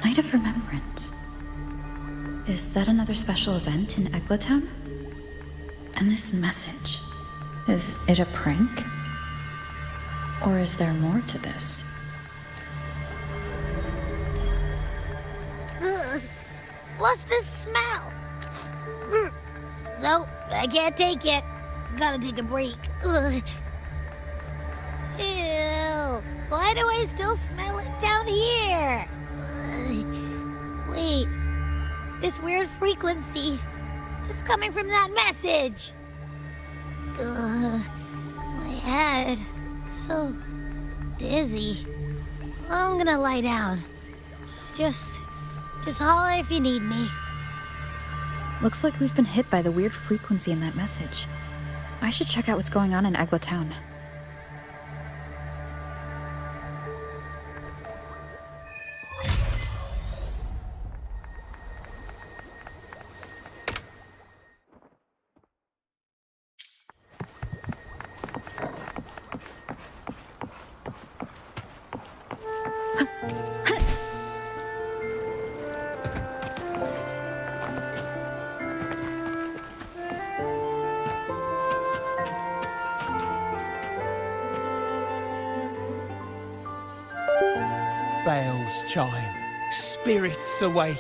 Night of Remembrance. Is that another special event in Eglatown? And this message, is it a prank? Or is there more to this? What's this smell? Nope, I can't take it. Gotta take a break. Ugh. Ew. Why do I still smell it down here? Wait. This weird frequency. It's coming from that message. My head. So dizzy. I'm gonna lie down. Just holler if you need me. Looks like we've been hit by the weird frequency in that message. I should check out what's going on in Eglatown. Bells chime, spirits awake,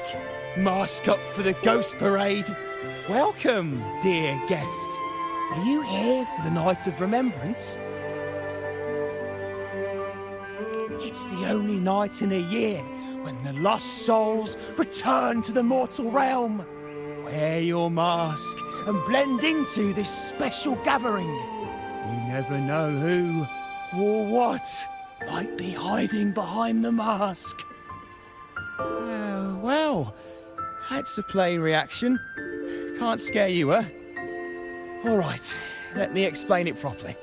mask up for the ghost parade. Welcome, dear guest. Are you here for the Night of Remembrance? It's the only night in a year when the lost souls return to the mortal realm. Wear your mask and blend into this special gathering. You never know who or what might be hiding behind the mask. Well, that's a plain reaction. Can't scare you, huh? All right, let me explain it properly.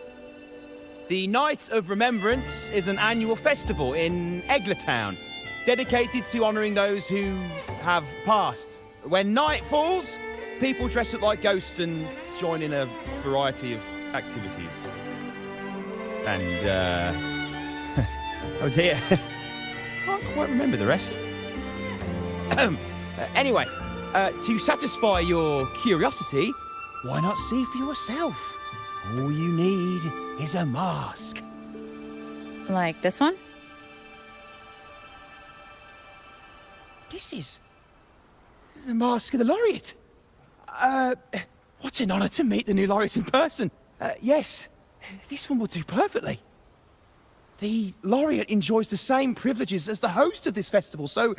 The Night of Remembrance is an annual festival in Eglatown, dedicated to honouring those who have passed. When night falls, people dress up like ghosts and join in a variety of activities. And, oh dear, can't quite remember the rest. Anyway, to satisfy your curiosity, why not see for yourself? All you need is a mask. Like this one? This is the mask of the laureate. What an honour to meet the new laureate in person. Yes, this one will do perfectly. The laureate enjoys the same privileges as the host of this festival, so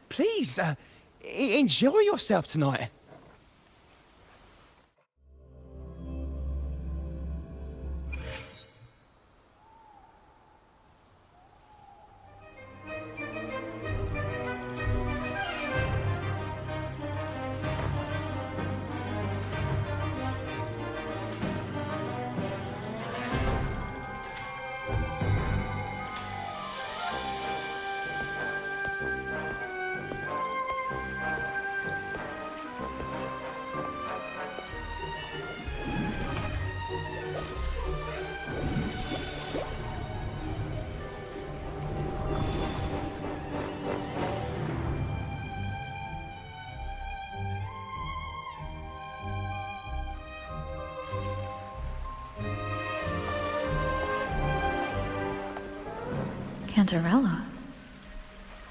please, enjoy yourself tonight. Cantarella?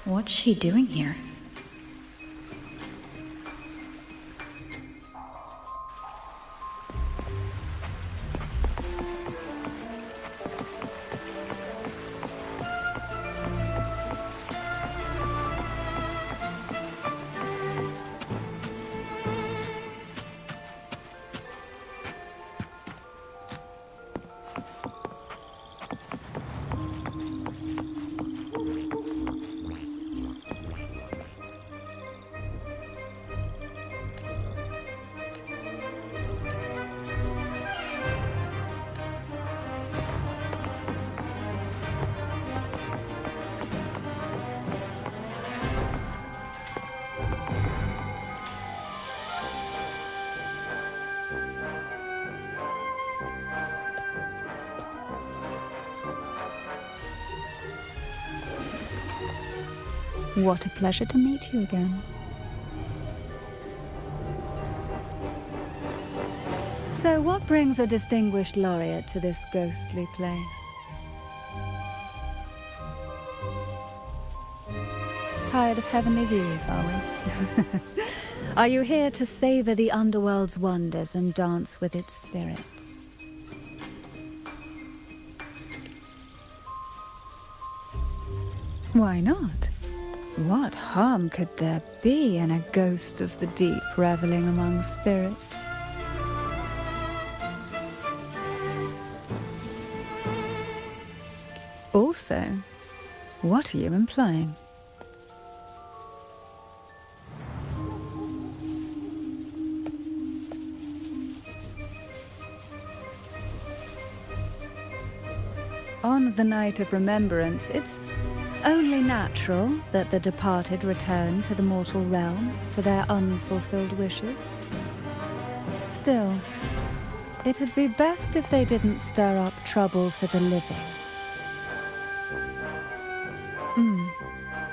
What's she doing here? What a pleasure to meet you again. So what brings a distinguished laureate to this ghostly place? Tired of heavenly views, are we? Are you here to savor the underworld's wonders and dance with its spirits? Why not? What harm could there be in a ghost of the deep reveling among spirits? Also, what are you implying? On the night of remembrance, it's only natural that the departed return to the mortal realm for their unfulfilled wishes. Still, it'd be best if they didn't stir up trouble for the living.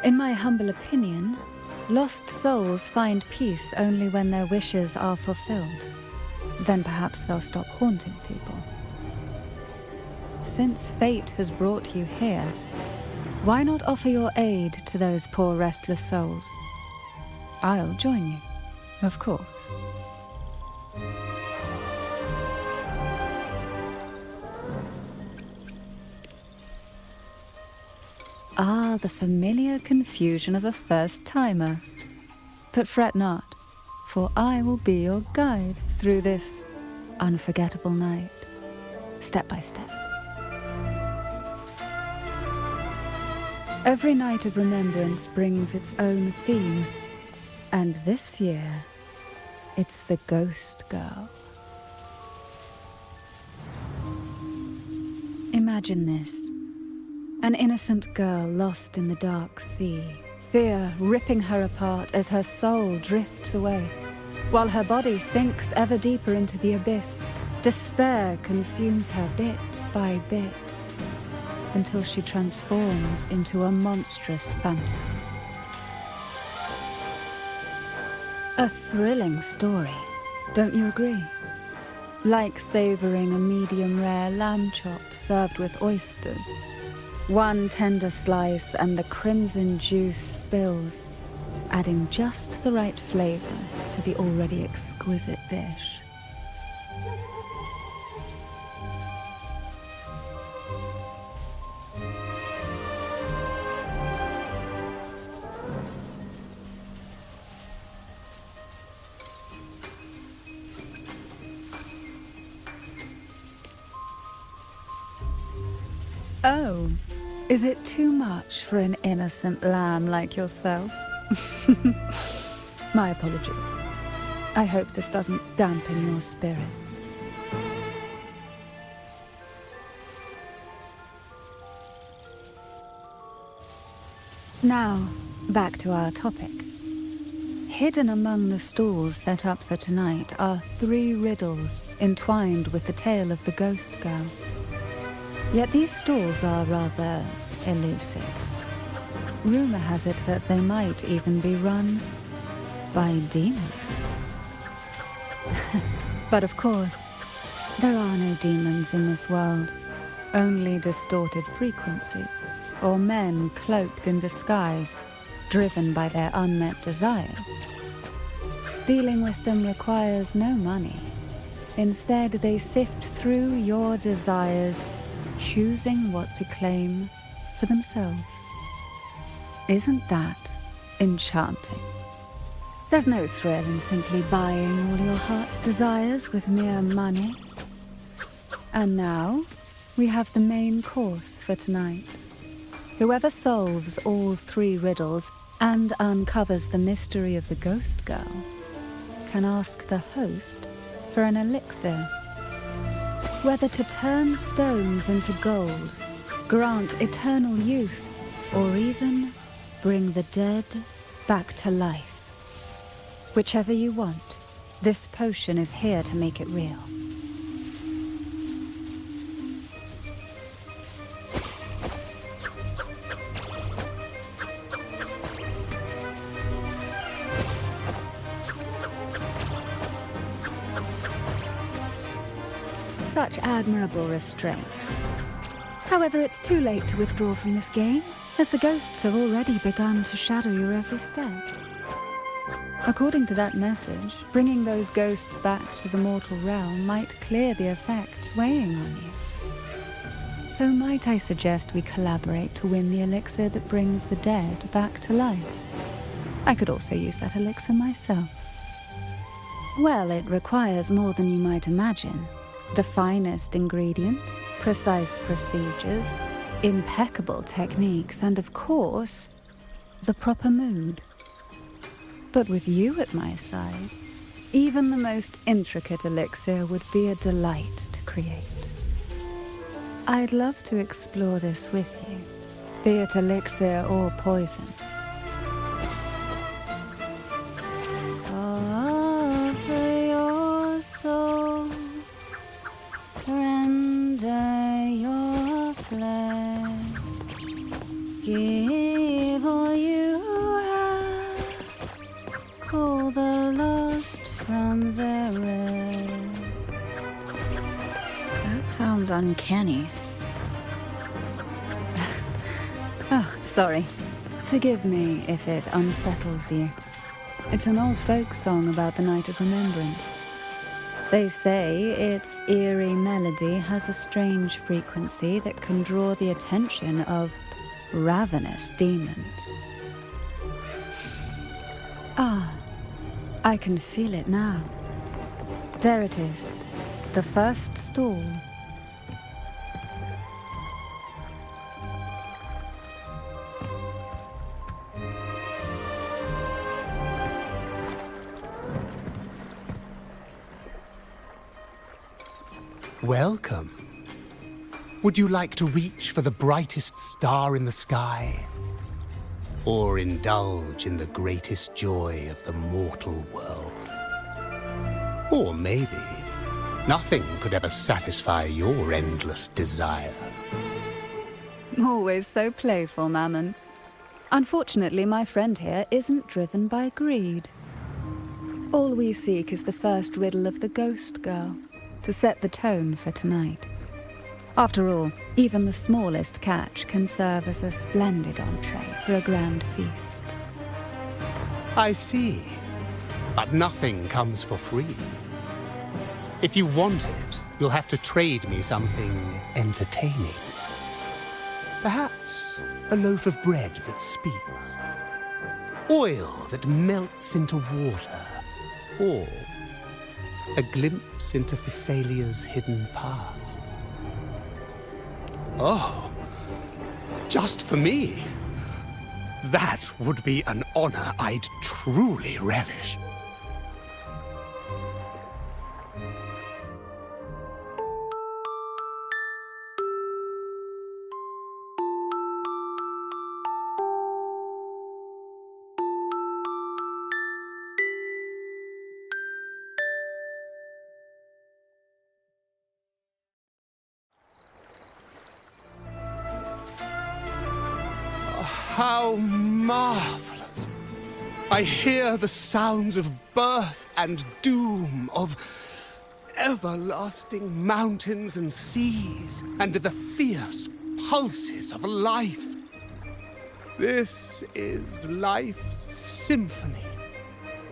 In my humble opinion, lost souls find peace only when their wishes are fulfilled. Then perhaps they'll stop haunting people. Since fate has brought you here, why not offer your aid to those poor restless souls? I'll join you, of course. Ah, the familiar confusion of a first-timer. But fret not, for I will be your guide through this unforgettable night, step by step. Every night of remembrance brings its own theme, and this year, it's the Ghost Girl. Imagine this. An innocent girl lost in the dark sea, fear ripping her apart as her soul drifts away, while her body sinks ever deeper into the abyss. Despair consumes her bit by bit, until she transforms into a monstrous phantom. A thrilling story, don't you agree? Like savoring a medium-rare lamb chop served with oysters. One tender slice and the crimson juice spills, adding just the right flavor to the already exquisite dish. Oh, is it too much for an innocent lamb like yourself? My apologies. I hope this doesn't dampen your spirits. Now, back to our topic. Hidden among the stalls set up for tonight are 3 riddles entwined with the tale of the Ghost Girl. Yet these stalls are rather elusive. Rumor has it that they might even be run by demons. But of course, there are no demons in this world, only distorted frequencies, or men cloaked in disguise, driven by their unmet desires. Dealing with them requires no money. Instead, they sift through your desires, choosing what to claim for themselves. Isn't that enchanting? There's no thrill in simply buying all your heart's desires with mere money. And now, we have the main course for tonight. Whoever solves all 3 riddles and uncovers the mystery of the Ghost Girl can ask the host for an elixir. Whether to turn stones into gold, grant eternal youth, or even bring the dead back to life. Whichever you want, this potion is here to make it real. such admirable restraint. However, it's too late to withdraw from this game, as the ghosts have already begun to shadow your every step. According to that message, bringing those ghosts back to the mortal realm might clear the effects weighing on you. So might I suggest we collaborate to win the elixir that brings the dead back to life? I could also use that elixir myself. Well, it requires more than you might imagine. The finest ingredients, precise procedures, impeccable techniques, and of course, the proper mood. But with you at my side, even the most intricate elixir would be a delight to create. I'd love to explore this with you, be it elixir or poison. Offer your soul, surrender your flesh, give all you have, call the lost from their rest. That sounds uncanny. Oh, sorry. Forgive me if it unsettles you. It's an old folk song about the Night of Remembrance. They say its eerie melody has a strange frequency that can draw the attention of ravenous demons. Ah, I can feel it now. There it is, the first stall. Welcome. Would you like to reach for the brightest star in the sky? Or indulge in the greatest joy of the mortal world? Or maybe nothing could ever satisfy your endless desire. Always so playful, Mammon. Unfortunately, my friend here isn't driven by greed. All we seek is the first riddle of the ghost girl, to set the tone for tonight. After all, even the smallest catch can serve as a splendid entree for a grand feast. I see. But nothing comes for free. If you want it, you'll have to trade me something entertaining. Perhaps a loaf of bread that speaks. Oil that melts into water. Or a glimpse into Thessalia's hidden past. Oh, just for me? That would be an honor I'd truly relish. How marvelous! I hear the sounds of birth and doom, of everlasting mountains and seas, and the fierce pulses of life. This is life's symphony,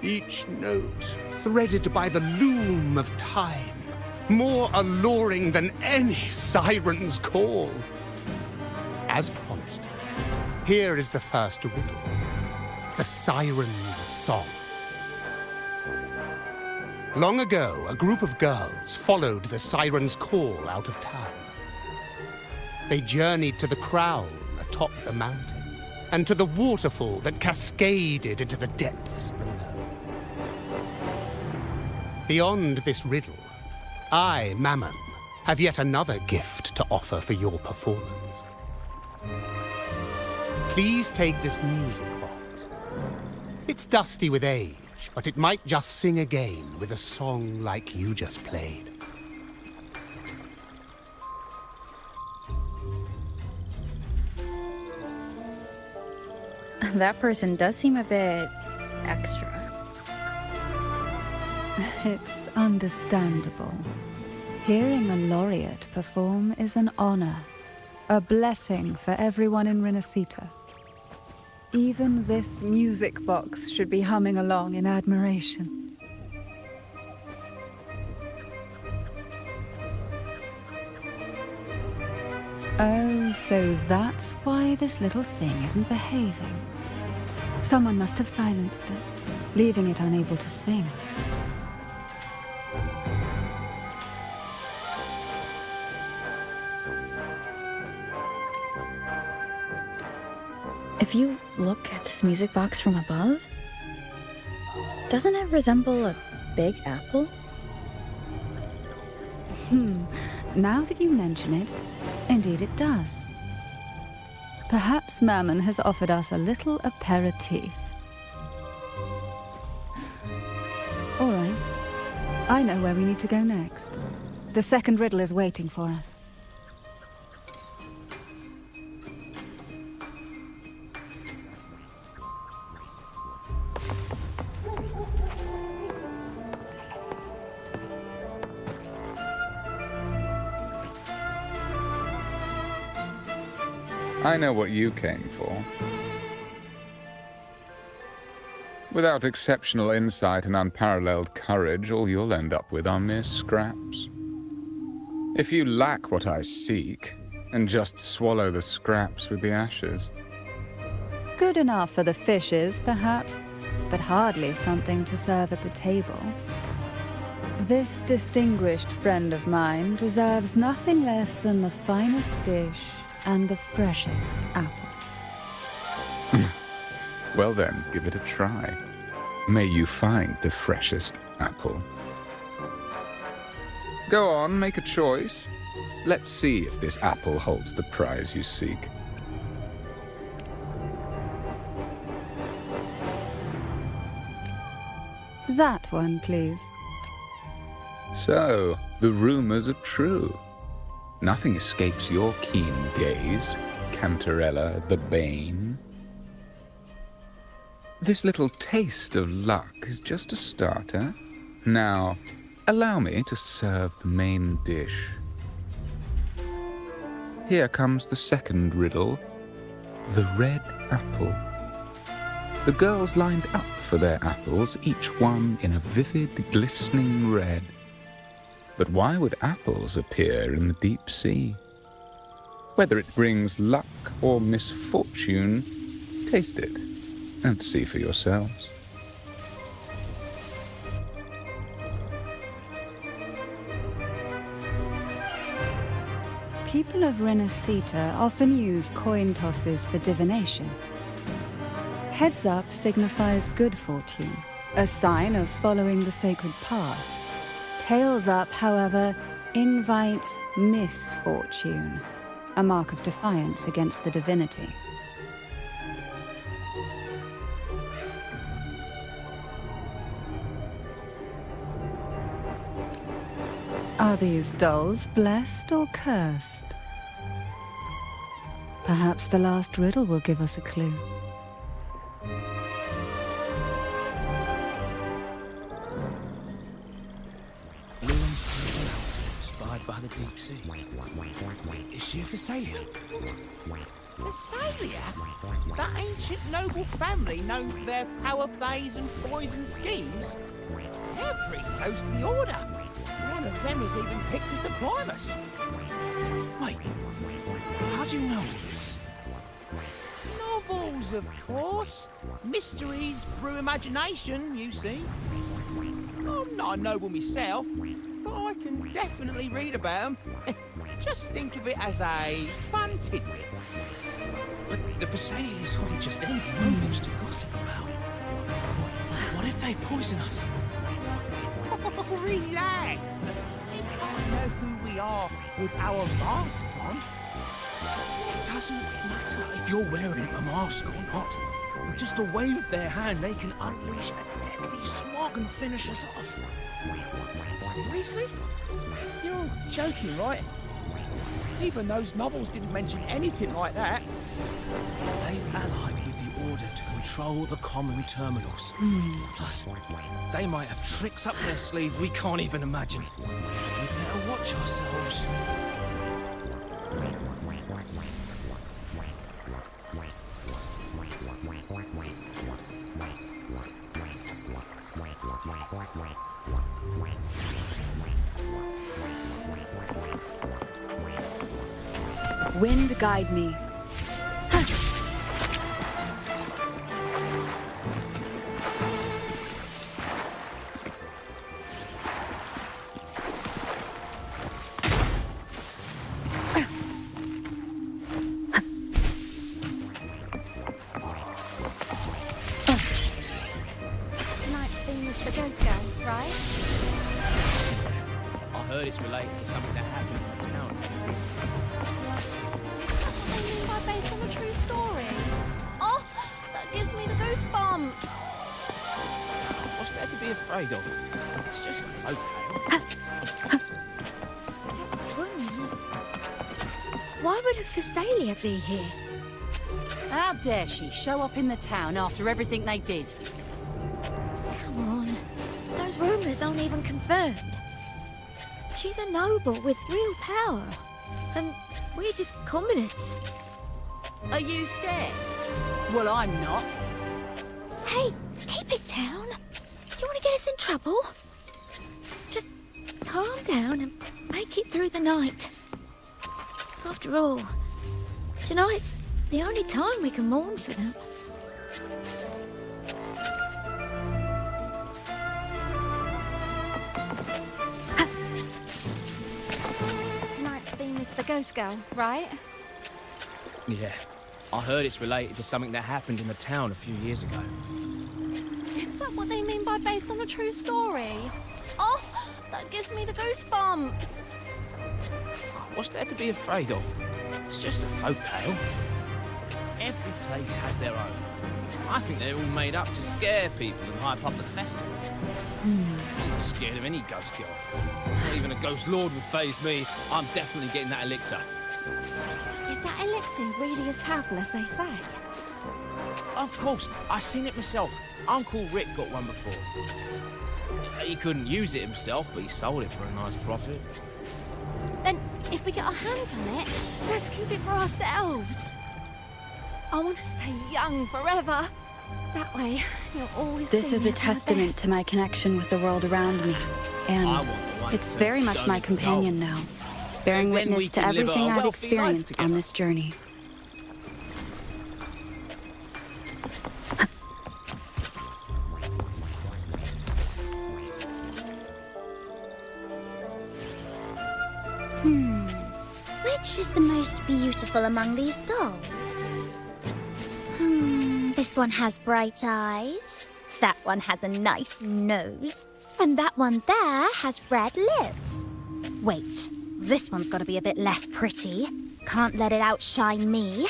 each note threaded by the loom of time, more alluring than any siren's call. As promised, here is the first riddle, the Siren's Song. Long ago, a group of girls followed the Siren's call out of town. They journeyed to the crown atop the mountain, and to the waterfall that cascaded into the depths below. Beyond this riddle, I, Mammon, have yet another gift to offer for your performance. Please take this music box. It's dusty with age, but it might just sing again with a song like you just played. That person does seem a bit extra. It's understandable. Hearing a laureate perform is an honor, a blessing for everyone in Renacita. Even this music box should be humming along in admiration. Oh, so that's why this little thing isn't behaving. Someone must have silenced it, leaving it unable to sing. If you look at this music box from above, doesn't it resemble a big apple? Now that you mention it, indeed it does. Perhaps Mammon has offered us a little aperitif. All right. I know where we need to go next. The second riddle is waiting for us. I know what you came for. Without exceptional insight and unparalleled courage, all you'll end up with are mere scraps. If you lack what I seek, and just swallow the scraps with the ashes. Good enough for the fishes, perhaps, but hardly something to serve at the table. This distinguished friend of mine deserves nothing less than the finest dish and the freshest apple. Well then, give it a try. May you find the freshest apple. Go on, make a choice. Let's see if this apple holds the prize you seek. That one, please. So, the rumors are true. Nothing escapes your keen gaze, Cantarella the Bane. This little taste of luck is just a starter. Now, allow me to serve the main dish. Here comes the second riddle, the red apple. The girls lined up for their apples, each one in a vivid, glistening red. But why would apples appear in the deep sea? Whether it brings luck or misfortune, taste it and see for yourselves. People of Renacita often use coin tosses for divination. Heads up signifies good fortune, a sign of following the sacred path. Tails up, however, invites misfortune, a mark of defiance against the divinity. Are these dolls blessed or cursed? Perhaps the last riddle will give us a clue. Inspired by the deep sea. Is she a Thessalian? Thessalia? That ancient noble family known for their power plays and poison schemes? They're pretty close to the Order. One of them is even picked as the Primus. Wait, how do you know all this? Novels, of course. Mysteries through imagination, you see. I'm not a noble myself, but I can definitely read about them. Just think of it as a fun tidbit. But the Thessalians aren't just any nobles to gossip about. What if they poison us? Oh, relax. They can't know who we are with our masks on. It doesn't matter if you're wearing a mask or not. With just a wave of their hand, they can unleash a deadly smog and finish us off. Seriously? You're joking, right? Even those novels didn't mention anything like that. They've allied with the Order to control the common terminals. Plus, they might have tricks up their sleeves we can't even imagine. We better watch ourselves. Wind guide me. Tonight's theme is the ghost girl, right? I heard it's related to something that happened in the town a few years ago. I mean by based on a true story. Oh, that gives me the goosebumps. What's there to be afraid of? It's just a folk tale. Wounds? Why would a Phasalia be here? How dare she show up in the town after everything they did? Come on. Those rumors aren't even confirmed. She's a noble with real power. And we're just commoners. Are you scared? Well, I'm not. Hey, keep it down. You want to get us in trouble? Just calm down and make it through the night. After all, tonight's the only time we can mourn for them. Tonight's theme is the ghost girl, right? Yeah, I heard it's related to something that happened in the town a few years ago. Is that what they mean by based on a true story? Oh, that gives me the goosebumps. What's there to be afraid of? It's just a folk tale. Every place has their own. I think they're all made up to scare people and hype up the festival. I'm not scared of any ghost girl. Not even a ghost lord would faze me. I'm definitely getting that elixir. Is that elixir really as powerful as they say? Of course, I seen it myself. Uncle Rick got one before. He couldn't use it himself, but he sold it for a nice profit. Then, if we get our hands on it, let's keep it for ourselves. I want to stay young forever. That way, you'll always This see is me a at my testament best. to my connection with the world around me. I And want the one it's that's very much my stony companion gold. now, bearing And then we witness to can live everything a I've wealthy experienced life on together. this journey. Which is the most beautiful among these dolls? This one has bright eyes. That one has a nice nose. And that one there has red lips. Wait, this one's got to be a bit less pretty. Can't let it outshine me.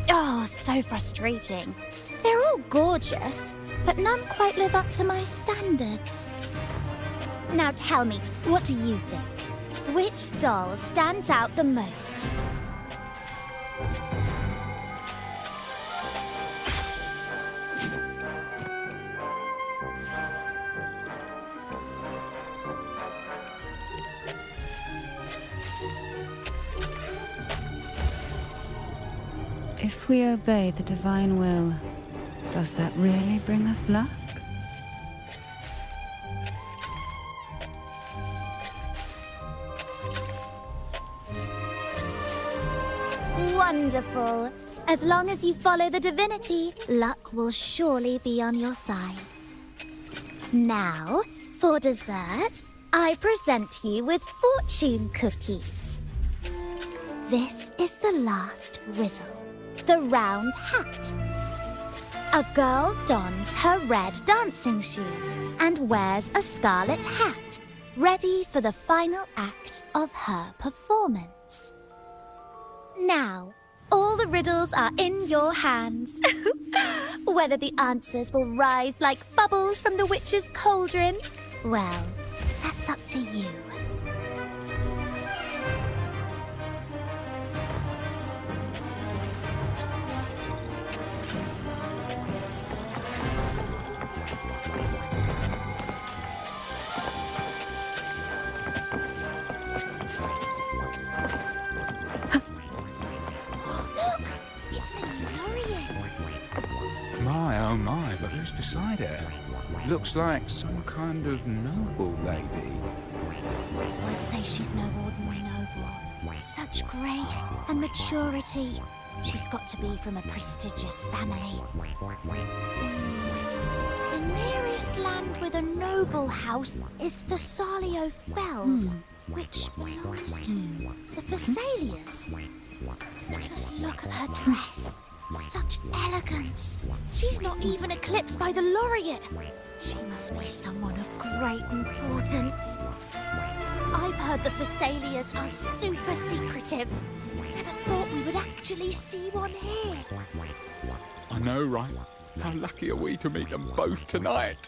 Oh, so frustrating. They're all gorgeous, but none quite live up to my standards. Now tell me, what do you think? Which doll stands out the most? If we obey the divine will, does that really bring us luck? Wonderful. As long as you follow the divinity, luck will surely be on your side. Now, for dessert, I present you with fortune cookies. This is the last riddle. The round hat. A girl dons her red dancing shoes and wears a scarlet hat, ready for the final act of her performance. Now, all the riddles are in your hands. Whether the answers will rise like bubbles from the witch's cauldron, well, that's up to you. beside her. Looks like some kind of noble lady. I'd say she's no ordinary noble. Such grace and maturity. She's got to be from a prestigious family. The nearest land with a noble house is the Salio Fells, which belongs to the Thessalias. Just look at her dress. Such elegance. She's not even eclipsed by the laureate. She must be someone of great importance. I've heard the Thessalias are super secretive. Never thought we would actually see one here. I know, right? How lucky are we to meet them both tonight?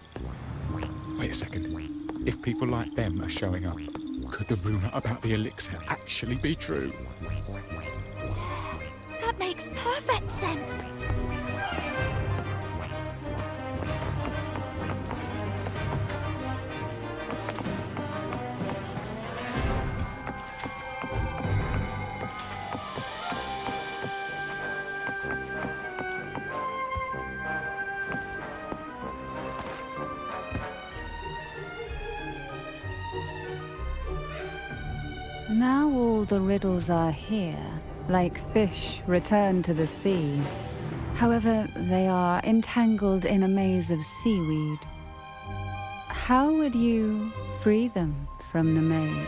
Wait a second. If people like them are showing up, could the rumour about the elixir actually be true? That makes perfect sense. Now all the riddles are here, like fish returned to the sea. However, they are entangled in a maze of seaweed. How would you free them from the maze?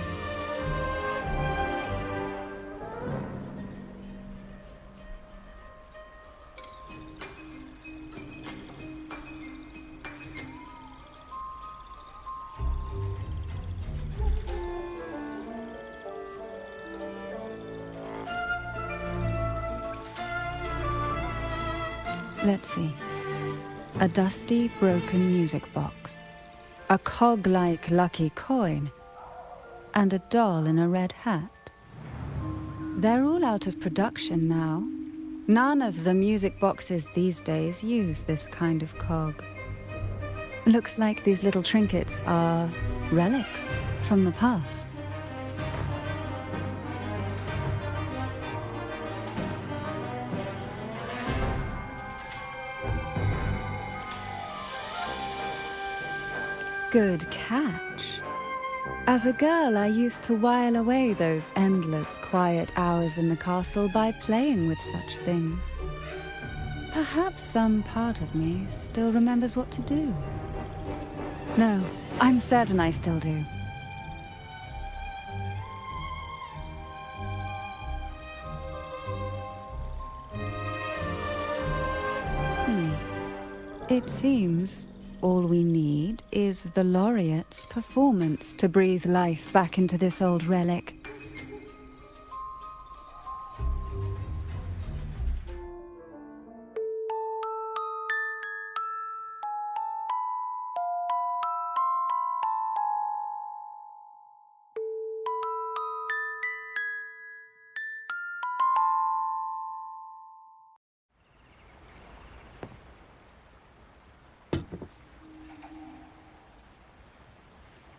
Let's see. A dusty, broken music box. A cog-like lucky coin. And a doll in a red hat. They're all out of production now. None of the music boxes these days use this kind of cog. Looks like these little trinkets are relics from the past. Good catch. As a girl, I used to while away those endless, quiet hours in the castle by playing with such things. Perhaps some part of me still remembers what to do. No, I'm certain I still do. It seems all we need is the laureate's performance to breathe life back into this old relic.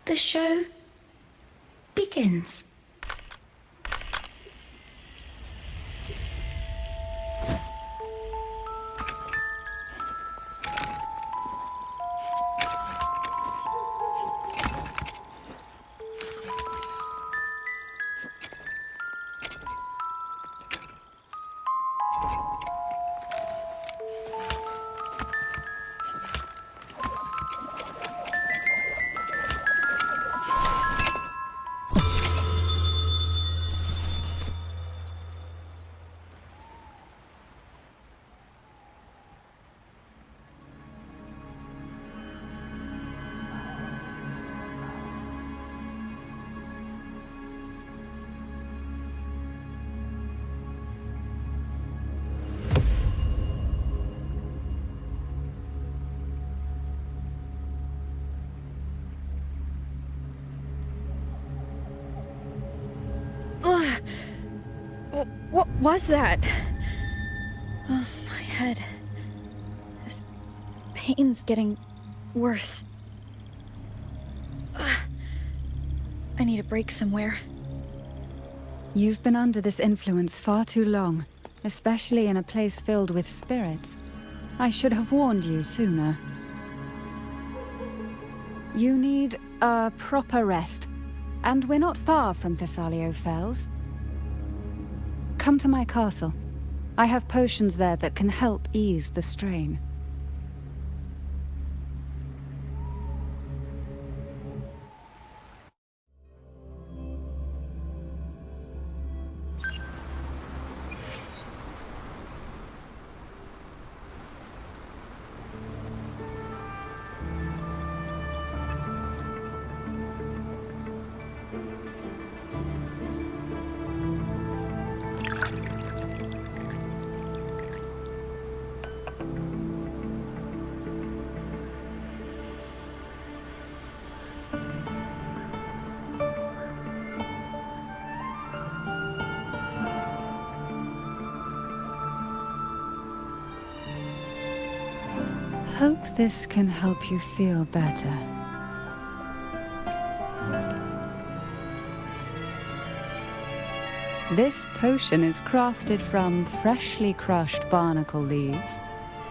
The show begins. What was that? Oh, my head. This pain's getting worse. Ugh. I need a break somewhere. You've been under this influence far too long, especially in a place filled with spirits. I should have warned you sooner. You need a proper rest, and we're not far from Thessalio Fells. Come to my castle. I have potions there that can help ease the strain. Hope this can help you feel better. This potion is crafted from freshly crushed barnacle leaves,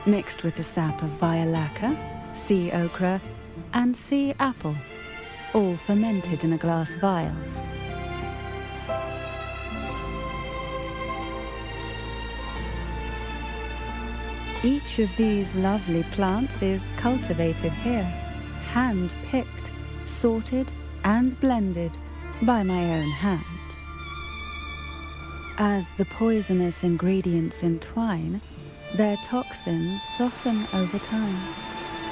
mixed with the sap of violaca, sea ochre, and sea apple, all fermented in a glass vial. Each of these lovely plants is cultivated here, hand-picked, sorted, and blended by my own hands. As the poisonous ingredients entwine, their toxins soften over time,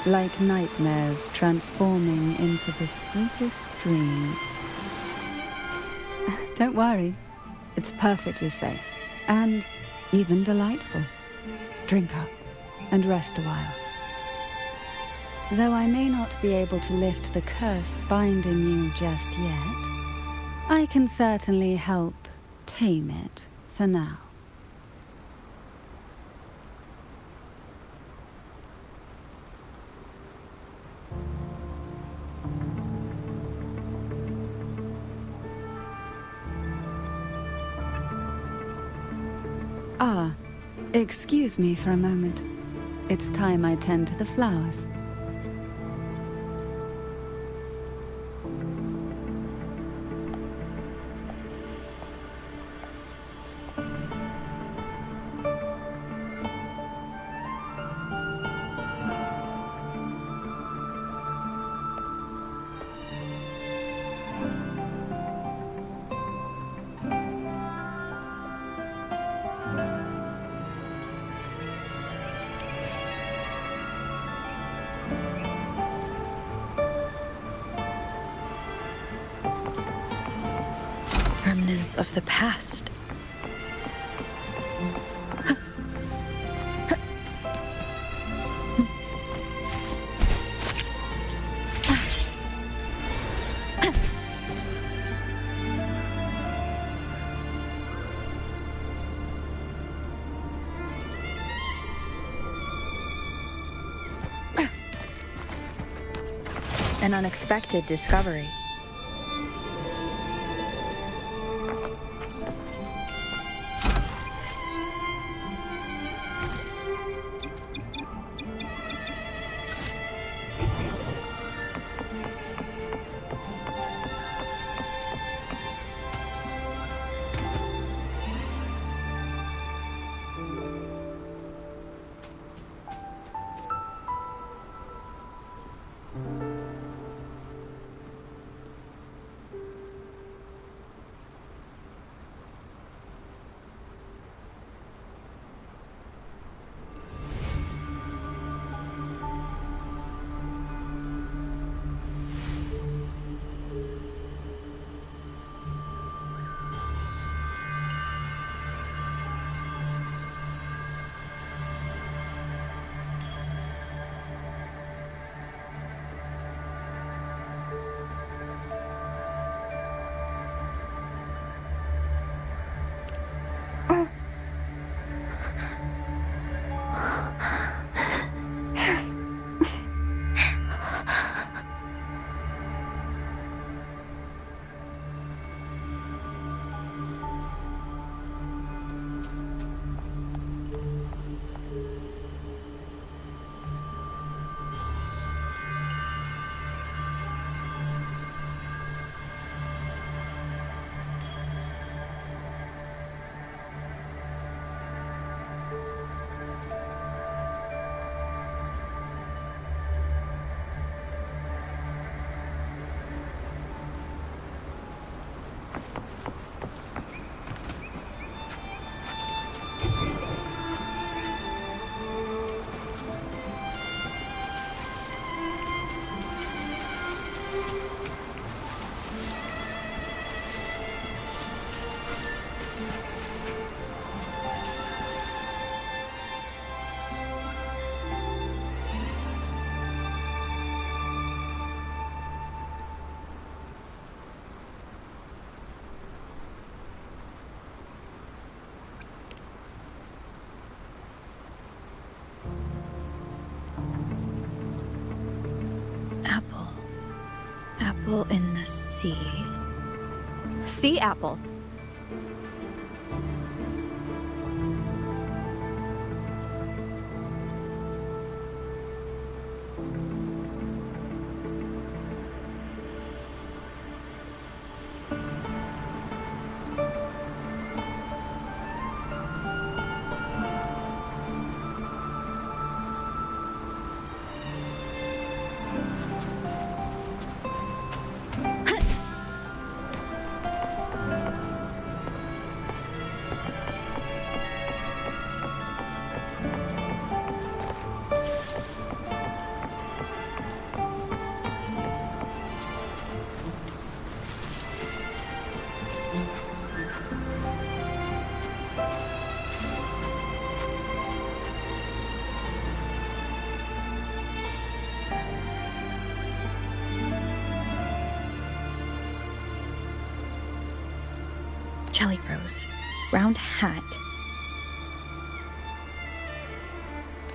like nightmares transforming into the sweetest dreams. Don't worry, it's perfectly safe, and even delightful. Drink up and rest a while. Though I may not be able to lift the curse binding you just yet, I can certainly help tame it for now. Ah, excuse me for a moment. It's time I tend to the flowers. Remnants of the past. An unexpected discovery. apple in the sea. Sea apple. Jelly Rose. Round hat.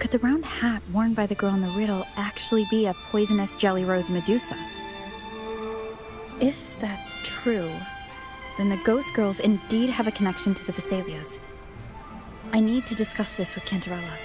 Could the round hat worn by the girl in the riddle actually be a poisonous Jelly Rose Medusa? If that's true, then the ghost girls indeed have a connection to the Thessalias. I need to discuss this with Cantarella.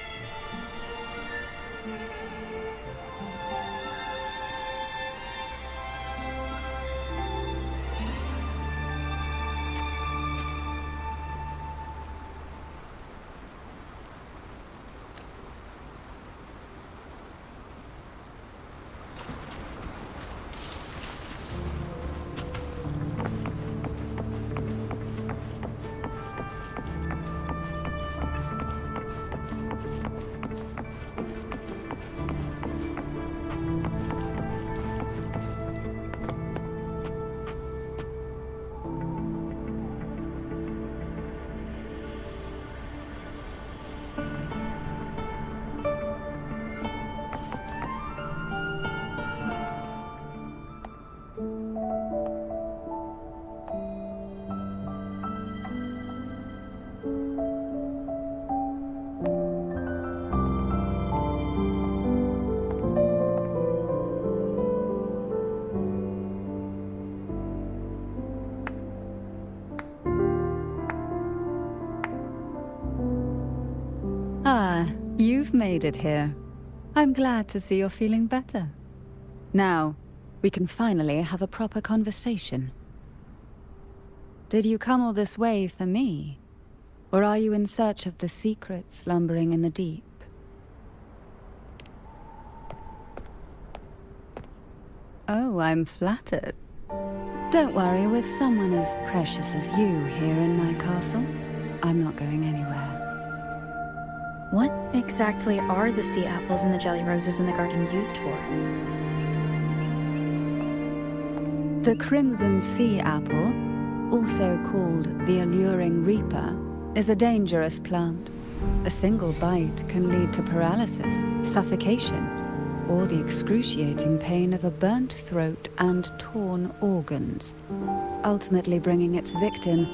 Ah, you've made it here. I'm glad to see you're feeling better. Now, we can finally have a proper conversation. Did you come all this way for me? Or are you in search of the secret slumbering in the deep? Oh, I'm flattered. Don't worry, with someone as precious as you here in my castle, I'm not going anywhere. What exactly are the sea apples and the jelly roses in the garden used for? The crimson sea apple, also called the alluring reaper, is a dangerous plant. A single bite can lead to paralysis, suffocation, or the excruciating pain of a burnt throat and torn organs, ultimately bringing its victim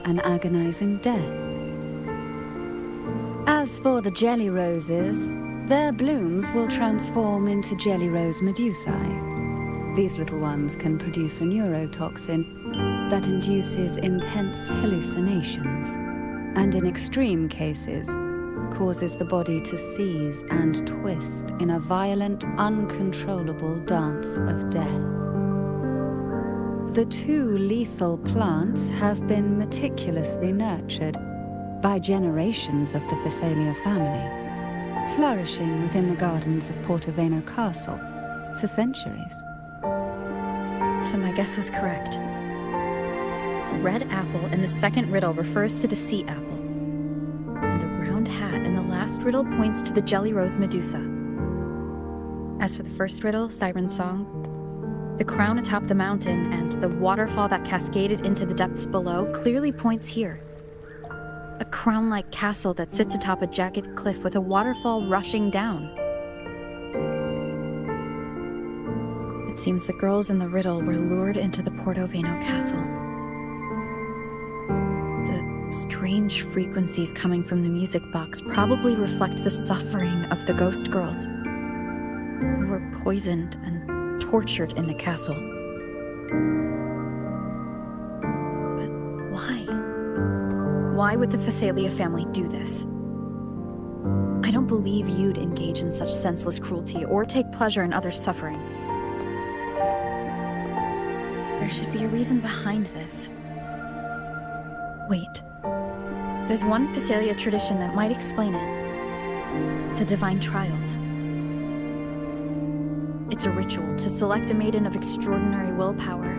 an agonizing death. As for the jelly roses, their blooms will transform into jelly rose medusae. These little ones can produce a neurotoxin that induces intense hallucinations, and in extreme cases, causes the body to seize and twist in a violent, uncontrollable dance of death. The two lethal plants have been meticulously nurtured by generations of the Thessalia family, flourishing within the gardens of Portoveno Castle for centuries. So my guess was correct. The red apple in the second riddle refers to the sea apple, and the round hat in the last riddle points to the jelly rose Medusa. As for the first riddle, Siren's Song, the crown atop the mountain and the waterfall that cascaded into the depths below clearly points here. A crown-like castle that sits atop a jagged cliff with a waterfall rushing down. It seems the girls in the riddle were lured into the Portoveno castle. The strange frequencies coming from the music box probably reflect the suffering of the ghost girls, who were poisoned and tortured in the castle. But why? Why would the Phasalia family do this? I don't believe you'd engage in such senseless cruelty or take pleasure in others' suffering. There should be a reason behind this. Wait. There's one Phasalia tradition that might explain it. The Divine Trials. It's a ritual to select a maiden of extraordinary willpower.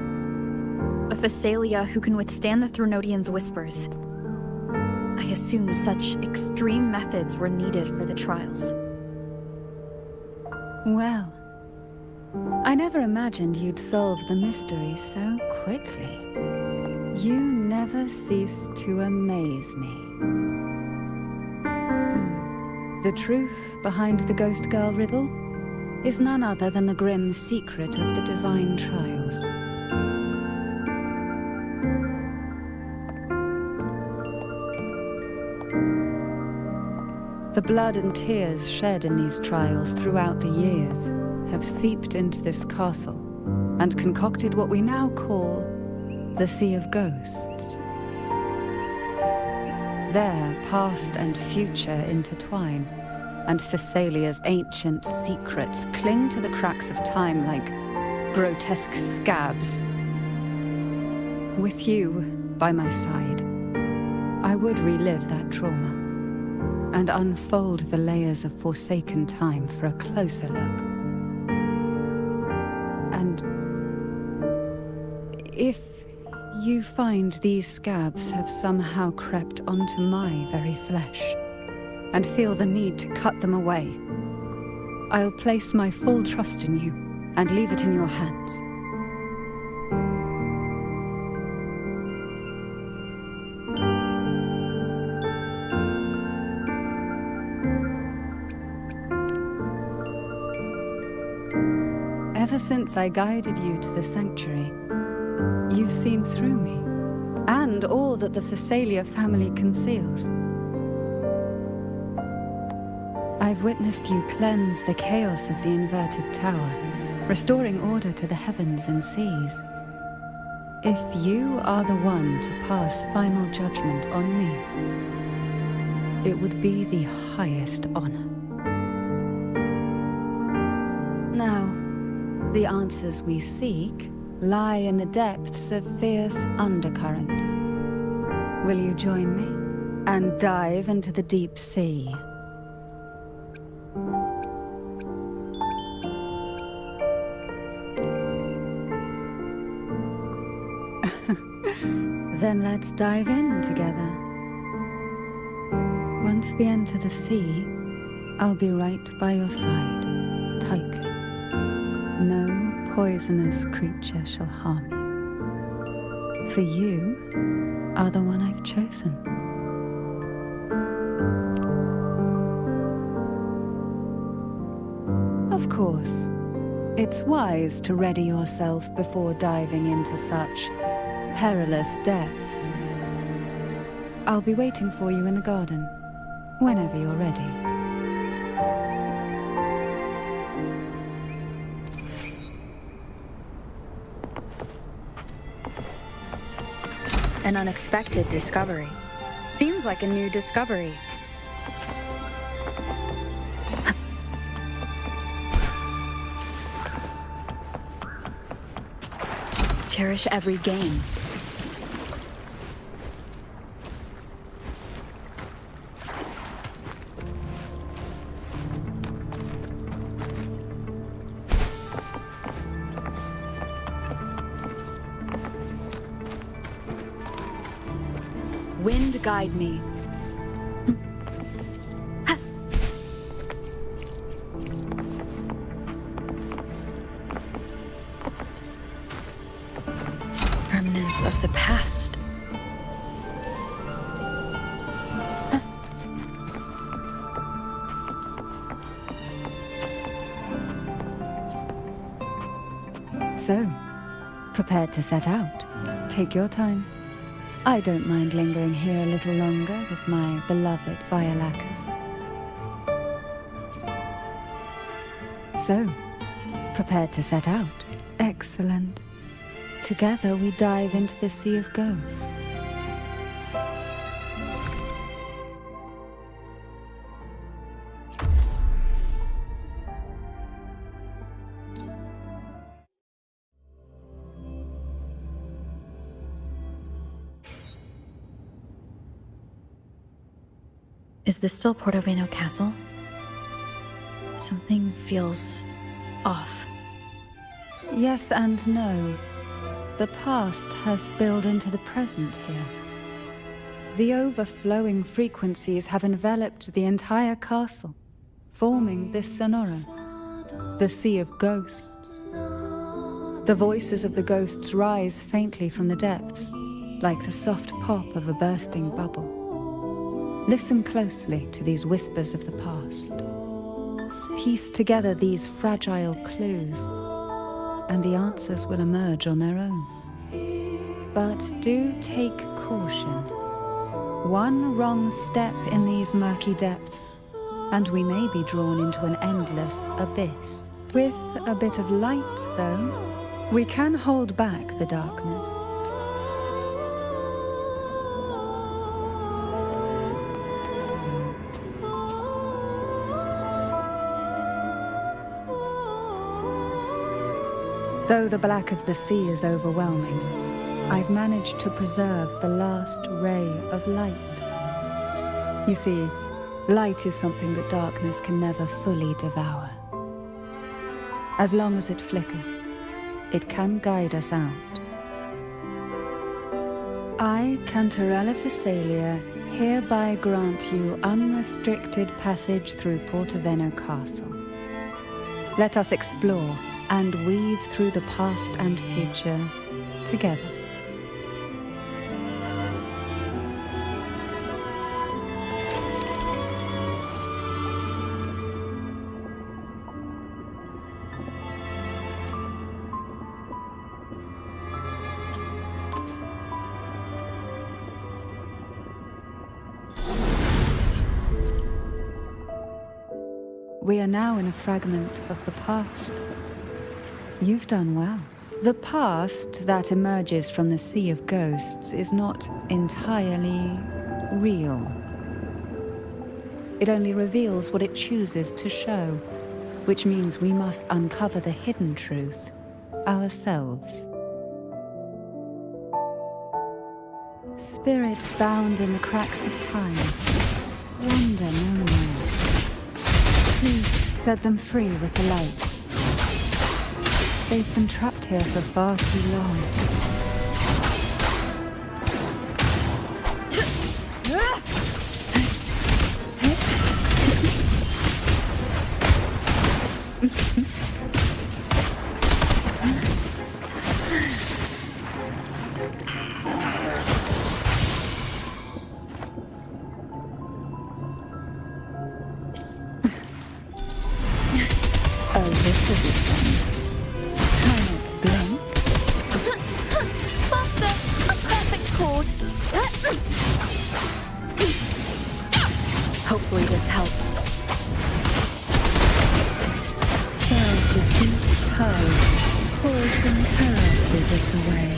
A Phasalia who can withstand the Threnodians' whispers. I assume such extreme methods were needed for the trials. Well, I never imagined you'd solve the mystery so quickly. You never cease to amaze me. The truth behind the Ghost Girl riddle is none other than the grim secret of the Divine Trials. The blood and tears shed in these trials throughout the years have seeped into this castle and concocted what we now call the Sea of Ghosts. There, past and future intertwine, and Phasalia's ancient secrets cling to the cracks of time like grotesque scabs. With you by my side, I would relive that trauma and unfold the layers of forsaken time for a closer look. And if you find these scabs have somehow crept onto my very flesh, and feel the need to cut them away, I'll place my full trust in you and leave it in your hands. Ever since I guided you to the sanctuary, you've seen through me, and all that the Phasalia family conceals. I've witnessed you cleanse the chaos of the inverted tower, restoring order to the heavens and seas. If you are the one to pass final judgment on me, it would be the highest honor. Now, the answers we seek lie in the depths of fierce undercurrents. Will you join me and dive into the deep sea? Then let's dive in together. Once we enter the sea, I'll be right by your side, tightly. No poisonous creature shall harm you. For you are the one I've chosen. Of course, it's wise to ready yourself before diving into such perilous depths. I'll be waiting for you in the garden, whenever you're ready. An unexpected discovery. Seems like a new discovery. Cherish every gain. Wind guide me. Remnants of the past. So, prepared to set out. Take your time. I don't mind lingering here a little longer with my beloved Violacus. So, prepared to set out. Excellent. together we dive into the Sea of Ghosts. Is this still Portoveno Castle? Something feels off. Yes and no. The past has spilled into the present here. The overflowing frequencies have enveloped the entire castle, forming this sonora, the Sea of Ghosts. The voices of the ghosts rise faintly from the depths, like the soft pop of a bursting bubble. Listen closely to these whispers of the past. Piece together these fragile clues, and the answers will emerge on their own. But do take caution. One wrong step in these murky depths, and we may be drawn into an endless abyss. With a bit of light, though, we can hold back the darkness. Though the black of the sea is overwhelming, I've managed to preserve the last ray of light. You see, light is something that darkness can never fully devour. As long as it flickers, it can guide us out. I, Cantarella Thessalia, hereby grant you unrestricted passage through Portoveno Castle. Let us explore and weave through the past and future together. We are now in a fragment of the past. You've done well. The past that emerges from the Sea of Ghosts is not entirely real. It only reveals what it chooses to show, which means we must uncover the hidden truth ourselves. Spirits bound in the cracks of time wander no more. Please set them free with the light. They've been trapped here for far too long. Oh, this will be fun. Try not to blink. Master, a perfect chord. Hopefully this helps. Surge of deep tides pour from the terraces of the waves.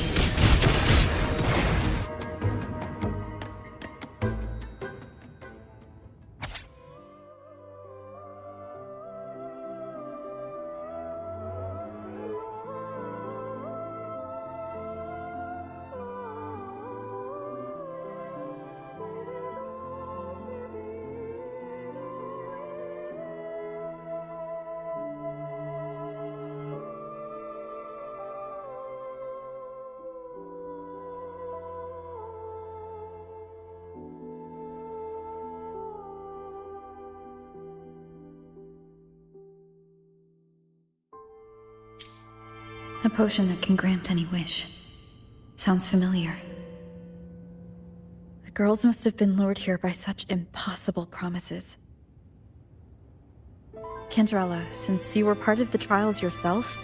A potion that can grant any wish. Sounds familiar. The girls must have been lured here by such impossible promises. Cantarella, since you were part of the trials yourself,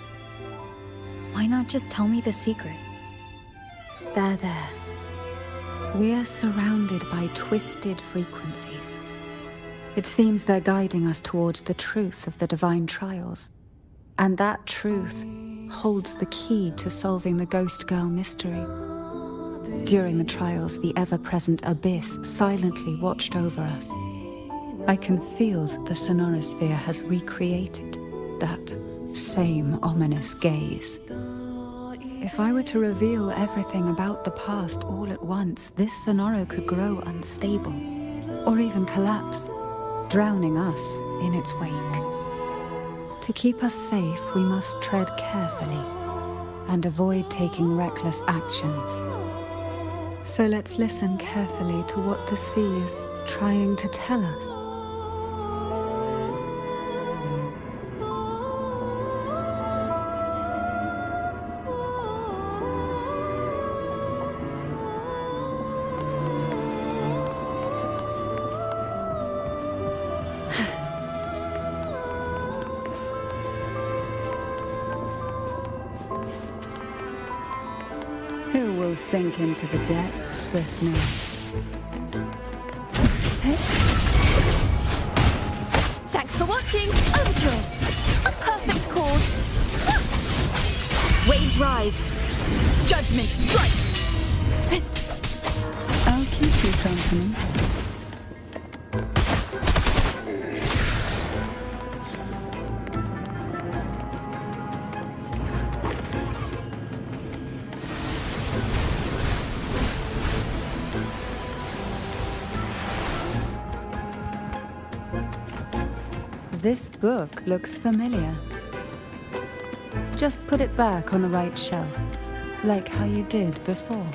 why not just tell me the secret? There. We are surrounded by twisted frequencies. It seems they're guiding us towards the truth of the divine trials. And that truth holds the key to solving the Ghost Girl mystery. During the trials, the ever-present abyss silently watched over us. I can feel that the sonorosphere has recreated that same ominous gaze. If I were to reveal everything about the past all at once, this sonoro could grow unstable, or even collapse, drowning us in its wake. To keep us safe, we must tread carefully and avoid taking reckless actions. So let's listen carefully to what the sea is trying to tell us. Who will sink into the depths with me? Thanks for watching. Overkill. A perfect chord. Waves rise. Judgment strikes. I'll keep you company. This book looks familiar. Just put it back on the right shelf, like how you did before.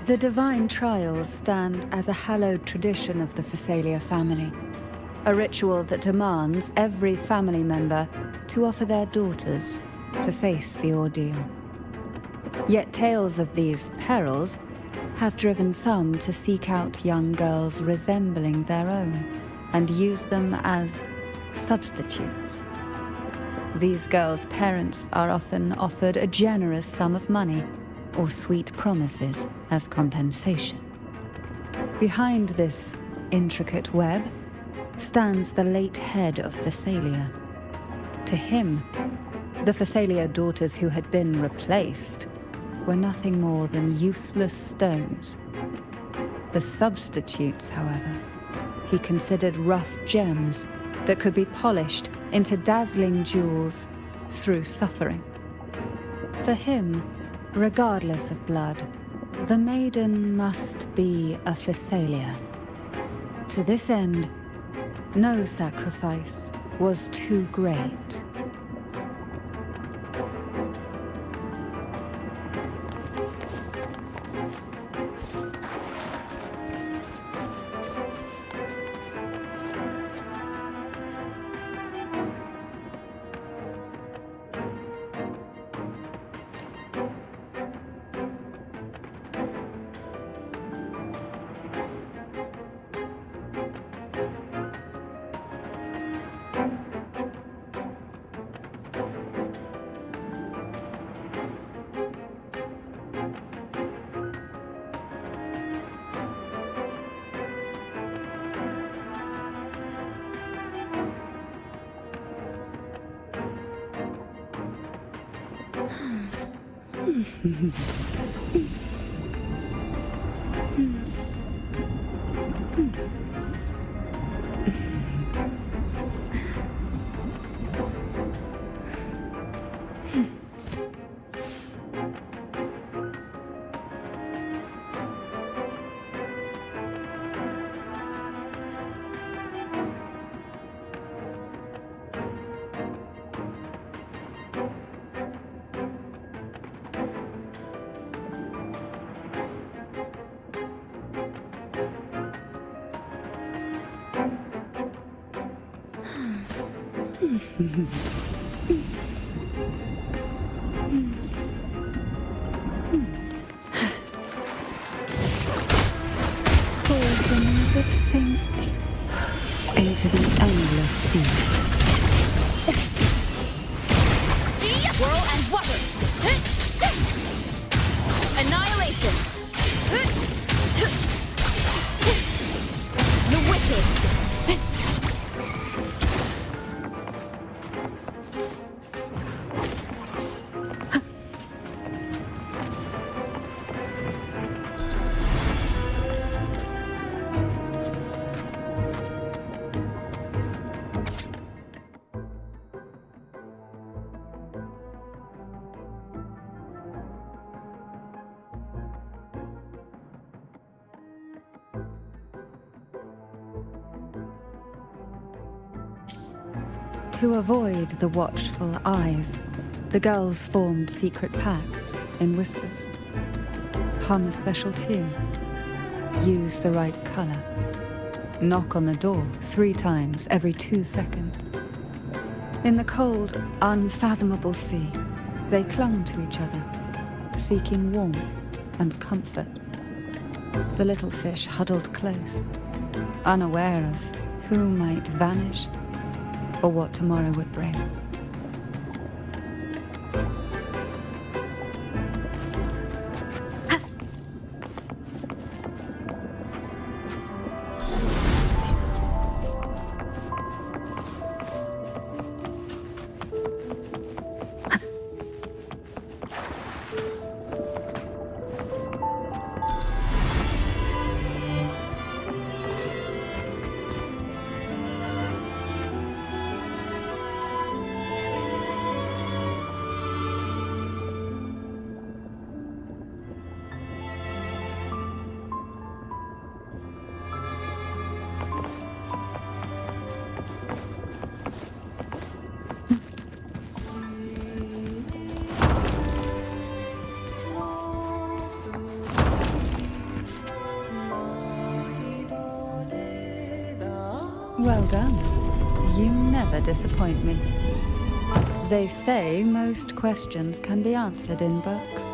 The divine trials stand as a hallowed tradition of the Phasalia family, a ritual that demands every family member to offer their daughters to face the ordeal. Yet tales of these perils have driven some to seek out young girls resembling their own and use them as substitutes. These girls' parents are often offered a generous sum of money or sweet promises as compensation. Behind this intricate web stands the late head of Phasalia. To him, the Phasalia daughters who had been replaced were nothing more than useless stones. The substitutes, however, he considered rough gems that could be polished into dazzling jewels through suffering. For him, regardless of blood, the maiden must be a Phasalia. To this end, no sacrifice was too great. but sink into the endless deep. Whirl and water. Annihilation. The wicked. To avoid the watchful eyes, the girls formed secret pacts in whispers. Hum a special tune. Use the right color. Knock on the door 3 times every 2 seconds. In the cold, unfathomable sea, they clung to each other, seeking warmth and comfort. The little fish huddled close, unaware of who might vanish or what tomorrow would bring. Well done. You never disappoint me. They say most questions can be answered in books.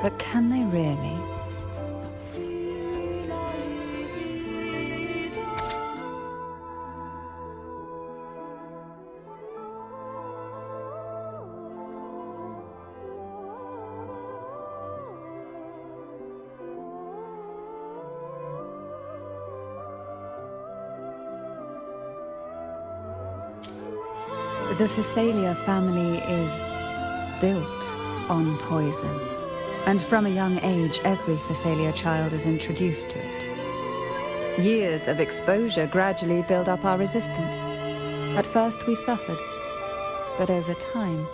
But can they really? The Phasalia family is built on poison. And from a young age, every Phasalia child is introduced to it. Years of exposure gradually build up our resistance. At first we suffered, but over time,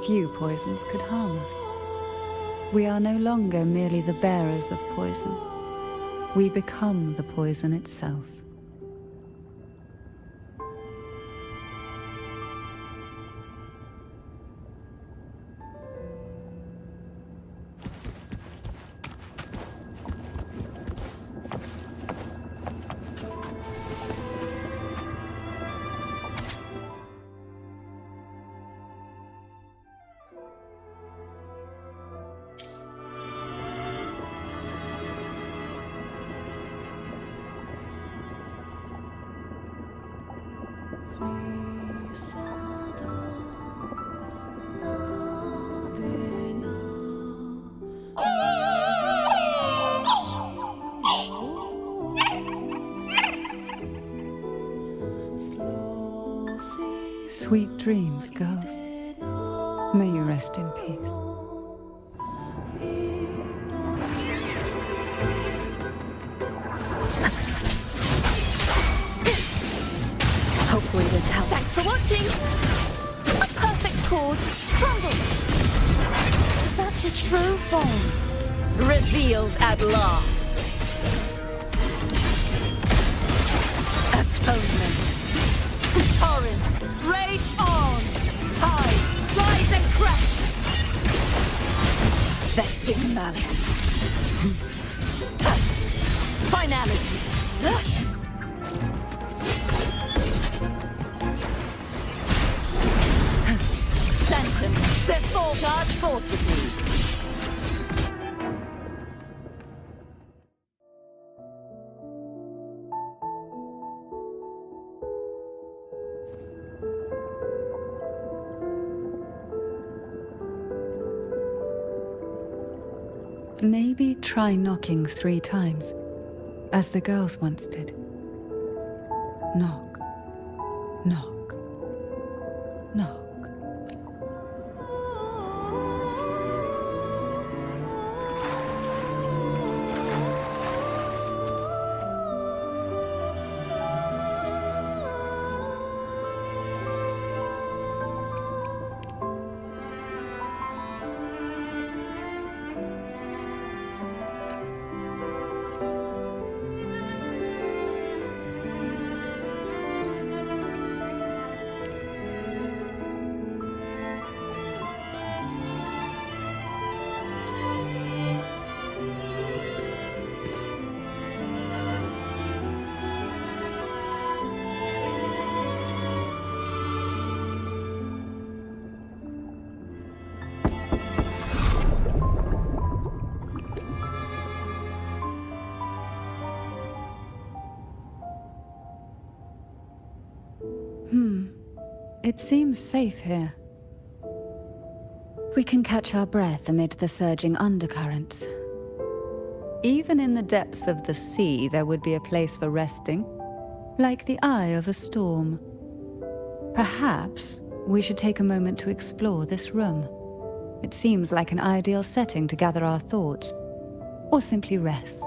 few poisons could harm us. We are no longer merely the bearers of poison. We become the poison itself. Sweet dreams, girls. May you rest in peace. Hopefully this helps. Thanks for watching. A perfect chord. Crumble. Such a true form. Revealed at last. Atonement. Torrents. Rage on! Tides, rise and crash! Vexing malice. Finality. Sentence. Therefore, charge forth with me. Maybe try knocking 3 times, as the girls once did. Knock, knock, knock. It seems safe here. We can catch our breath amid the surging undercurrents. Even in the depths of the sea, there would be a place for resting, like the eye of a storm. Perhaps we should take a moment to explore this room. It seems like an ideal setting to gather our thoughts, or simply rest.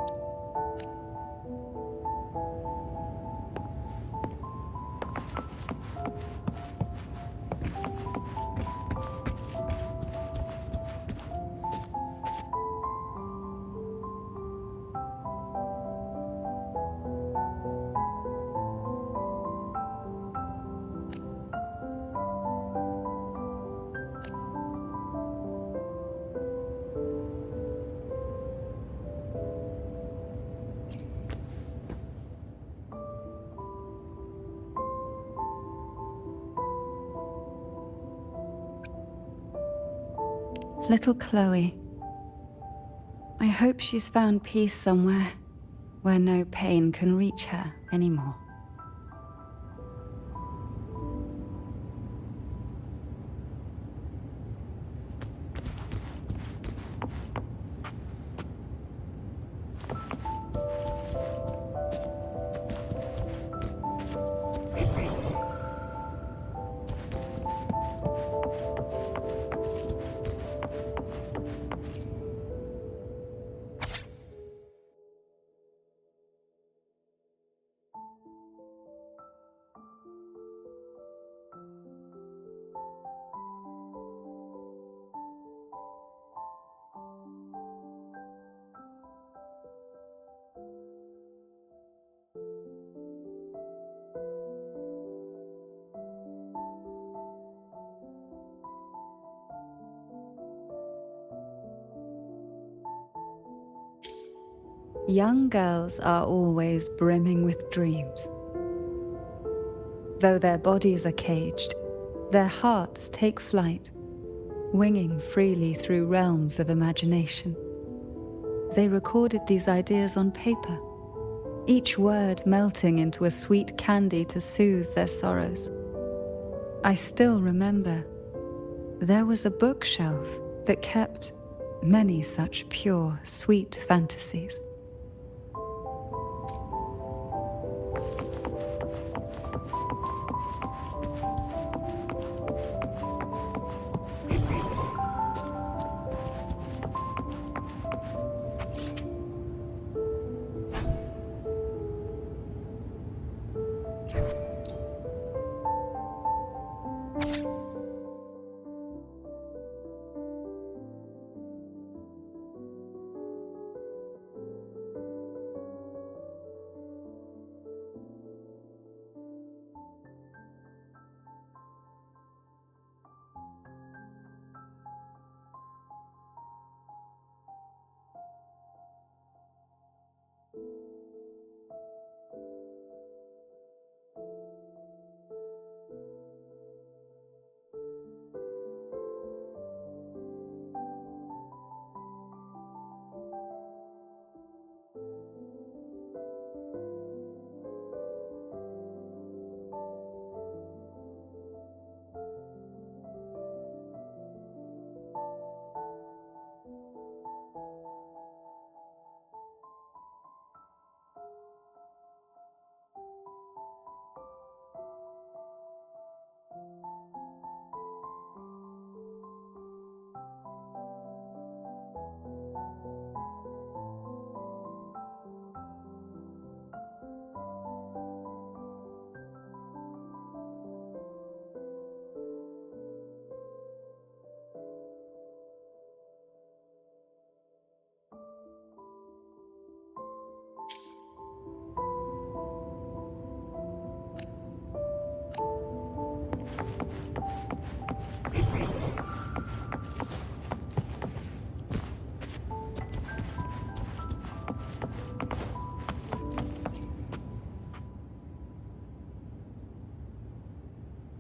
Little Chloe. I hope she's found peace somewhere where no pain can reach her anymore. Young girls are always brimming with dreams. Though their bodies are caged, their hearts take flight, winging freely through realms of imagination. They recorded these ideas on paper, each word melting into a sweet candy to soothe their sorrows. I still remember there was a bookshelf that kept many such pure, sweet fantasies.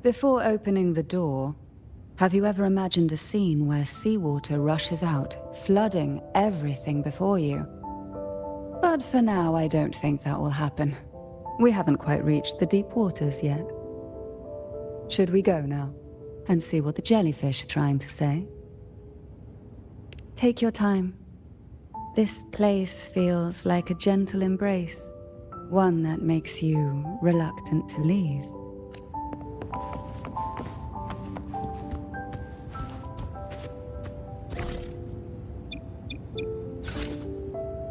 Before opening the door, have you ever imagined a scene where seawater rushes out, flooding everything before you? But for now, I don't think that will happen. We haven't quite reached the deep waters yet. Should we go now and see what the jellyfish are trying to say? Take your time. This place feels like a gentle embrace, one that makes you reluctant to leave.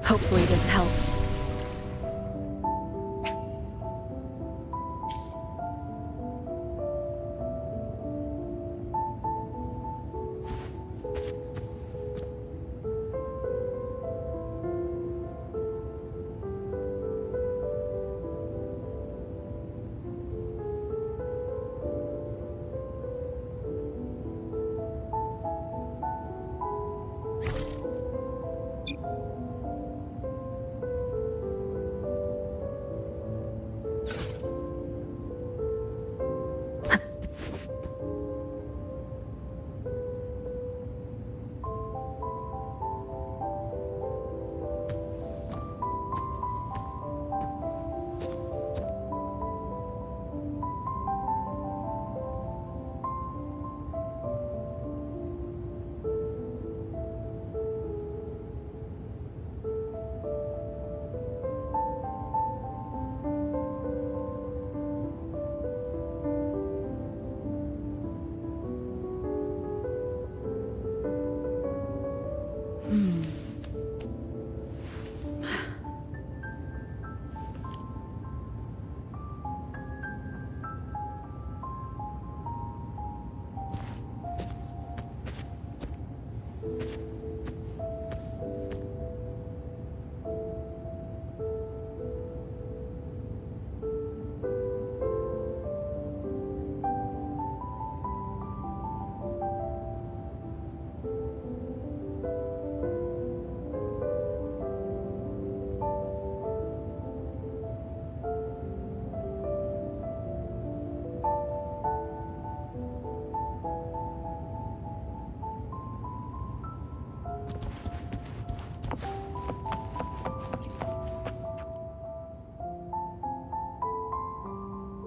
Hopefully this helps.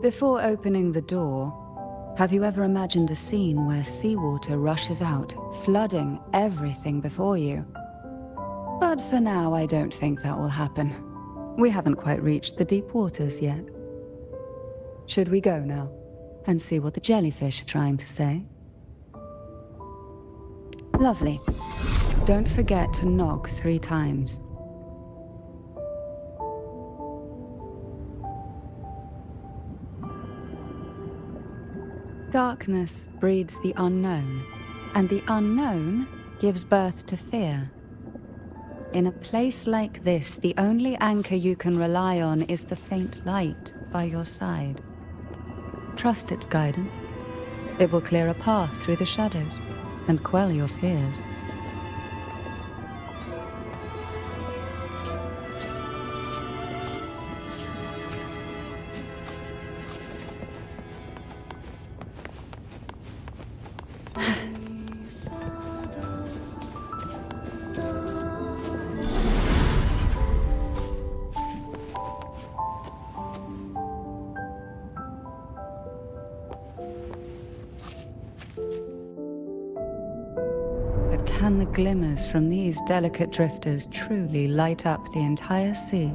Before opening the door, have you ever imagined a scene where seawater rushes out, flooding everything before you? But for now, I don't think that will happen. We haven't quite reached the deep waters yet. Should we go now and see what the jellyfish are trying to say? Lovely. Don't forget to knock 3 times. Darkness breeds the unknown, and the unknown gives birth to fear. In a place like this, the only anchor you can rely on is the faint light by your side. Trust its guidance. It will clear a path through the shadows and quell your fears. But can the glimmers from these delicate drifters truly light up the entire sea?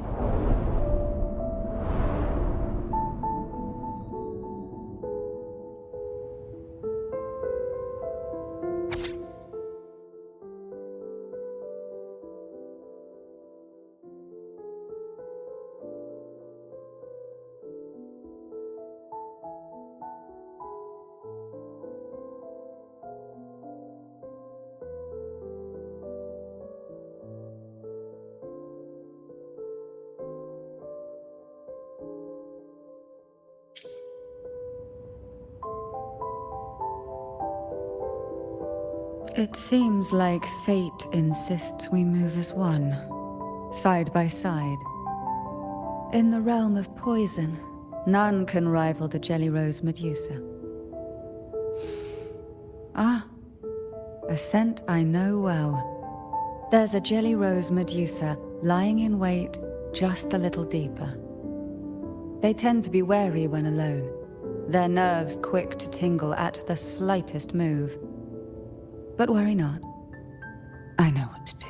It seems like fate insists we move as one, side by side. In the realm of poison, none can rival the Jelly Rose Medusa. Ah, a scent I know well. There's a jelly rose medusa lying in wait just a little deeper. They tend to be wary when alone, their nerves quick to tingle at the slightest move. But worry not. I know what to do.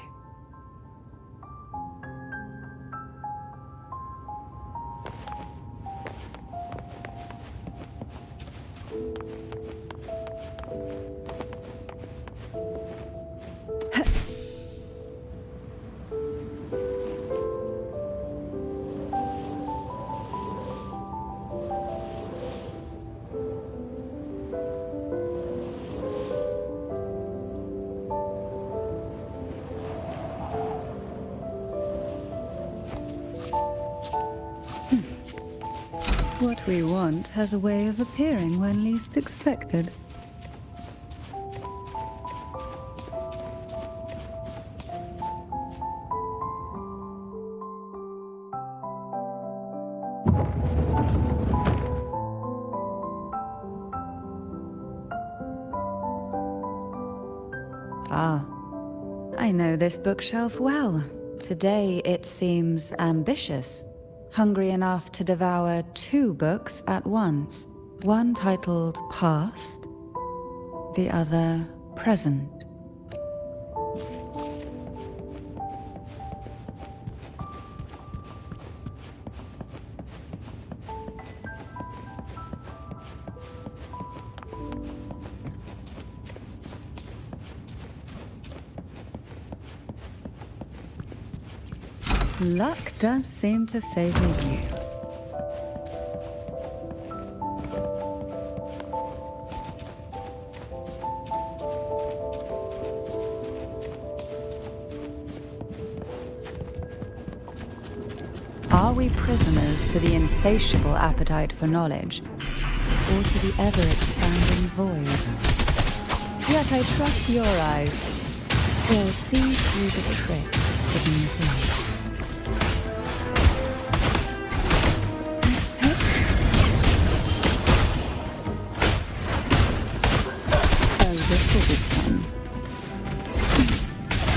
What we want has a way of appearing when least expected. Ah, I know this bookshelf well. Today it seems ambitious. Hungry enough to devour 2 books at once. One titled Past, the other Present. Luck does seem to favor you. Are we prisoners to the insatiable appetite for knowledge, or to the ever-expanding void? Yet I trust your eyes. They'll see through the tricks hidden within. This will be fun.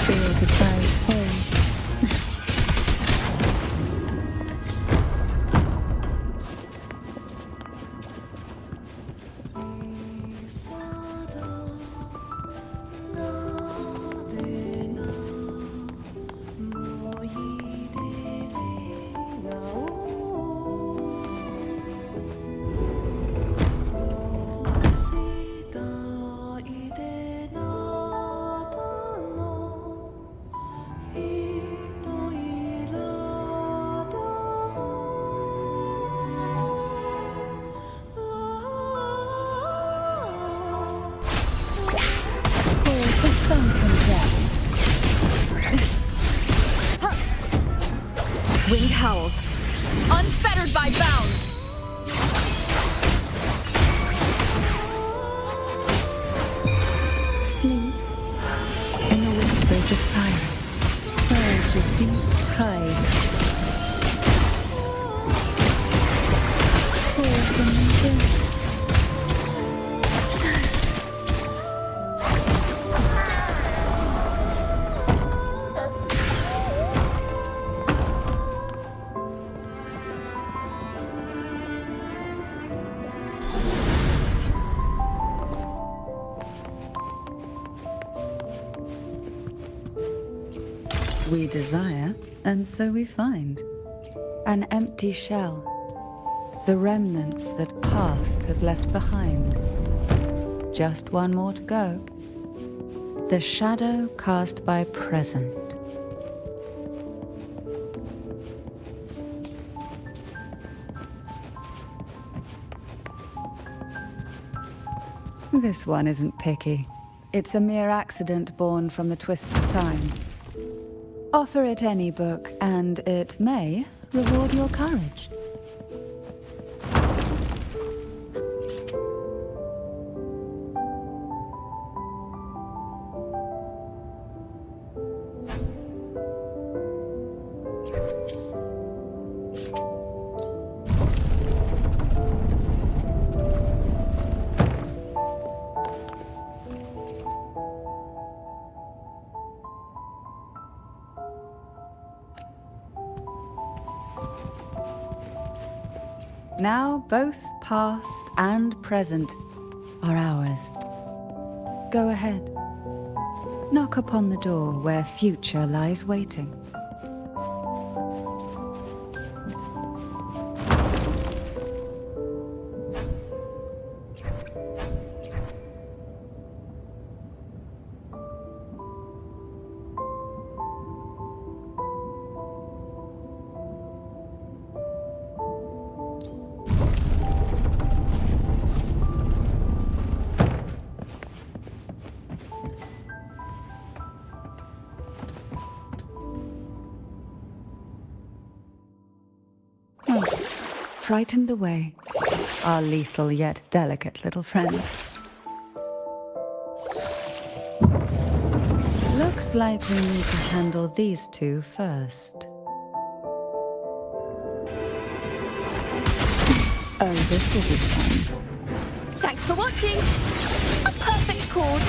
Feel the tide pull. Wind howls, unfettered by bounds. Sleep in the whispers of silence, surge of deep tides. Pour from the earth. We desire, and so we find. An empty shell. The remnants that past has left behind. Just one more to go. The shadow cast by present. This one isn't picky. It's a mere accident born from the twists of time. Offer it any book, and it may reward your courage. Now both past and present are ours. Go ahead. Knock upon the door where future lies waiting. Frightened away, our lethal yet delicate little friend. Looks like we need to handle these two first. Oh, this will be fun. Thanks for watching. A perfect chord.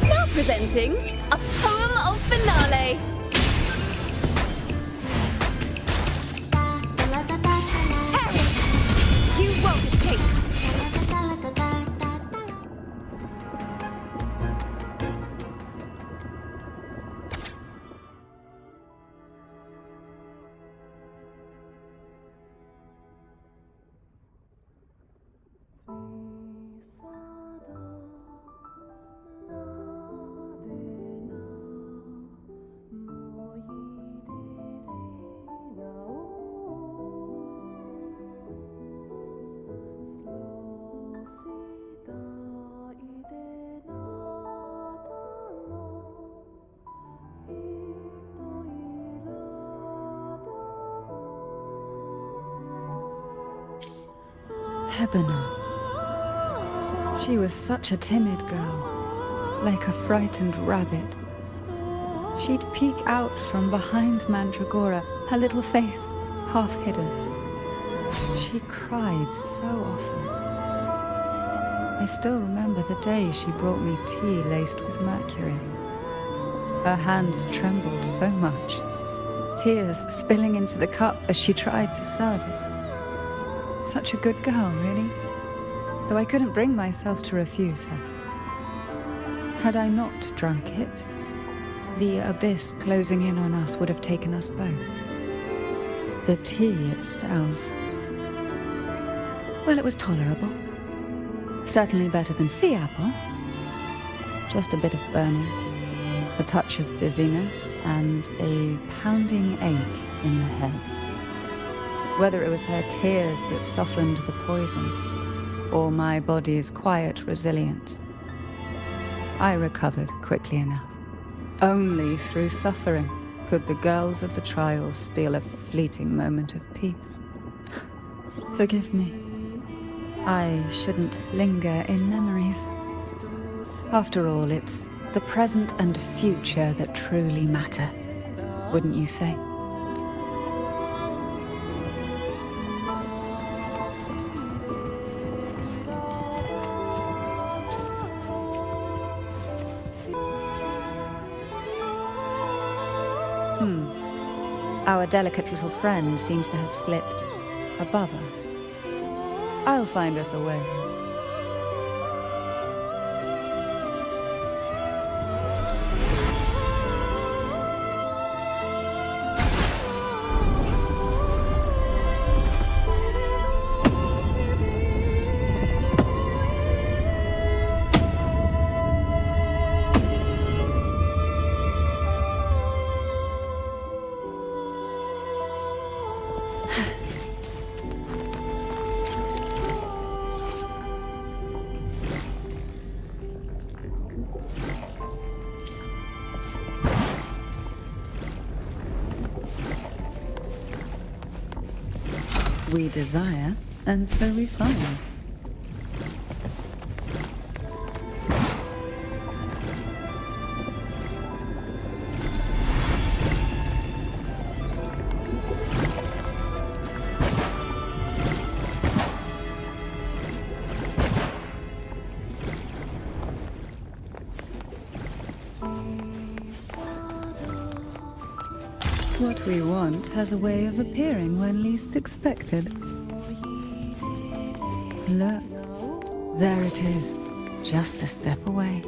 Now presenting a poem of finale. Hey! You won't escape. Hebena. She was such a timid girl, like a frightened rabbit. She'd peek out from behind Mandragora, her little face half hidden. She cried so often. I still remember the day she brought me tea laced with mercury. Her hands trembled so much, tears spilling into the cup as she tried to serve it. Such a good girl, really. So I couldn't bring myself to refuse her. Had I not drunk it, the abyss closing in on us would have taken us both. The tea itself, well, it was tolerable. Certainly better than sea apple. Just a bit of burning, a touch of dizziness, and a pounding ache in the head. Whether it was her tears that softened the poison, or my body's quiet resilience, I recovered quickly enough. Only through suffering could the girls of the trials steal a fleeting moment of peace. Forgive me. I shouldn't linger in memories. After all, it's the present and future that truly matter, wouldn't you say? Our delicate little friend seems to have slipped above us. I'll find us a way. We desire, and so we find. What we want has a way of appearing when least expected. Look, there it is, just a step away.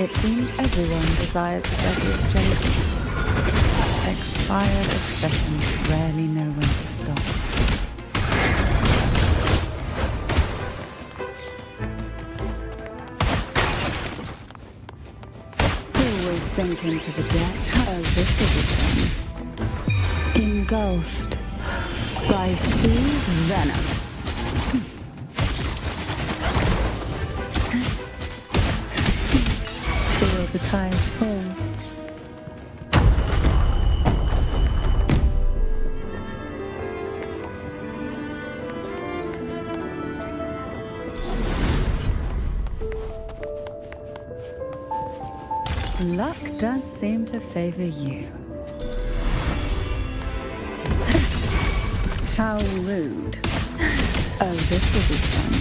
It seems everyone desires the deadliest jellyfish. Expired obsessions rarely know when to stop. Who will sink into the depths? Oh, this will be fun. Engulfed by sea's venom. Feel the tide fall. Luck does seem to favor you. How rude. Oh, this will be fun.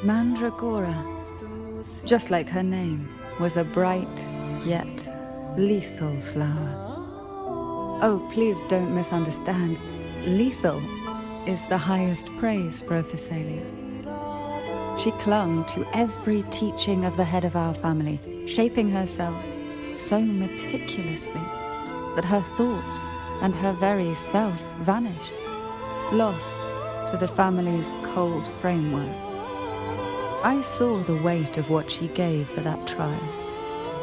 Mandragora, just like her name, was a bright yet lethal flower. Oh, please don't misunderstand. Lethal is the highest praise for a Physalia. She clung to every teaching of the head of our family, shaping herself so meticulously that her thoughts and her very self vanished, lost to the family's cold framework. I saw the weight of what she gave for that trial,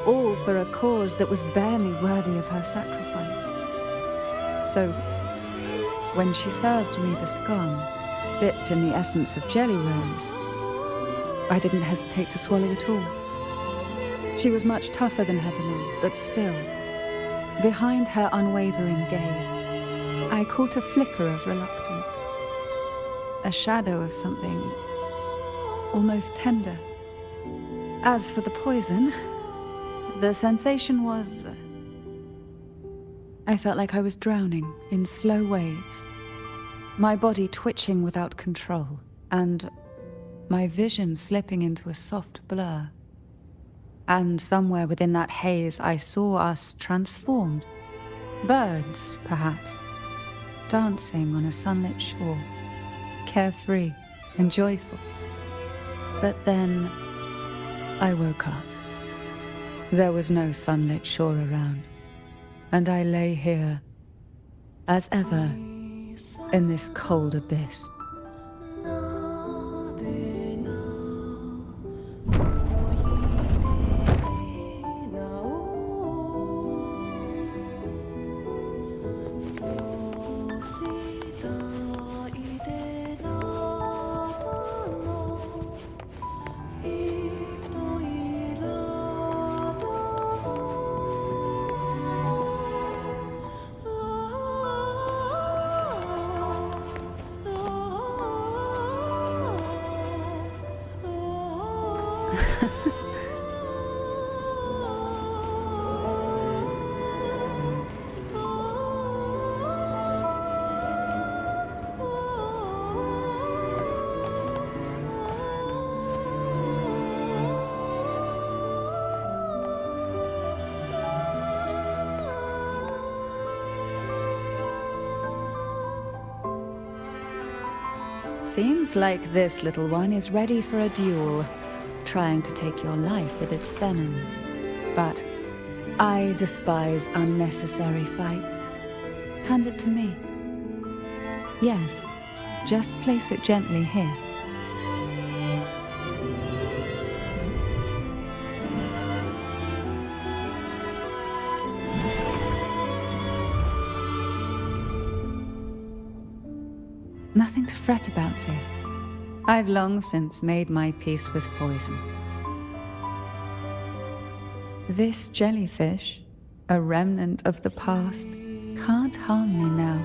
all for a cause that was barely worthy of her sacrifice. So, when she served me the scone, dipped in the essence of jelly rose, I didn't hesitate to swallow it all. She was much tougher than her beloved, but still, behind her unwavering gaze, I caught a flicker of reluctance, a shadow of something almost tender. As for the poison, the sensation was... I felt like I was drowning in slow waves, my body twitching without control, and my vision slipping into a soft blur. And somewhere within that haze, I saw us transformed. Birds, perhaps, dancing on a sunlit shore, carefree and joyful. But then, I woke up. There was no sunlit shore around, and I lay here, as ever, in this cold abyss. Seems like this little one is ready for a duel, trying to take your life with its venom. But I despise unnecessary fights. Hand it to me. Yes, just place it gently here. Nothing to fret about, dear. I've long since made my peace with poison. This jellyfish, a remnant of the past, can't harm me now.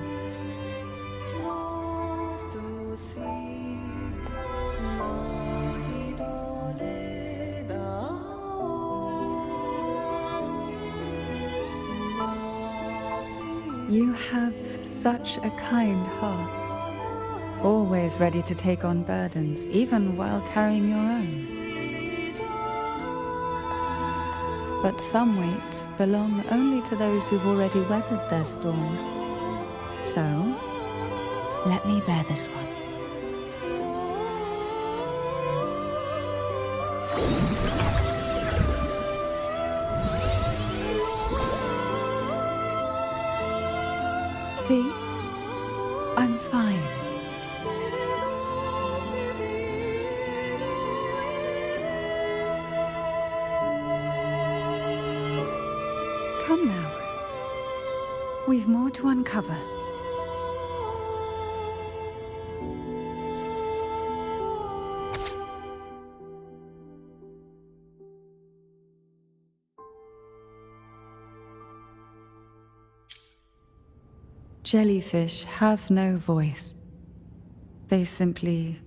You have such a kind heart. Always ready to take on burdens, even while carrying your own. But some weights belong only to those who've already weathered their storms. So, let me bear this one. See? I'm fine. Come now. We've more to uncover. Jellyfish have no voice. They simply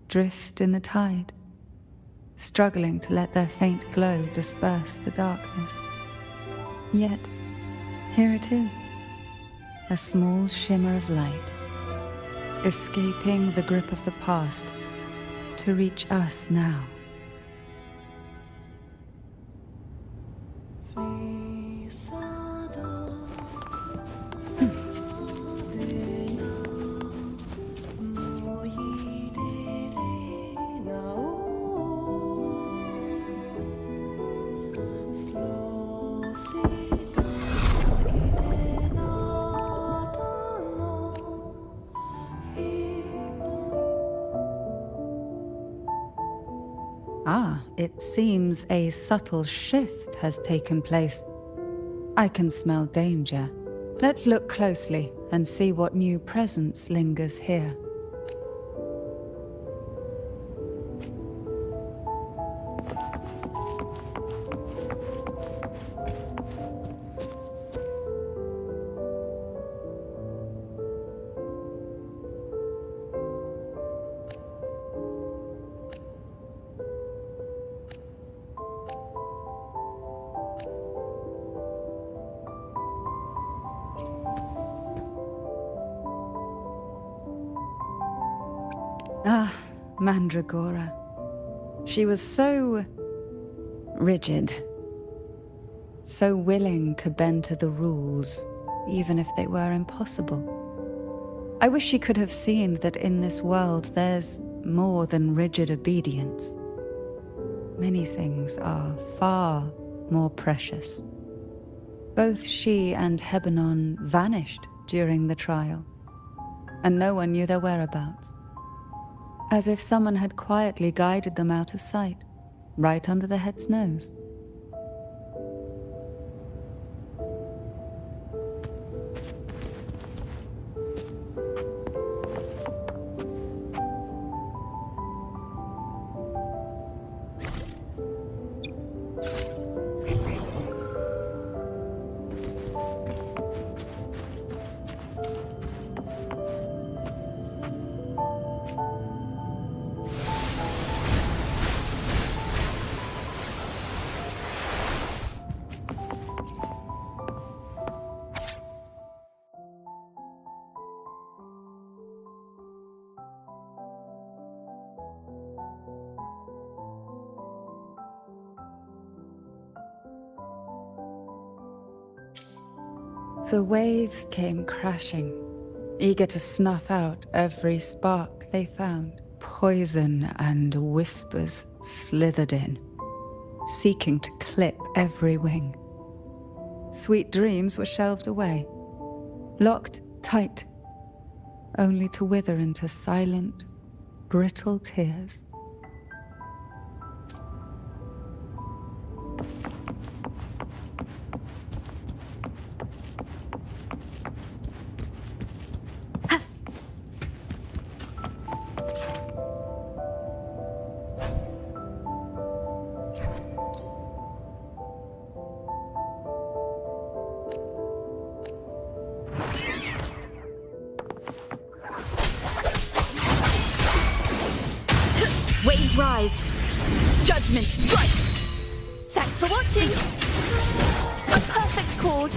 drift in the tide, struggling to let their faint glow disperse the darkness. Yet, here it is, a small shimmer of light, escaping the grip of the past to reach us now. Ah, it seems a subtle shift has taken place. I can smell danger. Let's look closely and see what new presence lingers here. Ah, Mandragora. She was so rigid, so willing to bend to the rules, even if they were impossible. I wish she could have seen that in this world there's more than rigid obedience. Many things are far more precious. Both she and Hebanon vanished during the trial, and no one knew their whereabouts. As if someone had quietly guided them out of sight, right under the head's nose. The waves came crashing, eager to snuff out every spark trick they found. Poison and whispers slithered in, seeking to clip every wing. Sweet dreams were shelved away, locked tight, only to wither into silent, brittle tears. Waves rise. Judgment strikes. Thanks for watching. A perfect chord.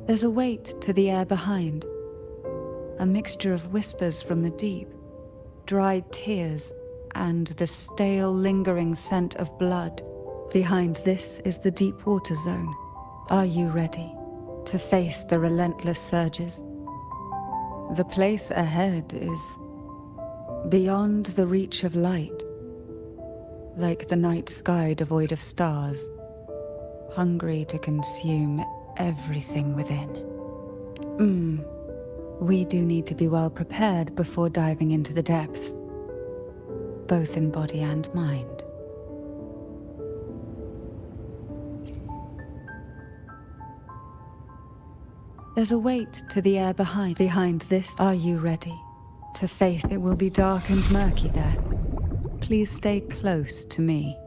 There's a weight to the air behind, a mixture of whispers from the deep, dried tears, and the stale, lingering scent of blood. Behind this is the deep water zone. Are you ready to face the relentless surges? The place ahead is beyond the reach of light, like the night sky devoid of stars, hungry to consume everything within. We do need to be well prepared before diving into the depths, both in body and mind. There's a weight to the air behind this. Are you ready to face? It will be dark and murky there. Please stay close to me.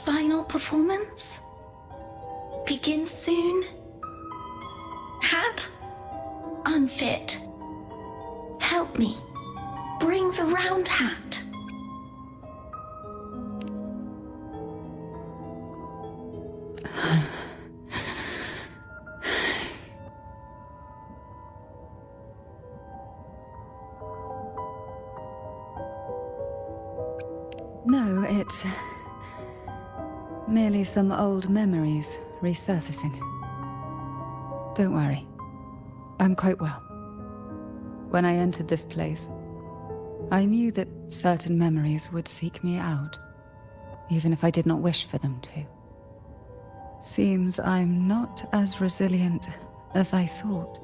Final performance? Begin soon? Hat? Unfit. Help me. Bring the round hat. No, it's merely some old memories resurfacing. Don't worry. I'm quite well. When I entered this place, I knew that certain memories would seek me out, even if I did not wish for them to. Seems I'm not as resilient as I thought.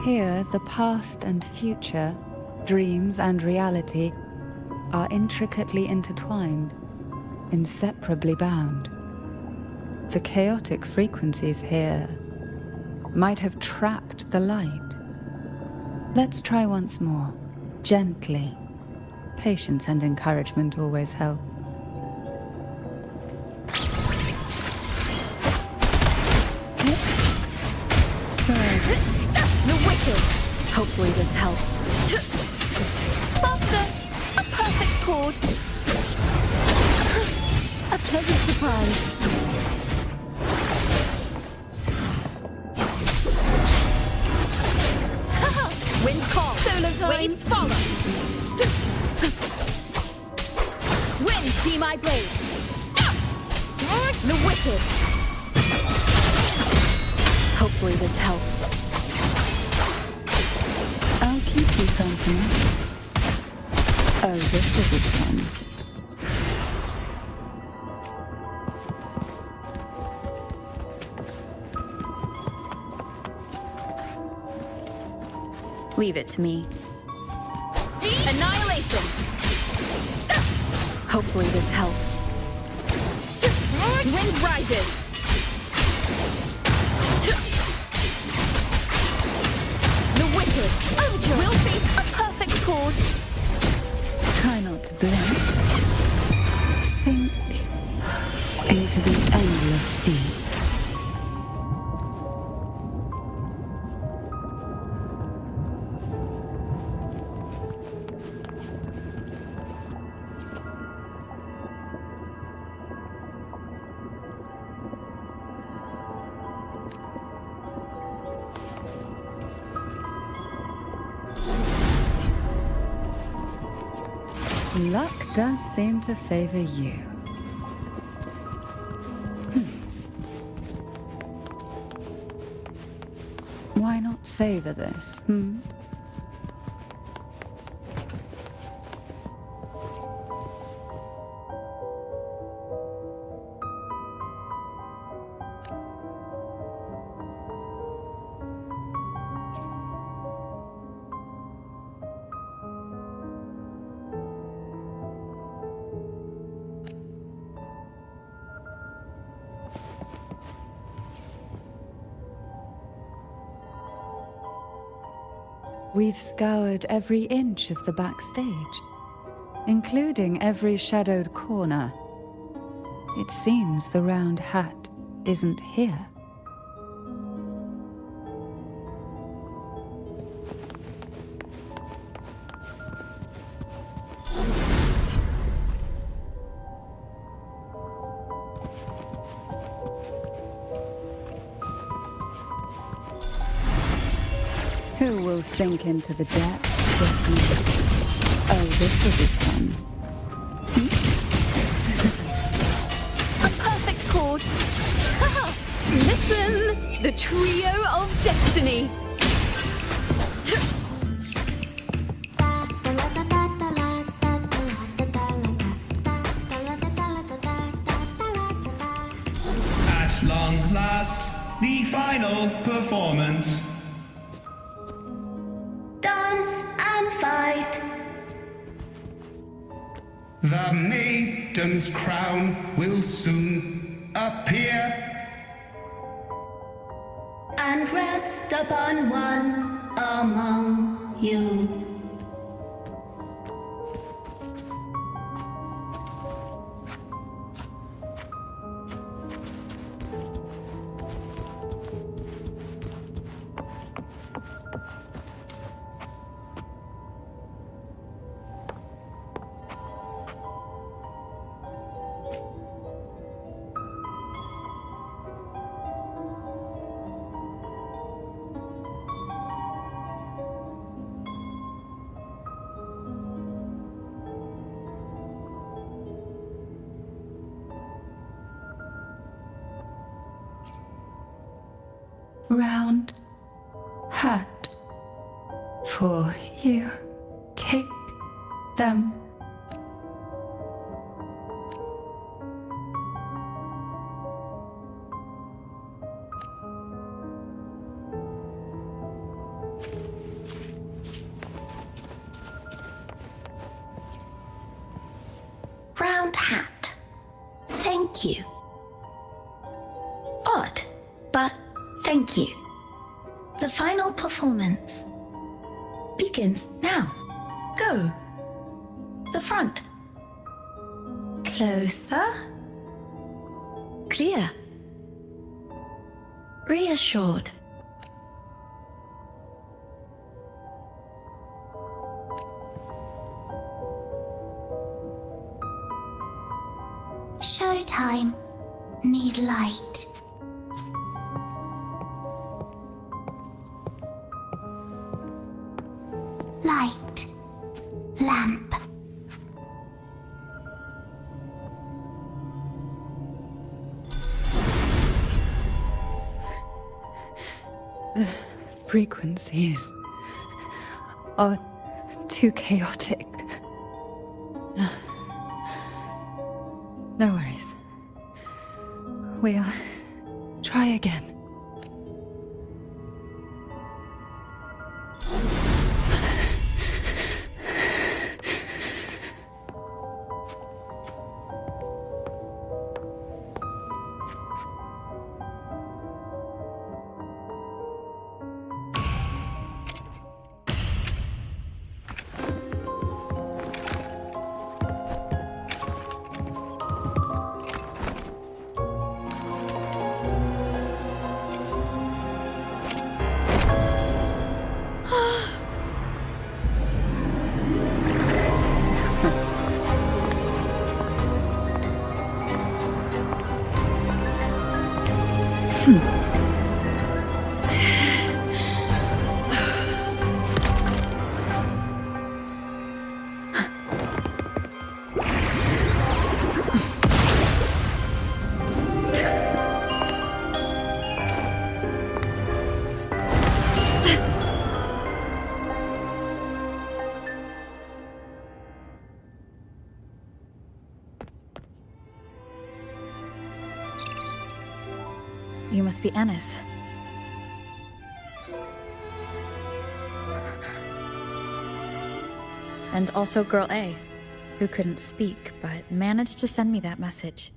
Here, the past and future, dreams and reality, are intricately intertwined, inseparably bound. The chaotic frequencies here might have trapped the light. Let's try once more, gently. Patience and encouragement always help. Hopefully this helps. Faster! A perfect chord! A pleasant surprise. Wind call. Solo time. Waves follow. Wind be my blade. The wicked. Hopefully this helps. I'll keep you company. Oh, this will be fun. Leave it to me. Annihilation. Hopefully this helps. Wind rises. The wicked. Overture. Will face a perfect chord. Try not to blink. Sink into the endless deep. Luck does seem to favor you. Why not savor this, We've scoured every inch of the backstage, including every shadowed corner. It seems the round hat isn't here. Who will sink into the depths with me? Oh, this will be fun. A perfect chord. Listen, the trio of destiny. At long last, the final performance. Dance and fight. The maiden's crown will soon appear. And rest upon one among you. Round hat for you. Take them. Round hat. Thank you. Odd, but thank you. The final performance begins now. Go. The front. Closer. Clear. Reassured. Showtime. time need light. Light. Lamp. The frequencies are too chaotic. No worries. We'll try again. You must be Ennis. And also Girl A, who couldn't speak, but managed to send me that message.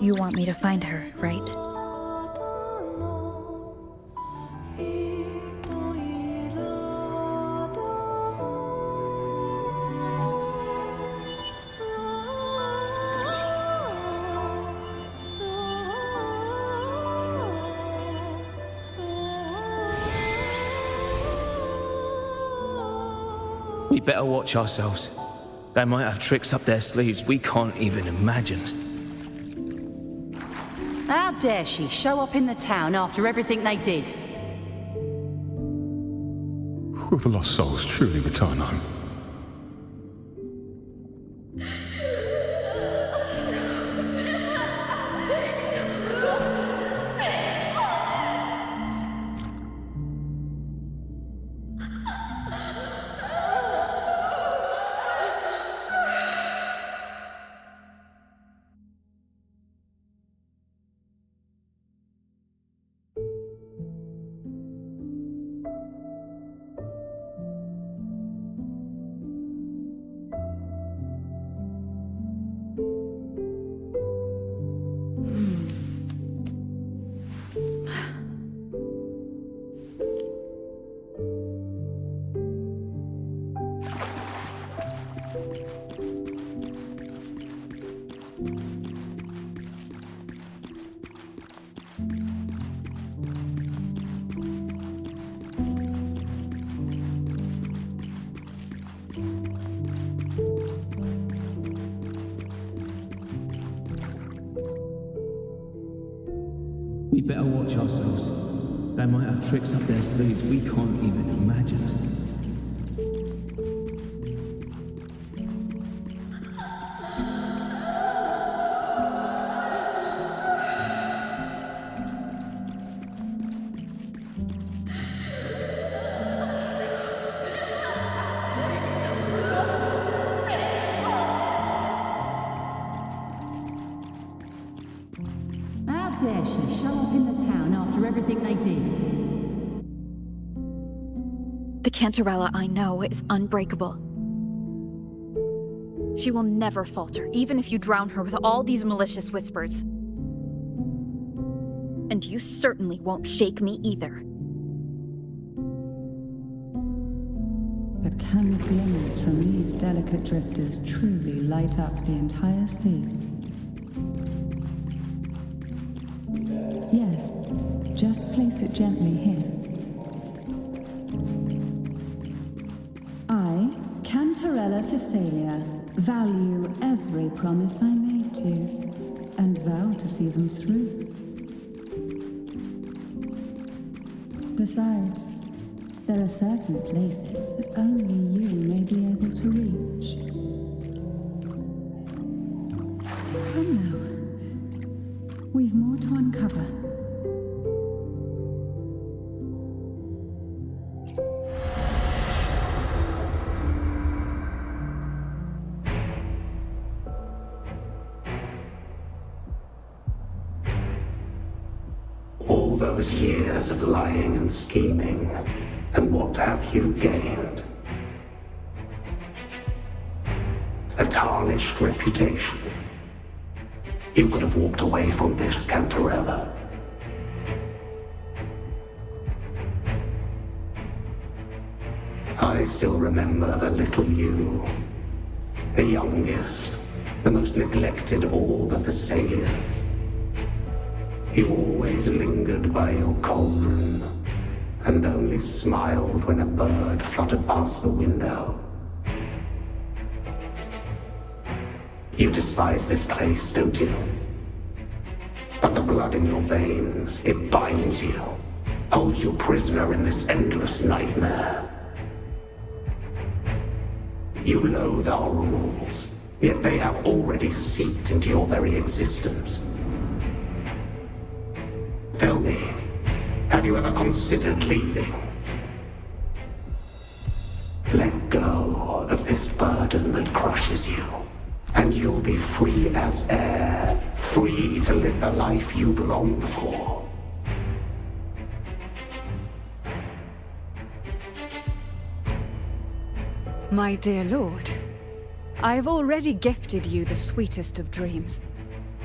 You want me to find her, right? We better watch ourselves. They might have tricks up their sleeves we can't even imagine. How dare she show up in the town after everything they did? Will the lost souls truly return home? We better watch ourselves. They might have tricks up their sleeves we can't even imagine. How dare she show up in the town after everything they did? The Cantarella I know is unbreakable. She will never falter, even if you drown her with all these malicious whispers. And you certainly won't shake me either. But can the glimmers from these delicate drifters truly light up the entire sea? Yes, just place it gently here. I, Cantarella Physalia, value every promise I made to you, and vow to see them through. Besides, there are certain places that only you may be able to reach. Come now. We've more to uncover. All those years of lying and scheming, and what have you gained? A tarnished reputation. You could have walked away from this, Cantarella. I still remember the little you, the youngest, the most neglected of all the Thessalians. You always lingered by your cauldron, and only smiled when a bird fluttered past the window. You despise this place, don't you? But the blood in your veins, it binds you, holds you prisoner in this endless nightmare. You loathe our rules, yet they have already seeped into your very existence. Tell me, have you ever considered leaving? Let go of this burden that crushes you, and you'll be free as air, free to live the life you've longed for. My dear lord, I've already gifted you the sweetest of dreams.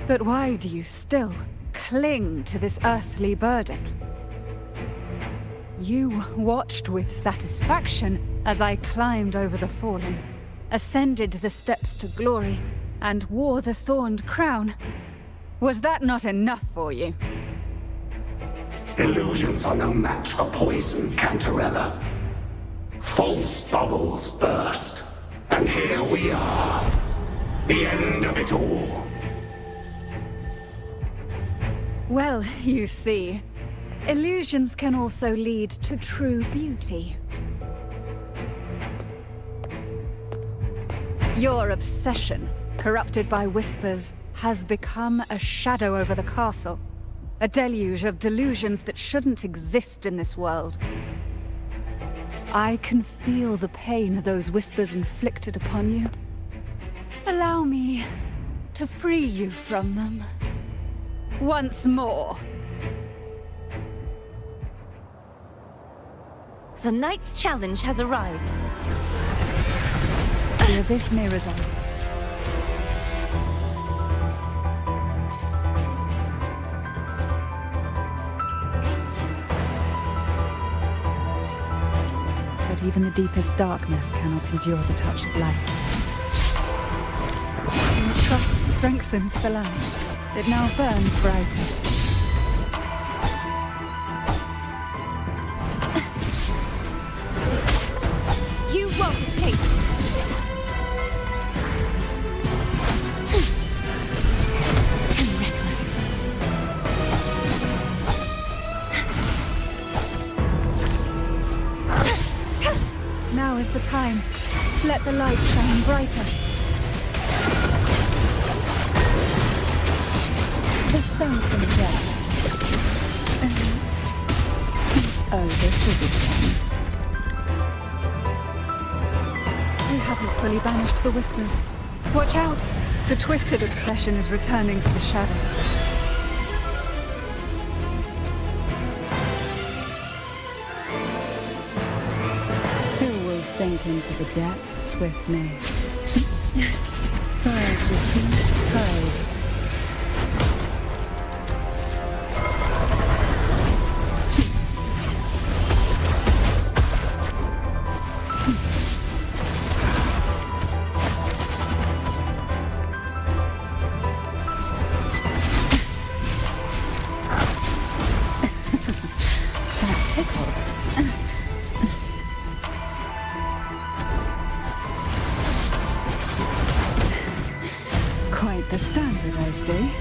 But why do you still cling to this earthly burden? You watched with satisfaction as I climbed over the fallen, ascended the steps to glory, and wore the thorned crown. Was that not enough for you? Illusions are no match for poison, Cantarella. False bubbles burst, and here we are. The end of it all. Well, you see, illusions can also lead to true beauty. Your obsession, corrupted by whispers, has become a shadow over the castle. A deluge of delusions that shouldn't exist in this world. I can feel the pain those whispers inflicted upon you. Allow me to free you from them. Once more. The knight's challenge has arrived. Fear this may resolve. But even the deepest darkness cannot endure the touch of light. Your trust strengthens the light. It now burns brighter. You won't escape. Too reckless. Now is the time. Let the light shine brighter. Descend from the depths. Oh, this will be fun. We haven't fully banished the whispers. Watch out! The twisted obsession is returning to the shadow. Who will sink into the depths with me? Surge of deep tides. stranded, I see.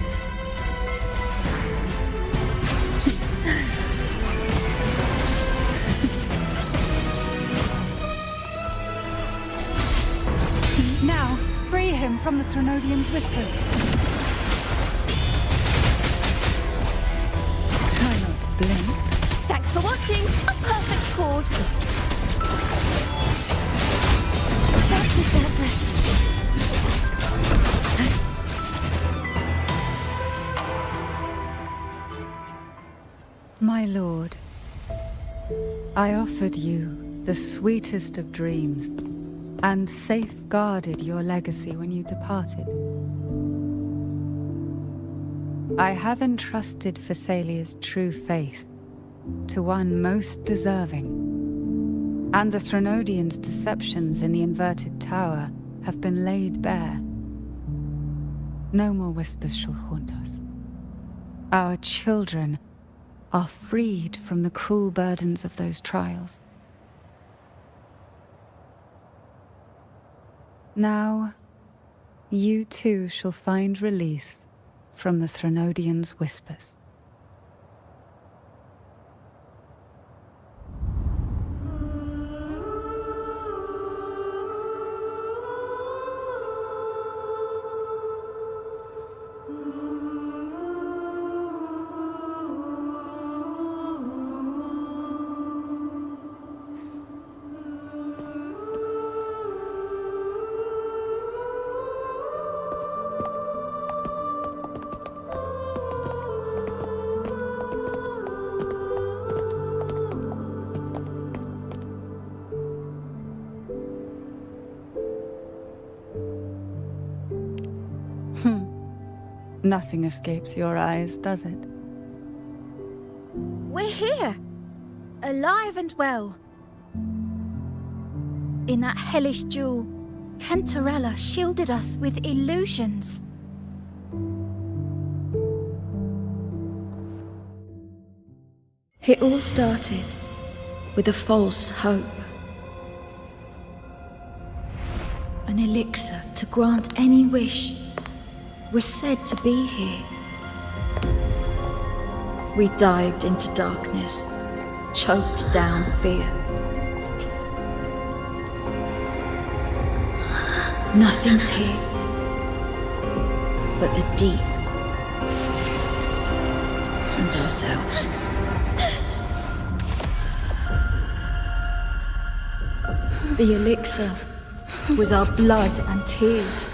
Now, free him from the Threnodian's whispers. Try not to blink. Thanks for watching. A perfect chord. Such is their blessing. My lord, I offered you the sweetest of dreams and safeguarded your legacy when you departed. I have entrusted Phassalia's true faith to one most deserving, and the Threnodians' deceptions in the inverted tower have been laid bare. No more whispers shall haunt us. Our children are freed from the cruel burdens of those trials. Now, you too shall find release from the Threnodians' whispers. Nothing escapes your eyes, does it? We're here, alive and well. In that hellish duel, Cantarella shielded us with illusions. It all started with a false hope. An elixir to grant any wish was said to be here. We dived into darkness, choked down fear. Nothing's here but the deep and ourselves. The elixir was our blood and tears.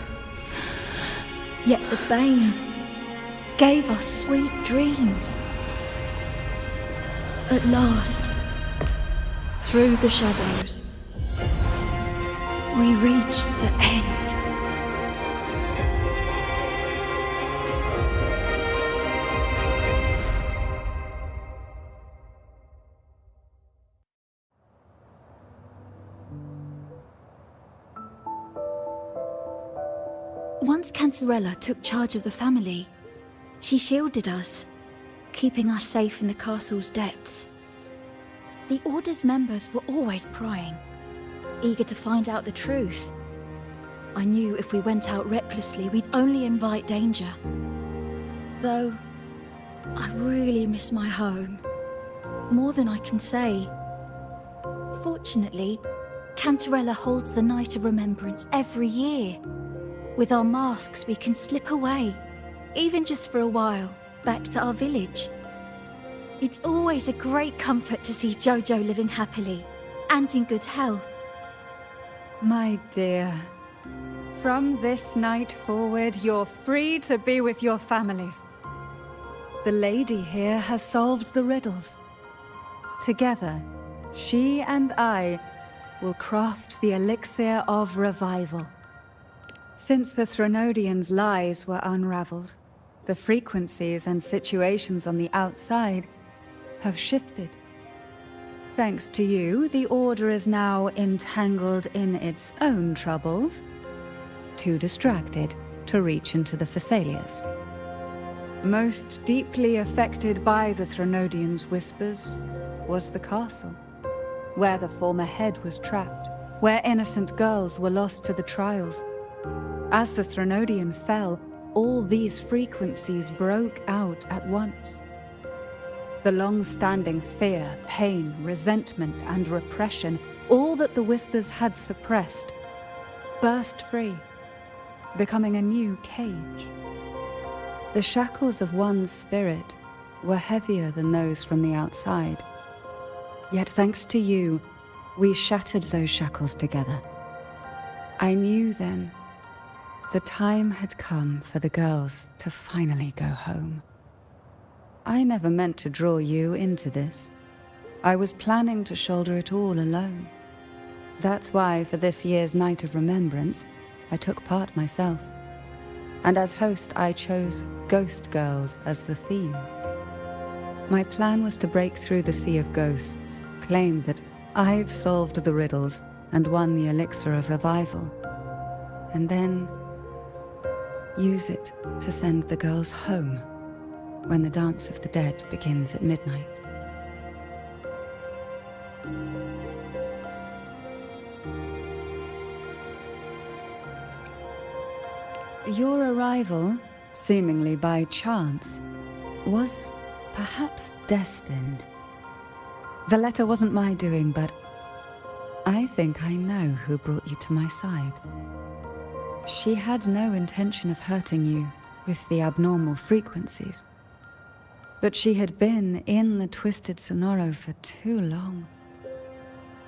Yet the bane gave us sweet dreams. At last, through the shadows, we reached the end. Once Cantarella took charge of the family, she shielded us, keeping us safe in the castle's depths. The Order's members were always prying, eager to find out the truth. I knew if we went out recklessly, we'd only invite danger. Though, I really miss my home, more than I can say. Fortunately, Cantarella holds the Night of Remembrance every year. With our masks, we can slip away, even just for a while, back to our village. It's always a great comfort to see Jojo living happily and in good health. My dear, from this night forward, you're free to be with your families. The lady here has solved the riddles. Together, she and I will craft the elixir of revival. Since the Threnodians' lies were unraveled, the frequencies and situations on the outside have shifted. Thanks to you, the Order is now entangled in its own troubles, too distracted to reach into the Phassalias. Most deeply affected by the Threnodians' whispers was the castle, where the former head was trapped, where innocent girls were lost to the trials. As the Threnodian fell, all these frequencies broke out at once. The long-standing fear, pain, resentment, and repression, all that the whispers had suppressed, burst free, becoming a new cage. The shackles of one's spirit were heavier than those from the outside. Yet thanks to you, we shattered those shackles together. I knew then the time had come for the girls to finally go home. I never meant to draw you into this. I was planning to shoulder it all alone. That's why for this year's Night of Remembrance, I took part myself. And as host, I chose Ghost Girls as the theme. My plan was to break through the sea of ghosts, claim that I've solved the riddles and won the elixir of revival, and then use it to send the girls home when the Dance of the Dead begins at midnight. Your arrival, seemingly by chance, was perhaps destined. The letter wasn't my doing, but I think I know who brought you to my side. She had no intention of hurting you with the abnormal frequencies, but she had been in the Twisted Sonoro for too long.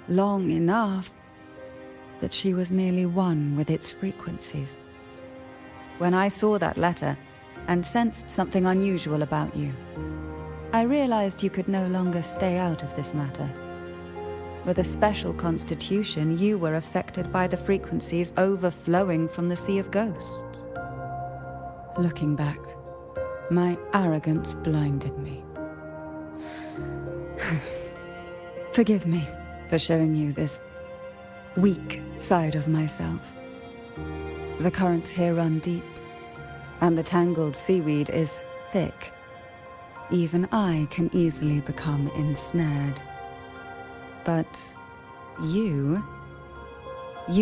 Long enough that she was nearly one with its frequencies. When I saw that letter and sensed something unusual about you, I realized you could no longer stay out of this matter. With a special constitution, you were affected by the frequencies overflowing from the Sea of Ghosts. Looking back, my arrogance blinded me. Forgive me for showing you this weak side of myself. The currents here run deep, and the tangled seaweed is thick. Even I can easily become ensnared. But you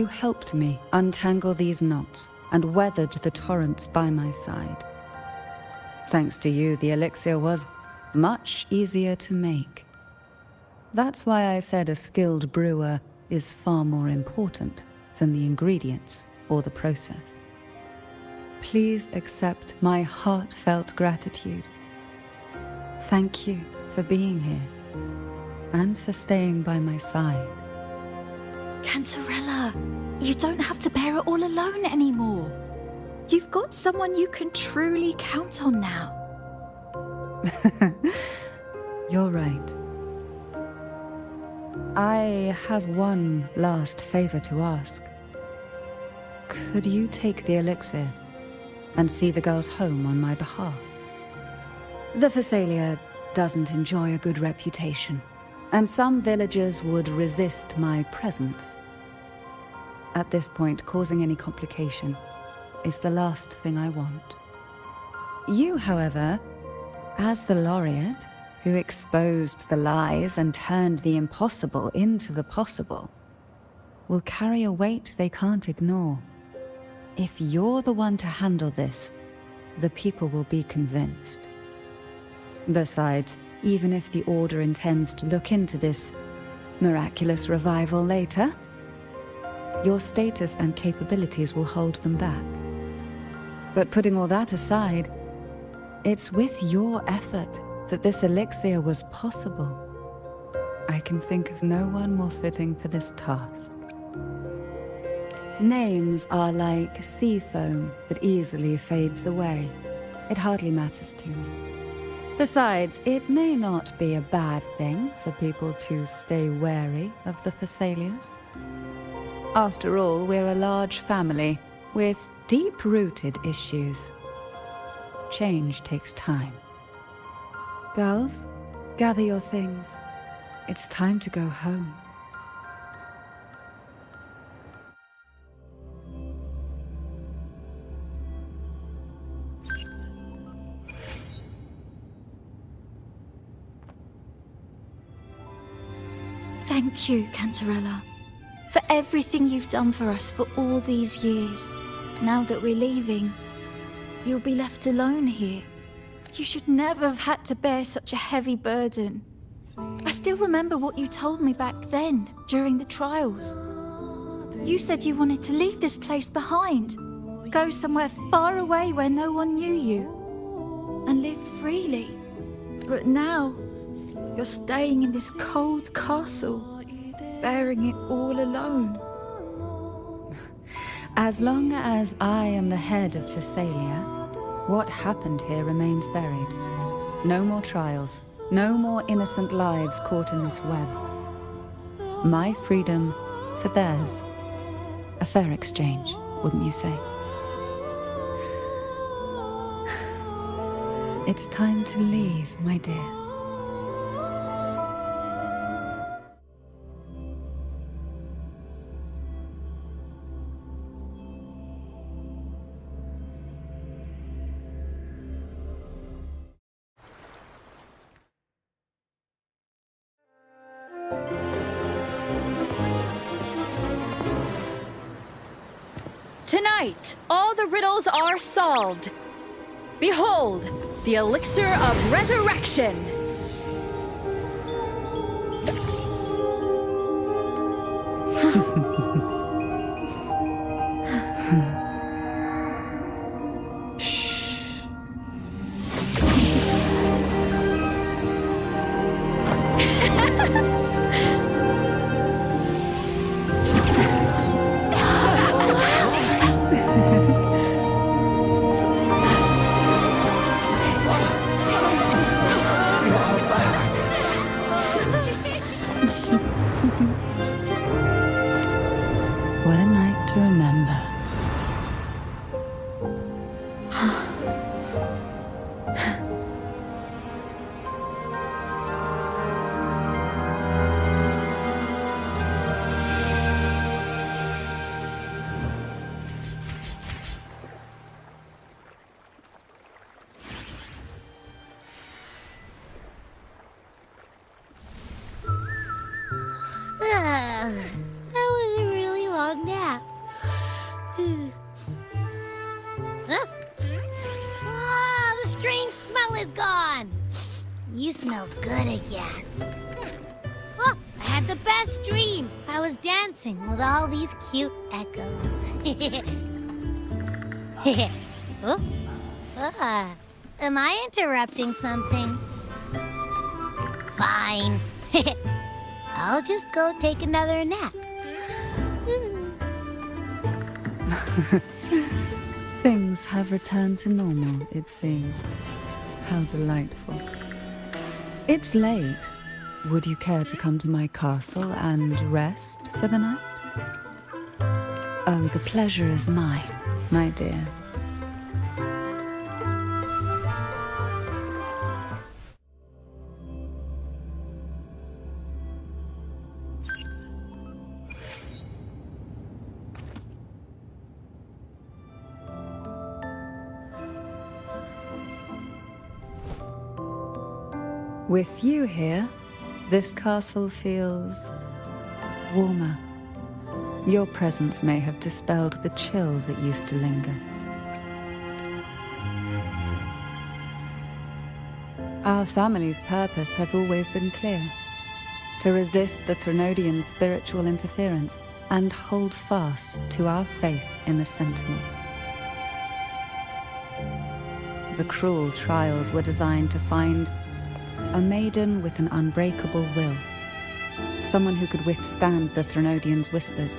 helped me untangle these knots and weathered the torrents by my side. Thanks to you, the elixir was much easier to make. That's why I said a skilled brewer is far more important than the ingredients or the process. Please accept my heartfelt gratitude. Thank you for being here and for staying by my side. Cantarella, you don't have to bear it all alone anymore. You've got someone you can truly count on now. You're right. I have one last favor to ask. Could you take the elixir and see the girls home on my behalf? The Phasalia doesn't enjoy a good reputation, and some villagers would resist my presence. At this point, causing any complication is the last thing I want. You, however, as the laureate who exposed the lies and turned the impossible into the possible, will carry a weight they can't ignore. If you're the one to handle this, the people will be convinced. Besides, even if the Order intends to look into this miraculous revival later, your status and capabilities will hold them back. But putting all that aside, it's with your effort that this elixir was possible. I can think of no one more fitting for this task. Names are like sea foam that easily fades away. It hardly matters to me. Besides, it may not be a bad thing for people to stay wary of the Phasalias. After all, we're a large family with deep-rooted issues. Change takes time. Girls, gather your things. It's time to go home. Thank you, Cantarella, for everything you've done for us for all these years. Now that we're leaving, You'll be left alone here. You should never have had to bear such a heavy burden. I still remember what you told me back then, during the trials. You said you wanted to leave this place behind, go somewhere far away where no one knew you, and live freely. But now, you're staying in this cold castle, bearing it all alone. As long as I am the head of Phasalia, what happened here remains buried. No more trials, no more innocent lives caught in this web. My freedom for theirs. A fair exchange, wouldn't you say? It's time to leave, my dear. Tonight, all the riddles are solved. Behold, the elixir of resurrection. What a night to remember. That was a really long nap. The strange smell is gone. You smell good again. Oh, I had the best dream. I was dancing with all these cute echoes. Am I interrupting something? Fine. I'll just go take another nap. Things have returned to normal, it seems. How delightful. It's late. Would you care to come to my castle and rest for the night? Oh, the pleasure is mine, my dear. With you here, this castle feels warmer. Your presence may have dispelled the chill that used to linger. Our family's purpose has always been clear: to resist the Threnodian spiritual interference and hold fast to our faith in the Sentinel. The cruel trials were designed to find a maiden with an unbreakable will, someone who could withstand the Threnodians' whispers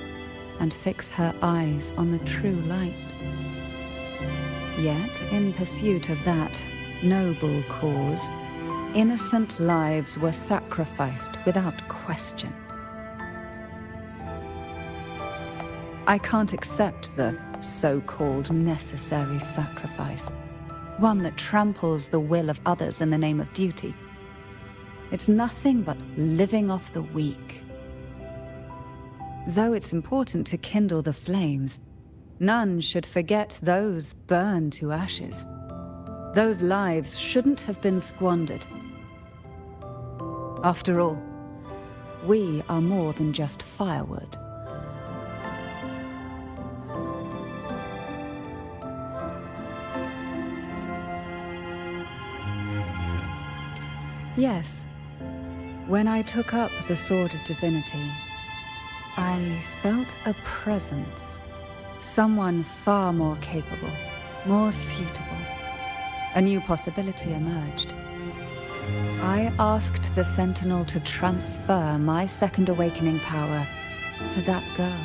and fix her eyes on the true light. Yet, in pursuit of that noble cause, innocent lives were sacrificed without question. I can't accept the so-called necessary sacrifice, one that tramples the will of others in the name of duty. It's nothing but living off the weak. Though it's important to kindle the flames, none should forget those burned to ashes. Those lives shouldn't have been squandered. After all, we are more than just firewood. Yes. When I took up the Sword of Divinity, I felt a presence. Someone far more capable, more suitable. A new possibility emerged. I asked the Sentinel to transfer my second awakening power to that girl.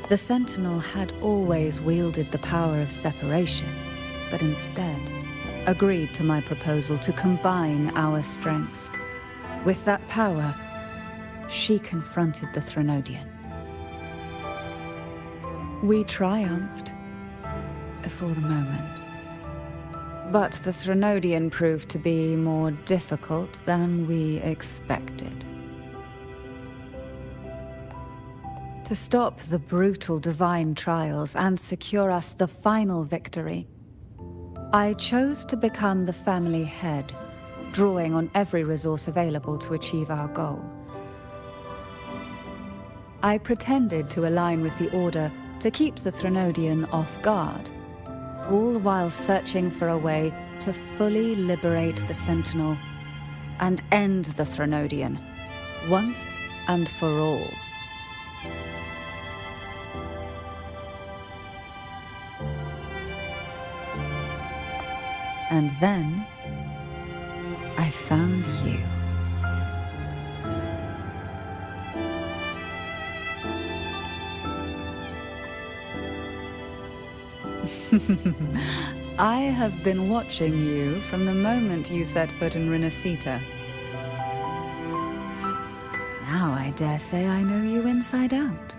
The Sentinel had always wielded the power of separation, but instead agreed to my proposal to combine our strengths. With that power, she confronted the Threnodian. We triumphed, for the moment. But the Threnodian proved to be more difficult than we expected. To stop the brutal divine trials and secure us the final victory, I chose to become the family head, drawing on every resource available to achieve our goal. I pretended to align with the Order to keep the Threnodian off guard, all while searching for a way to fully liberate the Sentinel and end the Threnodian, once and for all. And then, I found you. I have been watching you from the moment you set foot in Renacita. Now I dare say I know you inside out.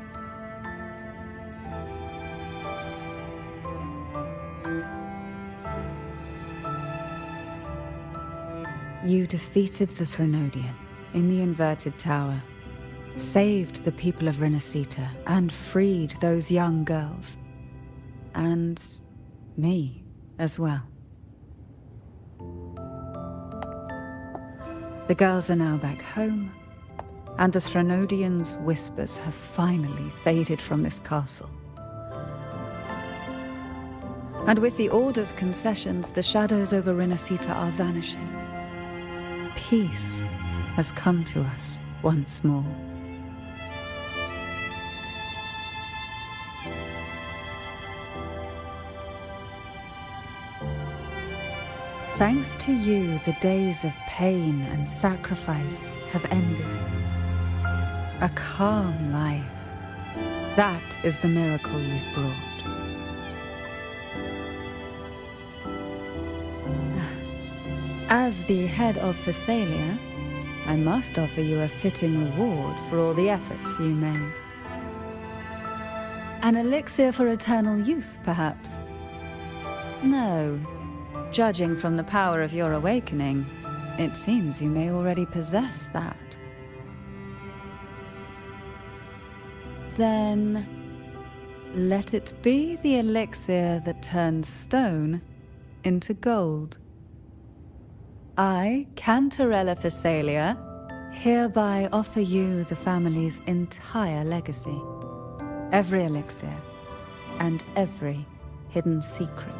You defeated the Threnodian in the Inverted Tower, saved the people of Renacita, and freed those young girls. And me as well. The girls are now back home, and the Threnodian's whispers have finally faded from this castle. And with the Order's concessions, the shadows over Renacita are vanishing. Peace has come to us once more. Thanks to you, the days of pain and sacrifice have ended. A calm life. That is the miracle you've brought. As the head of Phasalia, I must offer you a fitting reward for all the efforts you made. An elixir for eternal youth, perhaps? No. Judging from the power of your awakening, it seems you may already possess that. Then, let it be the elixir that turns stone into gold. I, Cantarella Phasalia, hereby offer you the family's entire legacy. Every elixir, and every hidden secret.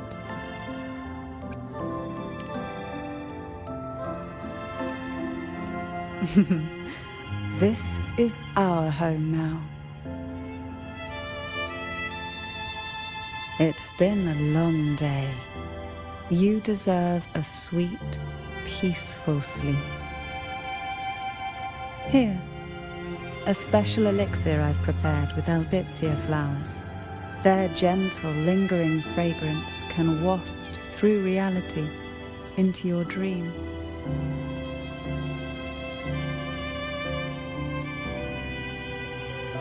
This is our home now. It's been a long day. You deserve a sweet, peaceful sleep. Here, a special elixir I've prepared with albizia flowers. Their gentle, lingering fragrance can waft through reality into your dream.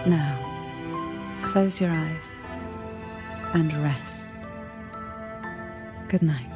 Now, close your eyes and rest. Good night.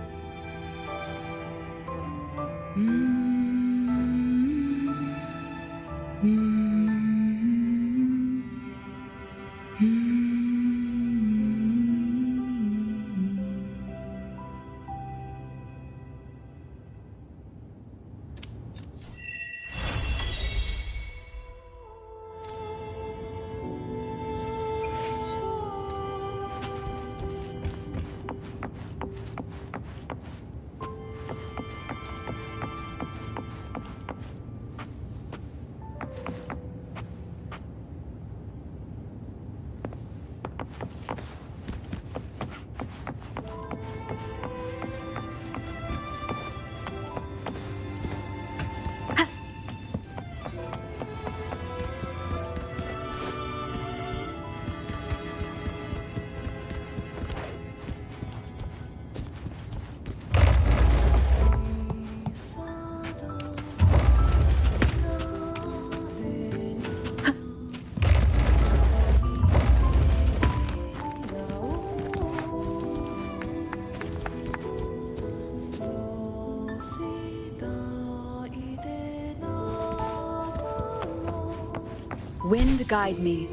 Wind guide me.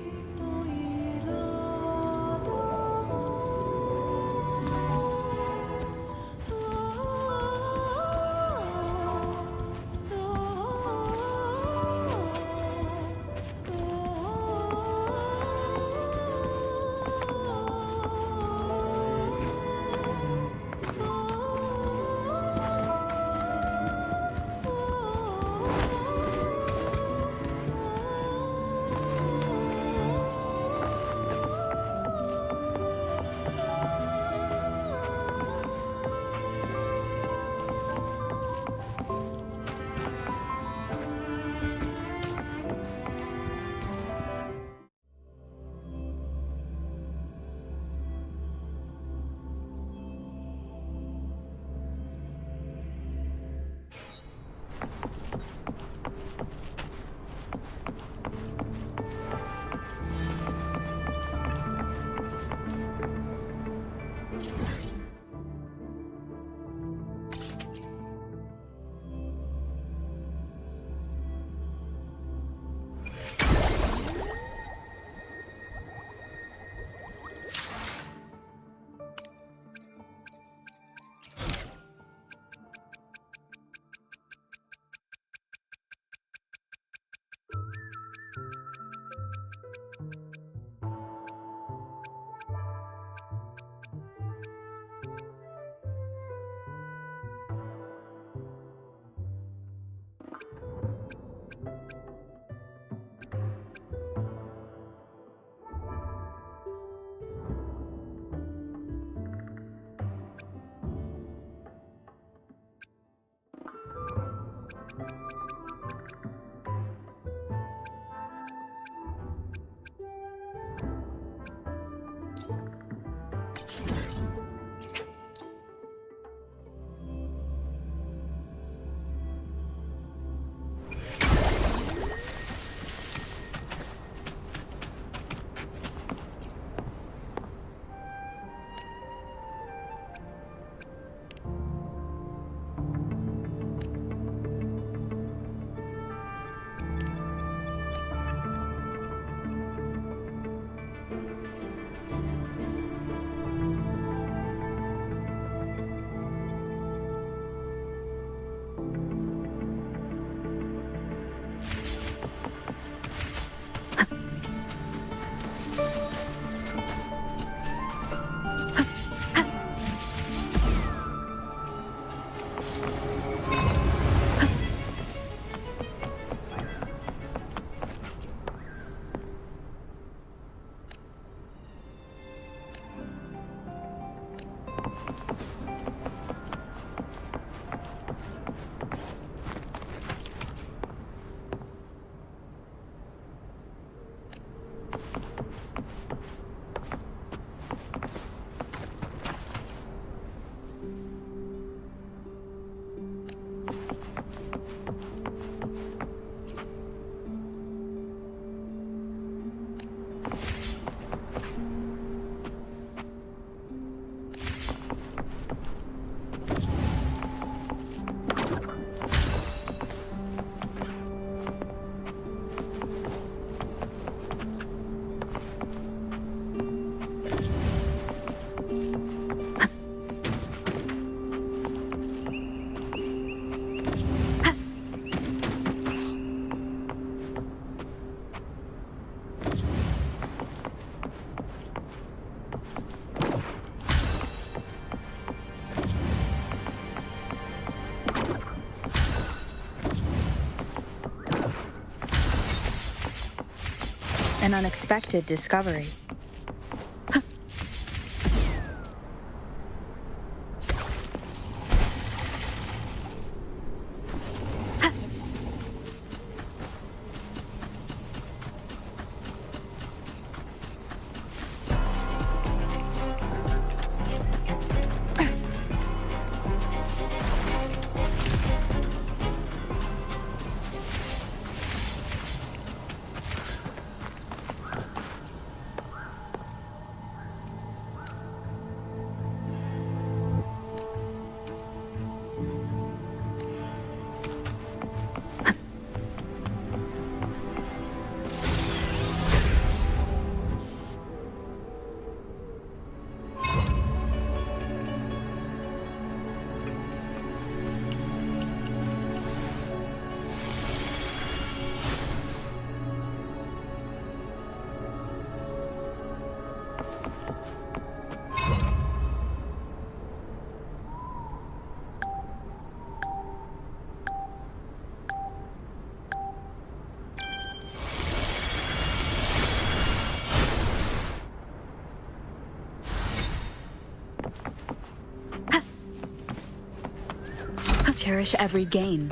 An unexpected discovery. Cherish every gain.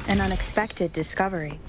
An unexpected discovery.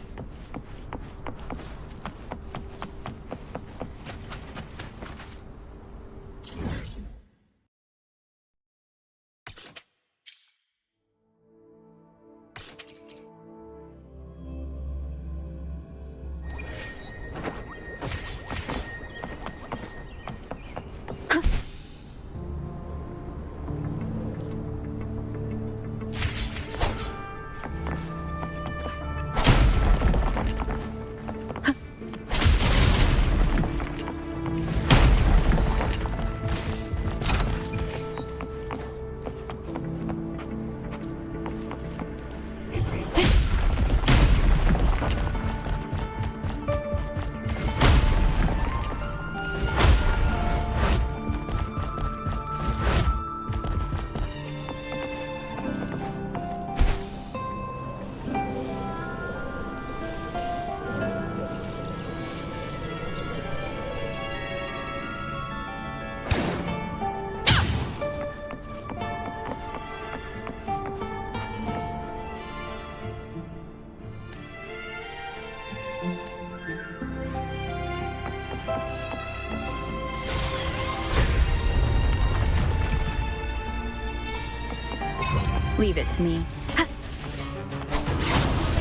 Leave it to me.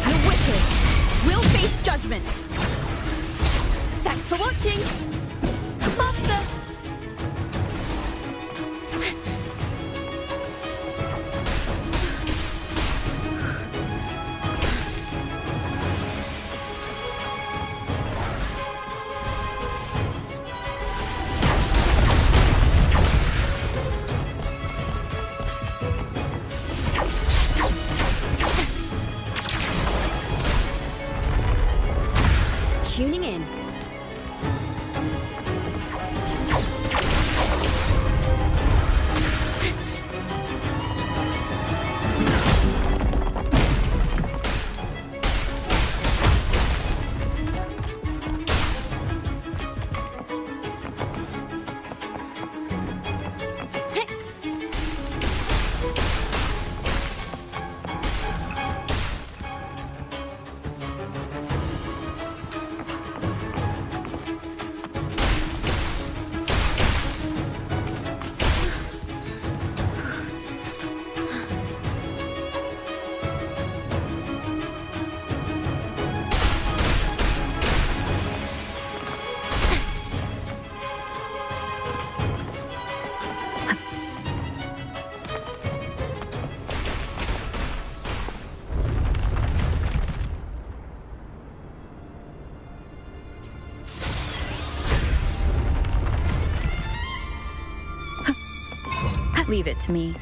The wicked will face judgment. Thanks for watching. Master. Tuning in. Leave it to me.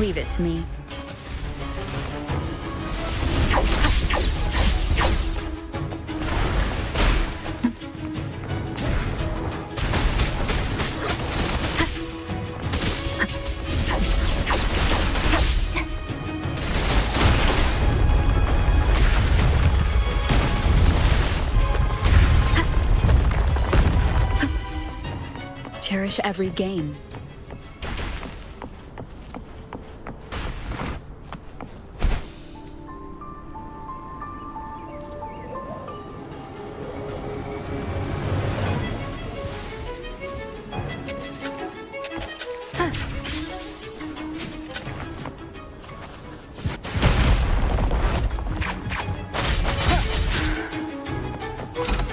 Leave it to me. Cherish every game.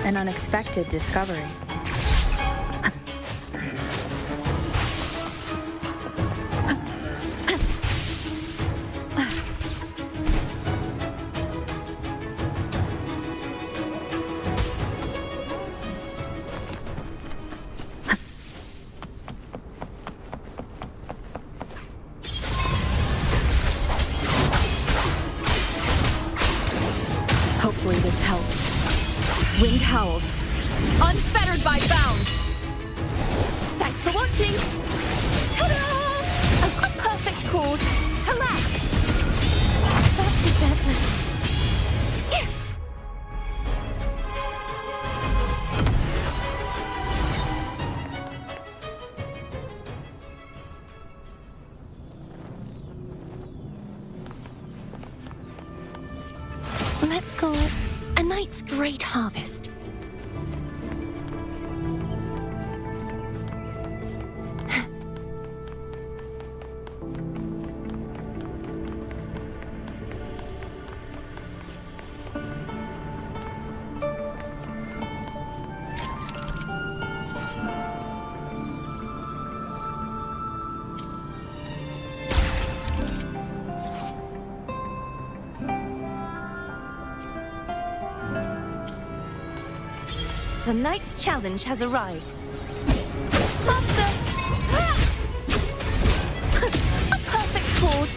An unexpected discovery. Hopefully this helps. Wind howls, unfettered by bounds. Thanks for watching. Ta-da! A perfect chord. Hurrah! Such is their bliss. Let's call it a night's great harvest. The night's challenge has arrived. Master! A perfect chord.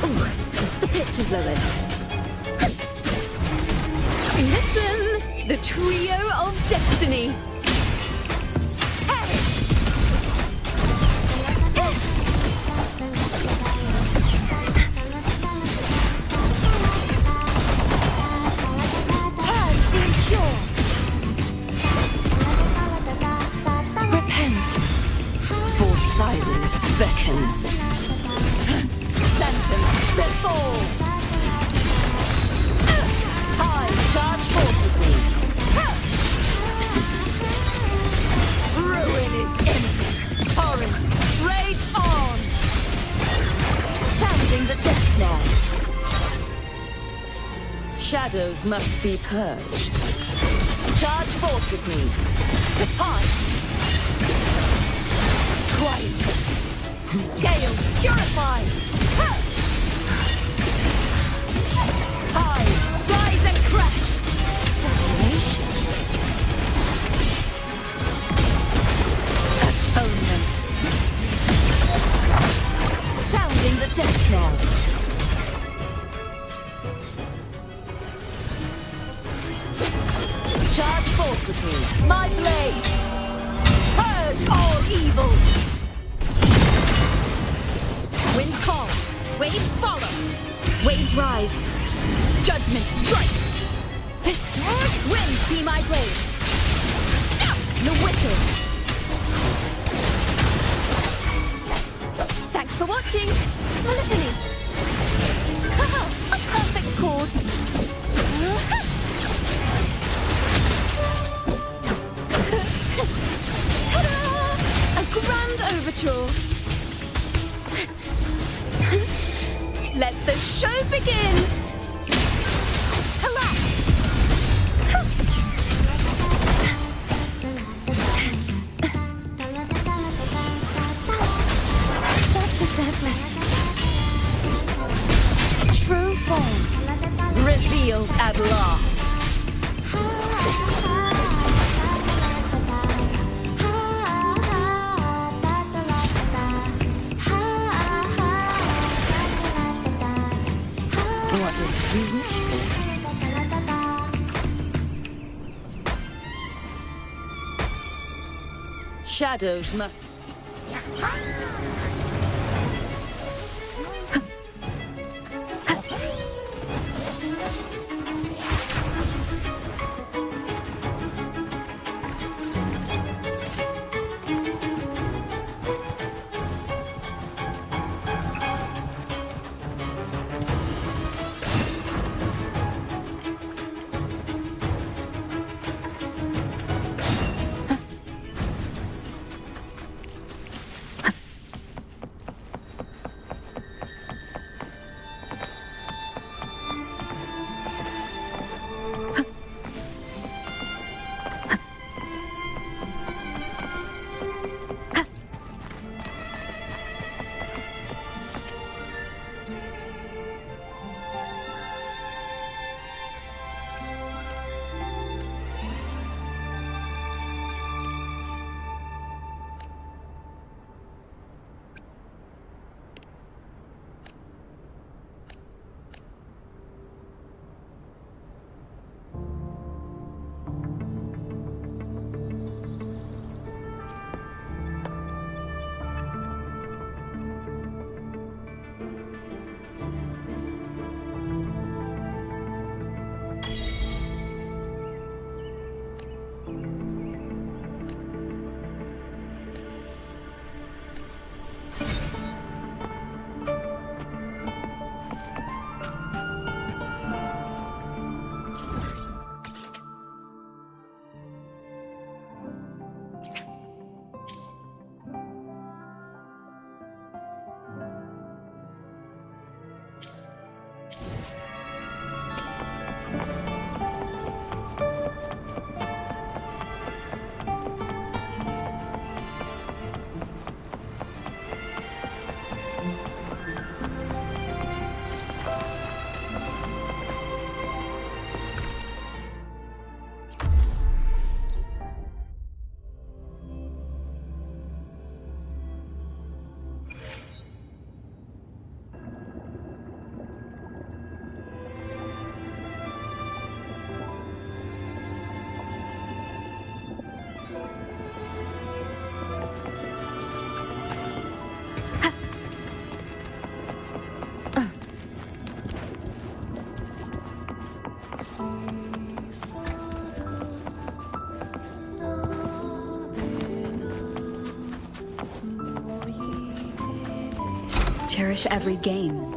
Ooh, the pitch is lowered. Listen, the trio of destiny. Silence beckons. Sentence before. Time, charge forth with me. Ruin is imminent. Torrents, rage on. Sounding the death knell. Shadows must be purged. Charge forth with me. The time. Quietus. Gales purify. Tide, rise and crash. Salvation. Atonement. Sounding the death knell. Charge forth with me. My blade. Purge all evil. Wind calls, waves follow, waves rise, judgment strikes. Wind be my blade. The wicked. Thanks for watching. Polyphony. A perfect chord. Ta-da! A grand overture. Let the show begin! Hurrah! Such is their blessing. True form. you wish for. Shadows must... Cherish every game.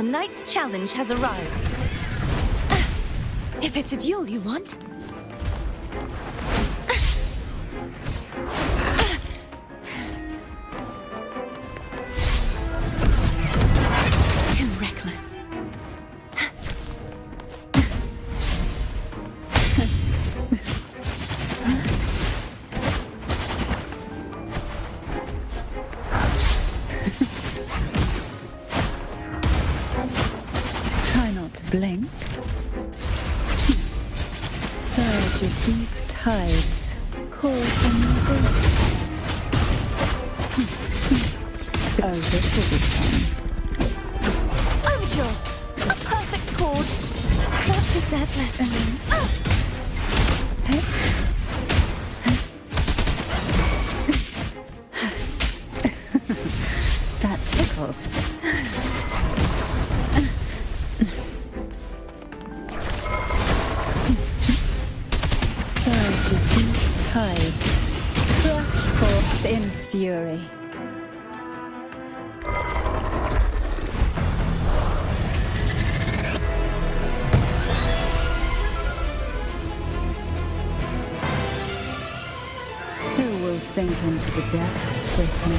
The knight's challenge has arrived. If it's a duel you want. Too reckless. Try not to blink. Surge of deep tides call from within. Oh, this will be fun. Overture! A perfect chord. Such is their blessing. That tickles. Surge of deep tides crush forth in fury. Who will sink into the depths with me?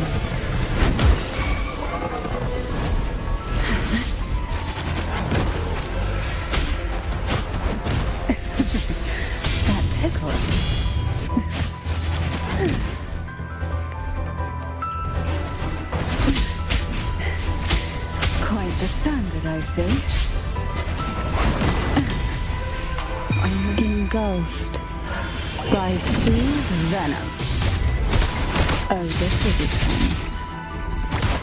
That tickles. Quite the standard, I see. Engulfed by sea's venom. Oh, this will be fun.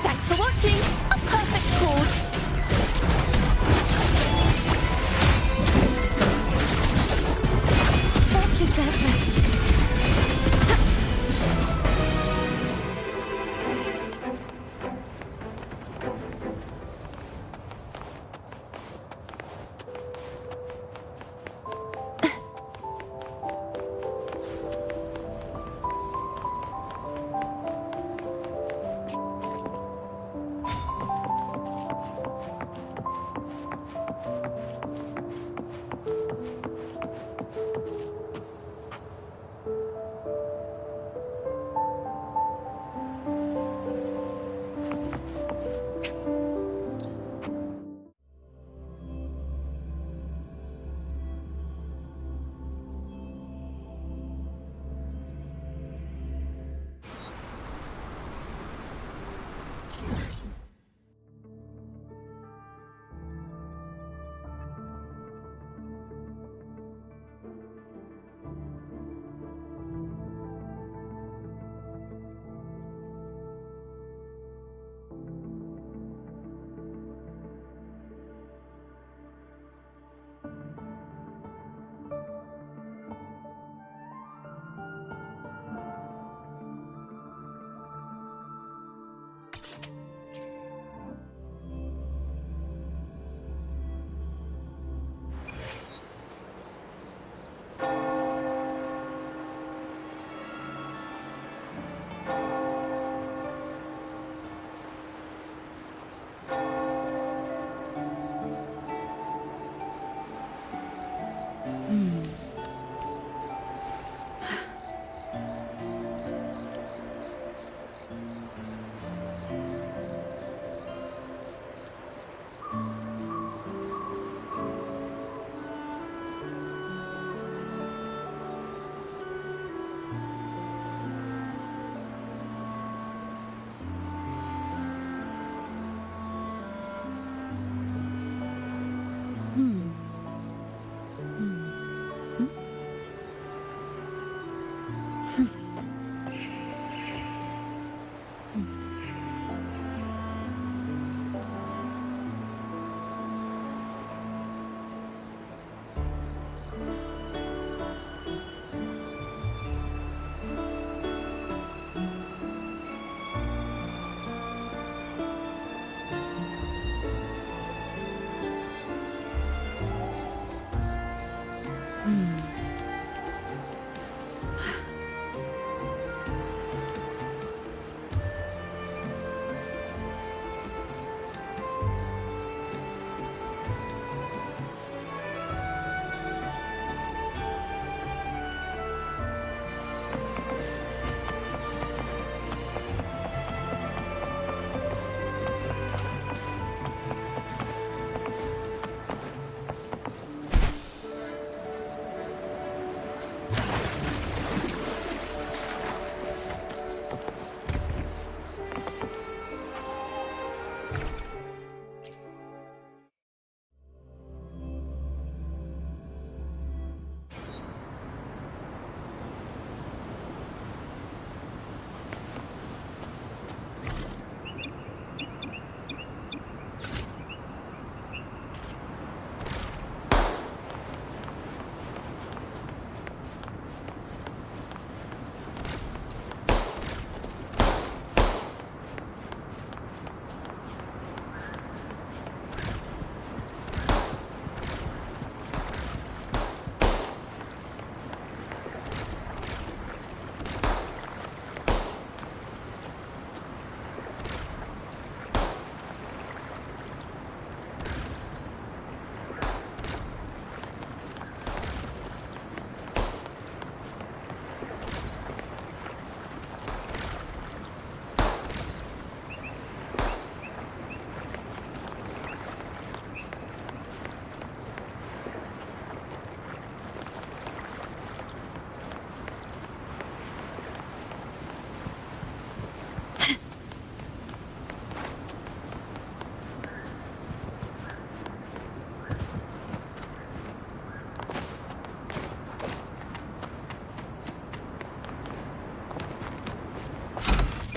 Thanks for watching. A perfect chord. Such is their blessing.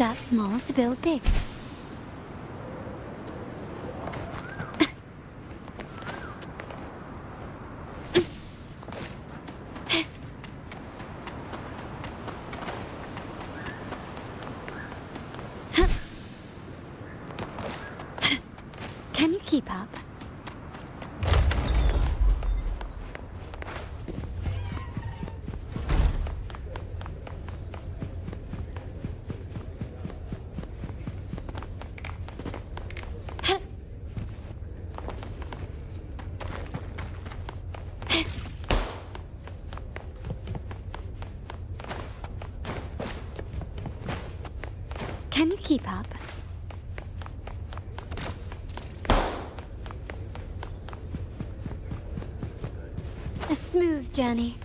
Start small to build big. Can you keep up? Can you keep up? A smooth journey.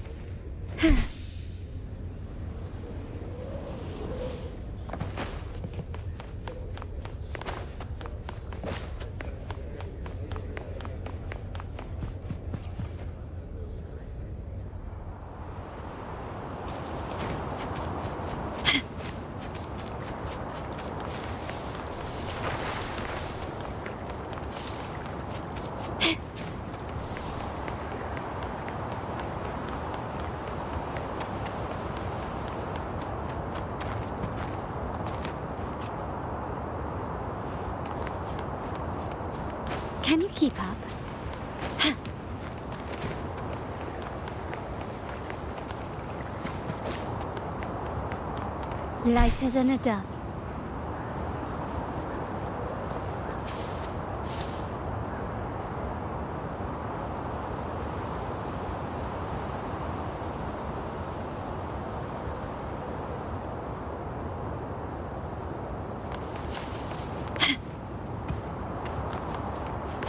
Can you keep up? Lighter than a dove.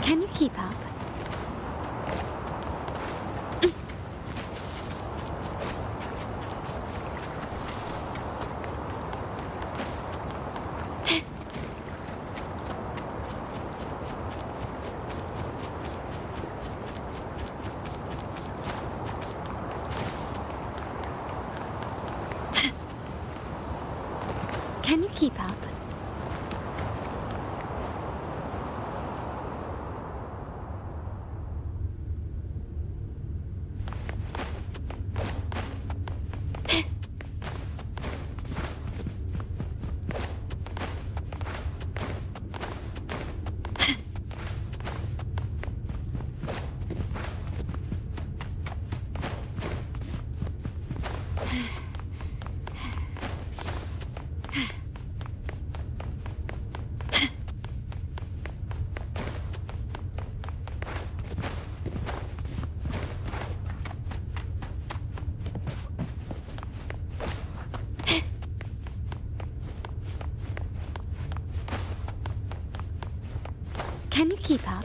Can you keep up? Can you keep up? Can you keep up?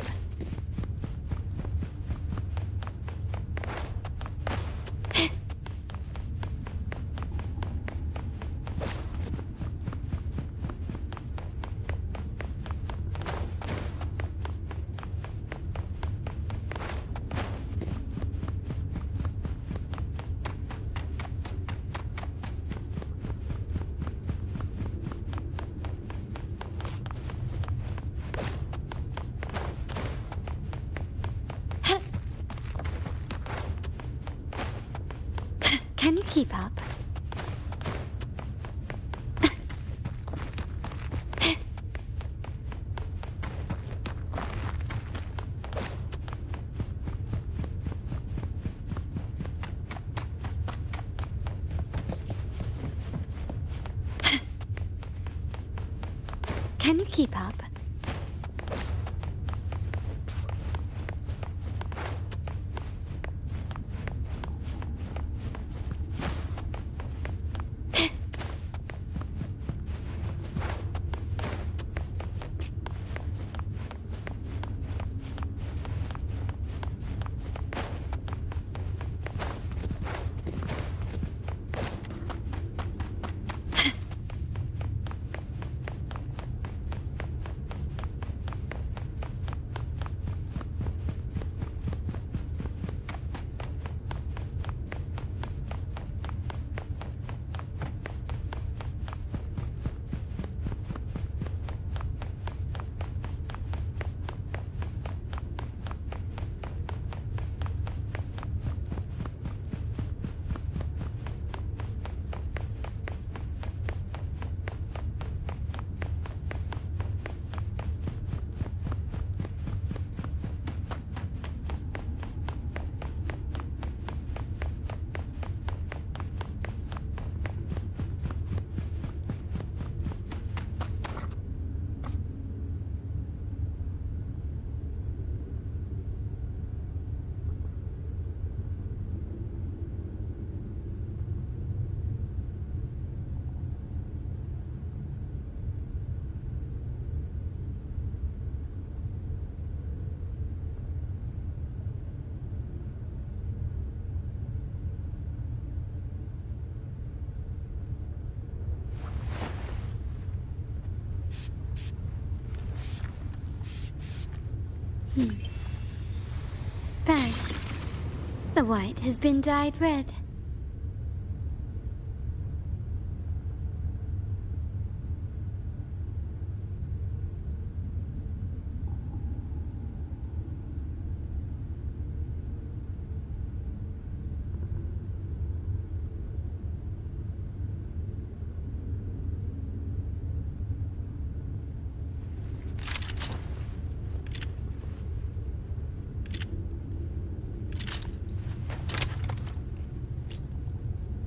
Can you keep up? Can you keep up? Bang. The white has been dyed red.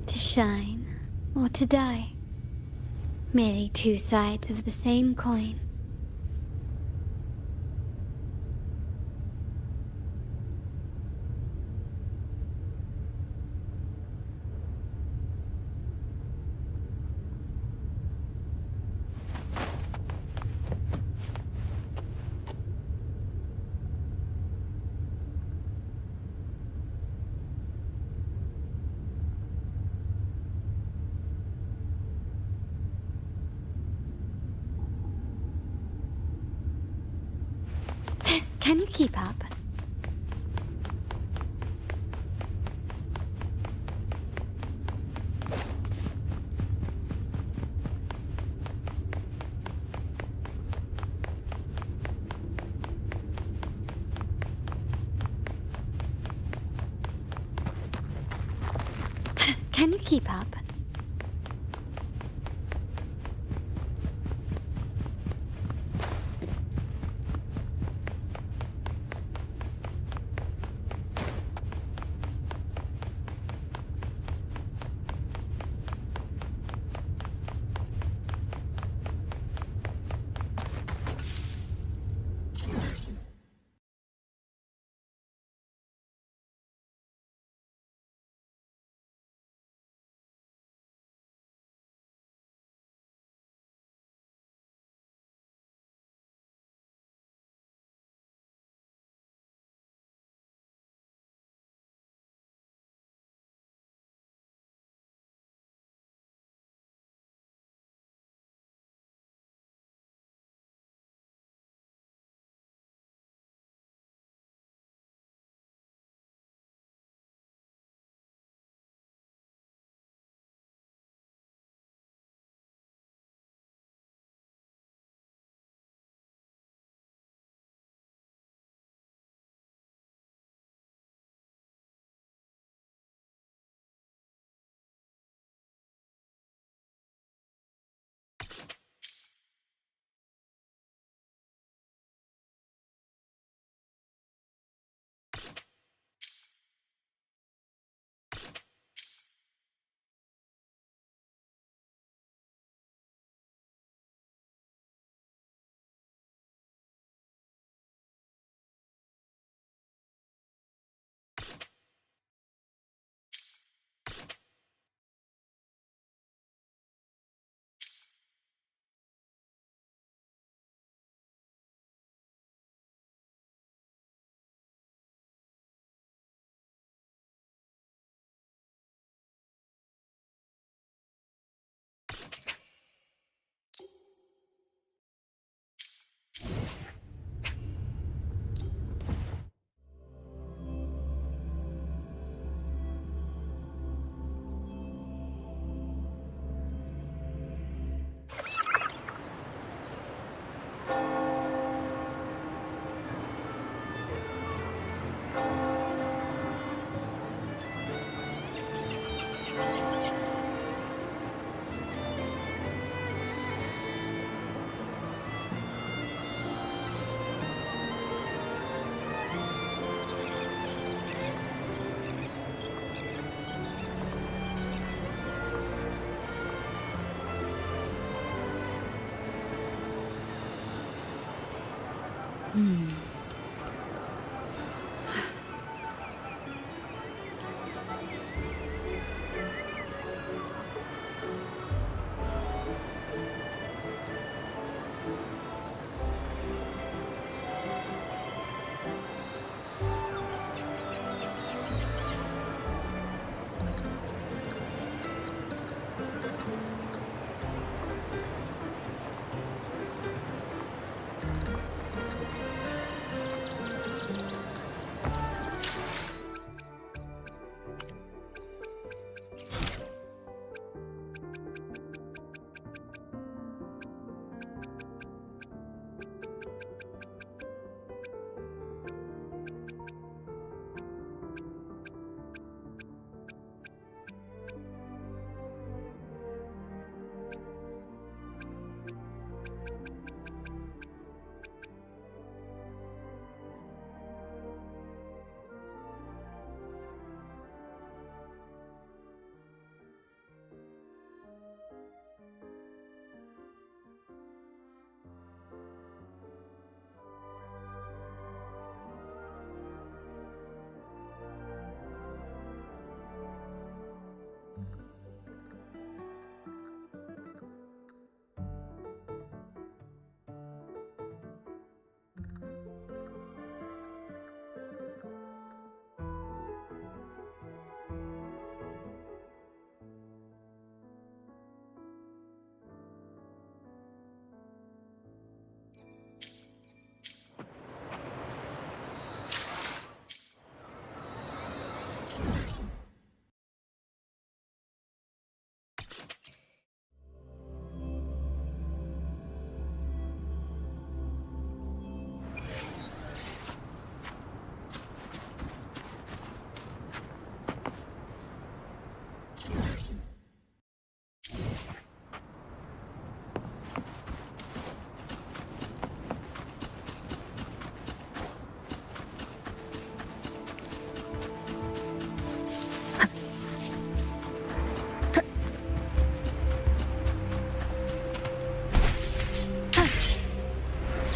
To shine or to die. Merely two sides of the same coin. Can you keep up? Can you keep up?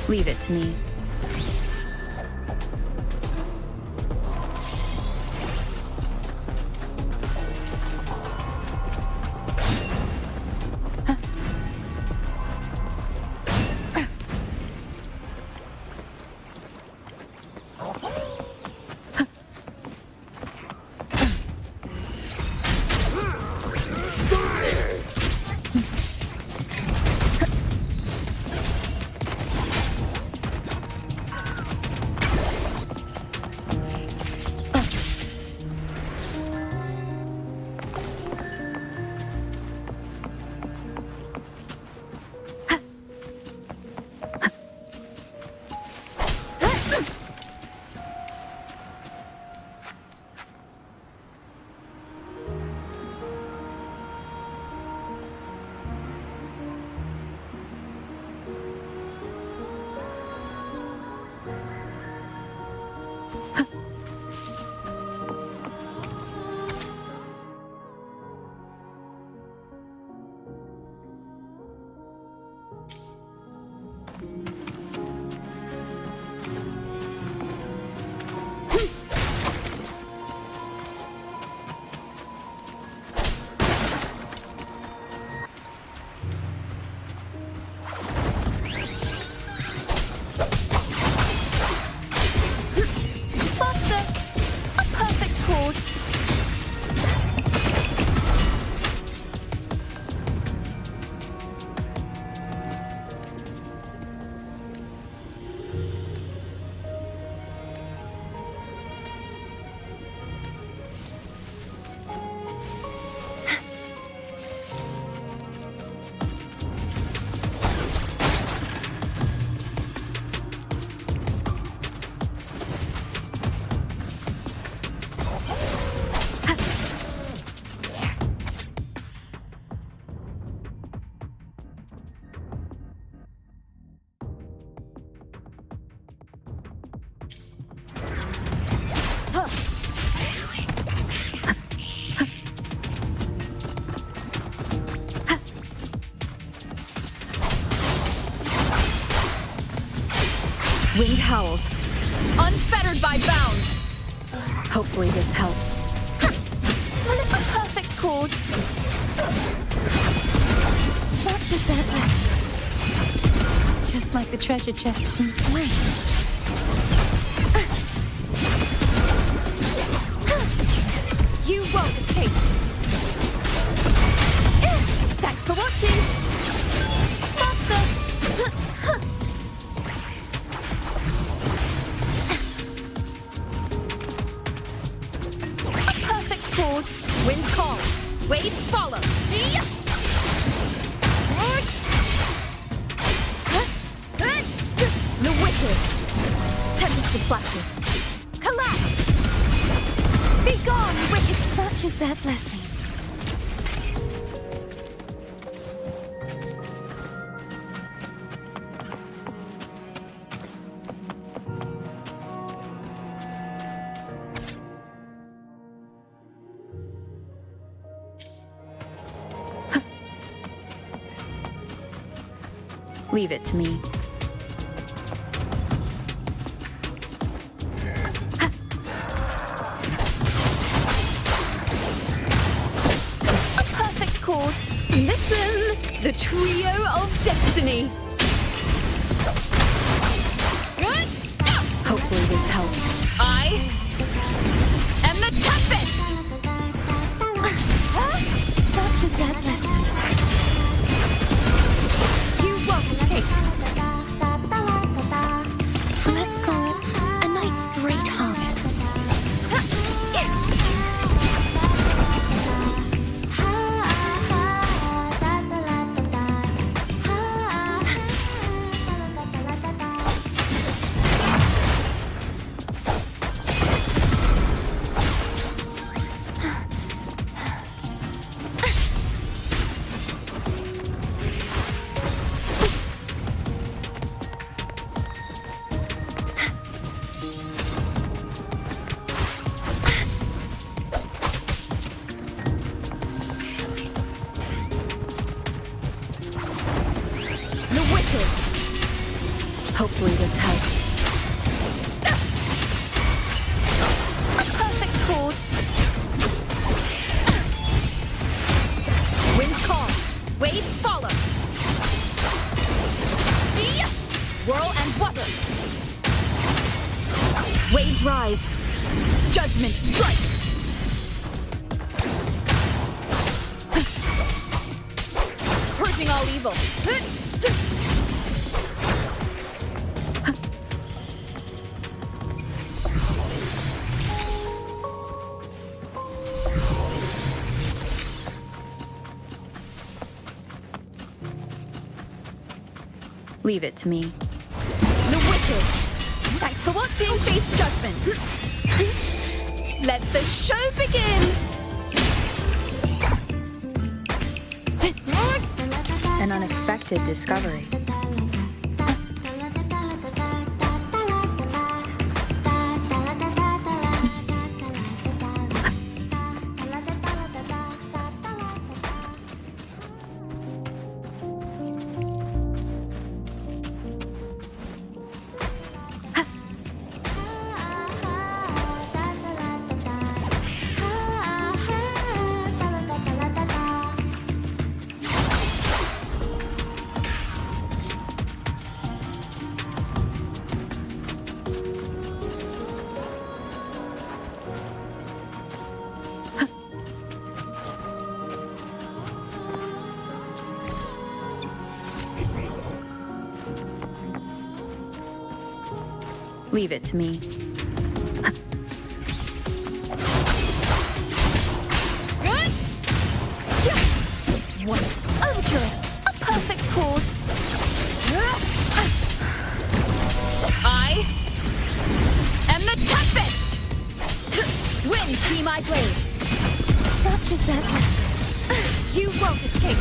Leave it to me. Wind howls, unfettered by bounds. Hopefully this helps. Well, it's a perfect chord. Such is their blessing. Just like the treasure chest from Swing. You won't escape. Thanks for watching. Faster! Wind calls, waves follow. The wicked. Tempest of flashes. Collapse. Be gone, wicked! Such is their blessing. Leave it to me. A perfect chord. Listen, the trio of destiny. Hopefully this helps. I am the toughest. Such is their blessing. You won't escape. Let's call it a night's great harvest. Hopefully this helps. A perfect chord. Wind calls, waves follow. Whirl and wutter. Waves rise. Judgment strikes. Purging all evil. Leave it to me. The wicked. Thanks for watching. Face judgment. Let the show begin. An unexpected discovery. Leave it to me. What? Overture. A perfect chord. I am the Tempest. Wind be my blade. Such is their blessing. You won't escape.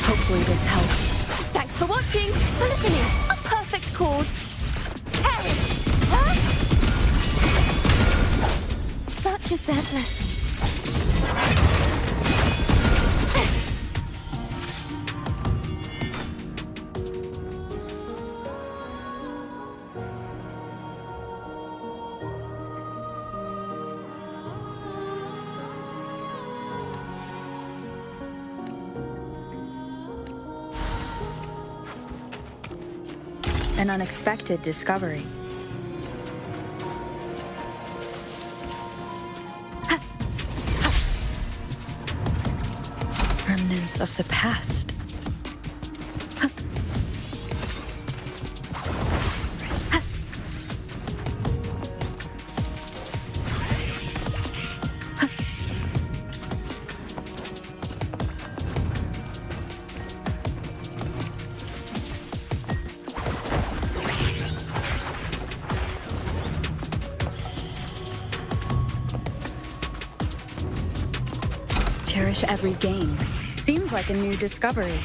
Hopefully this helps. Thanks for watching. Polyphony. A perfect chord. Perish. Huh? Such is their blessing. An unexpected discovery. Remnants of the past. Cherish every gain. Seems like a new discovery.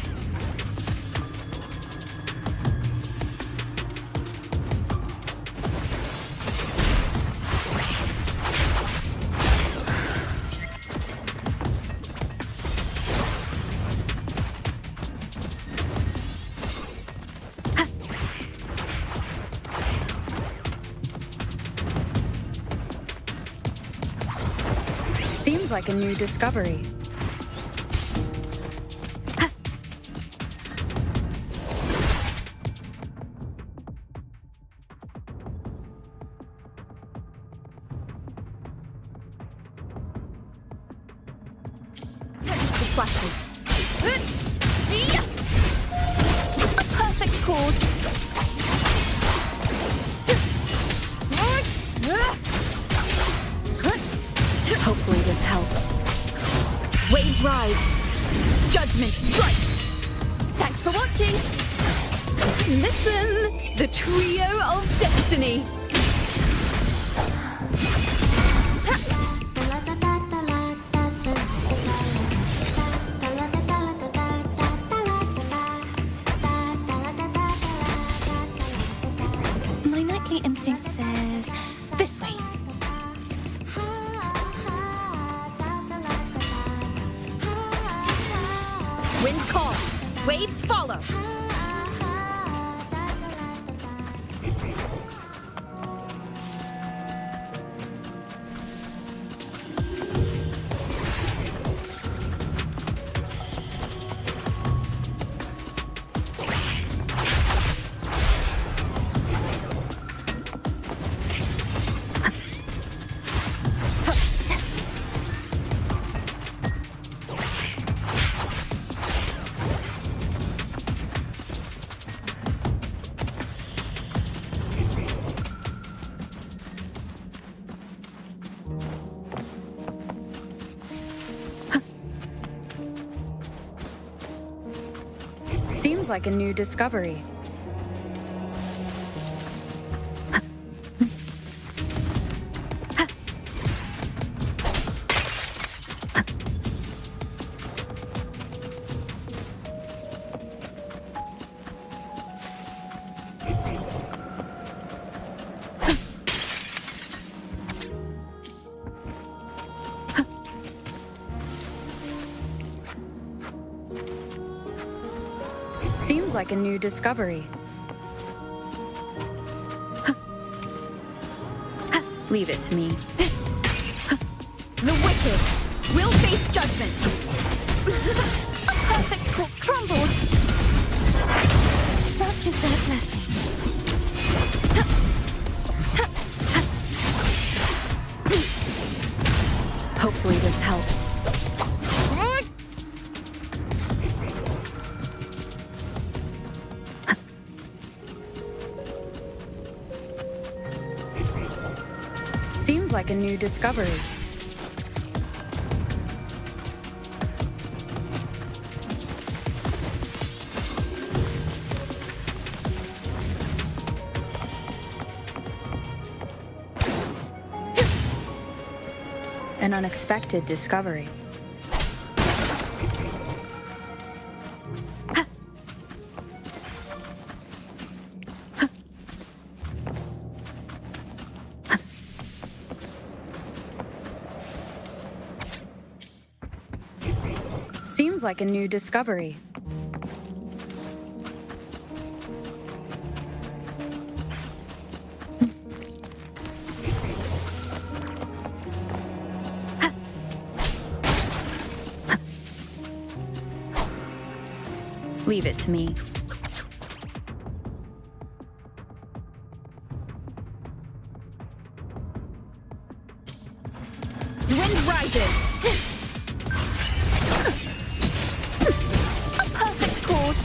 Seems like a new discovery. slashes. A perfect chord. Hopefully this helps. Waves rise. Judgment strikes. Thanks for watching. Listen, the trio of destiny. My nightly instinct says this way. Wind calls. Waves follow. Seems like a new discovery. Seems like a new discovery. Leave it to me. The wicked will face judgment. A perfect chord crumbled. Such is their blessing. Hopefully this helps. Seems like a new discovery. An unexpected discovery. Seems like a new discovery. Leave it to me. The wind rises. A perfect chord.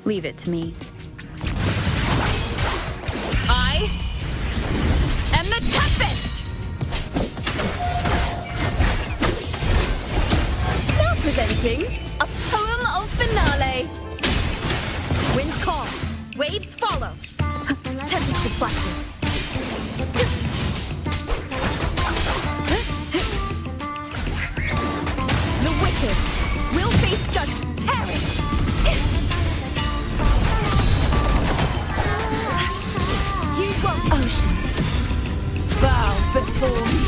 Leave it to me. I am the Tempest! Now presenting a poem of finale. Wind calls, waves follow. Tempest of slashes. The wicked will face judgment. Perish! You won't. Oceans, bow before me.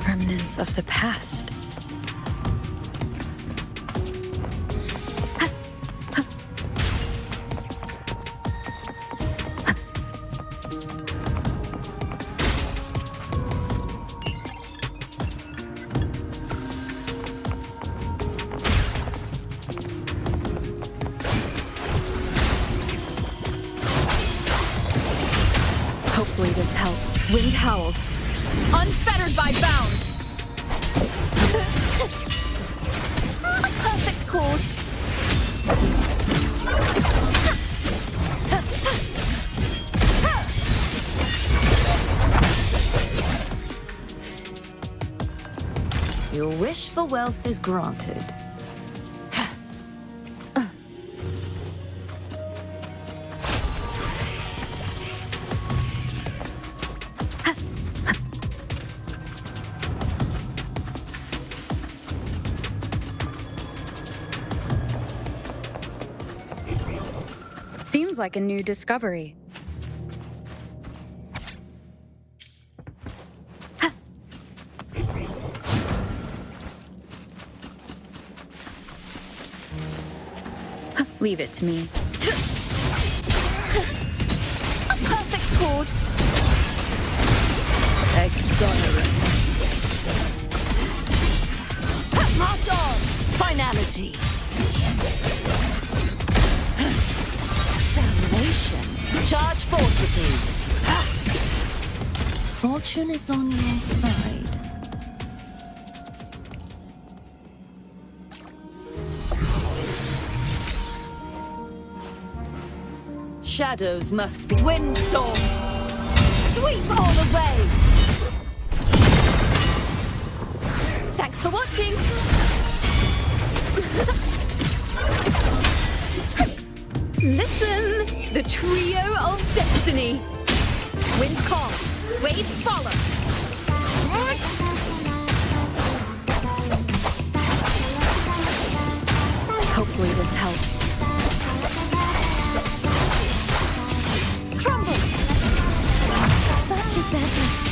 Remnants of the past. Hopefully this helps. Wind howls, unfettered by bounds. A perfect chord. Your wish for wealth is granted. Seems like a new discovery. Leave it to me. A perfect chord. Exonerate. March on! Finality. Salvation. Charge forth with me. Fortune is on your side. Shadows must be windstorm. Sweep all away. Thanks for watching. Listen, the trio of destiny. Wind calls, waves follow. Hopefully this helps. Crumble! Such is their destiny.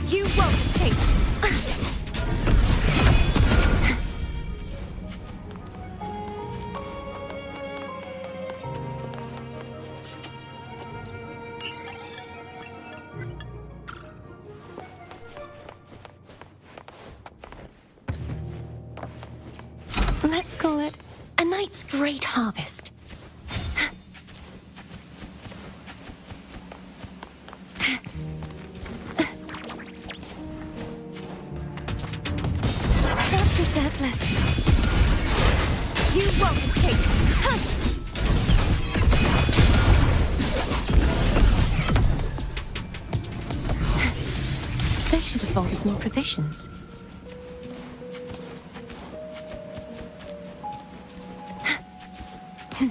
You won't escape. Let's call it a night's great harvest. Such is their blessing. You won't escape. They should afford us more provisions. My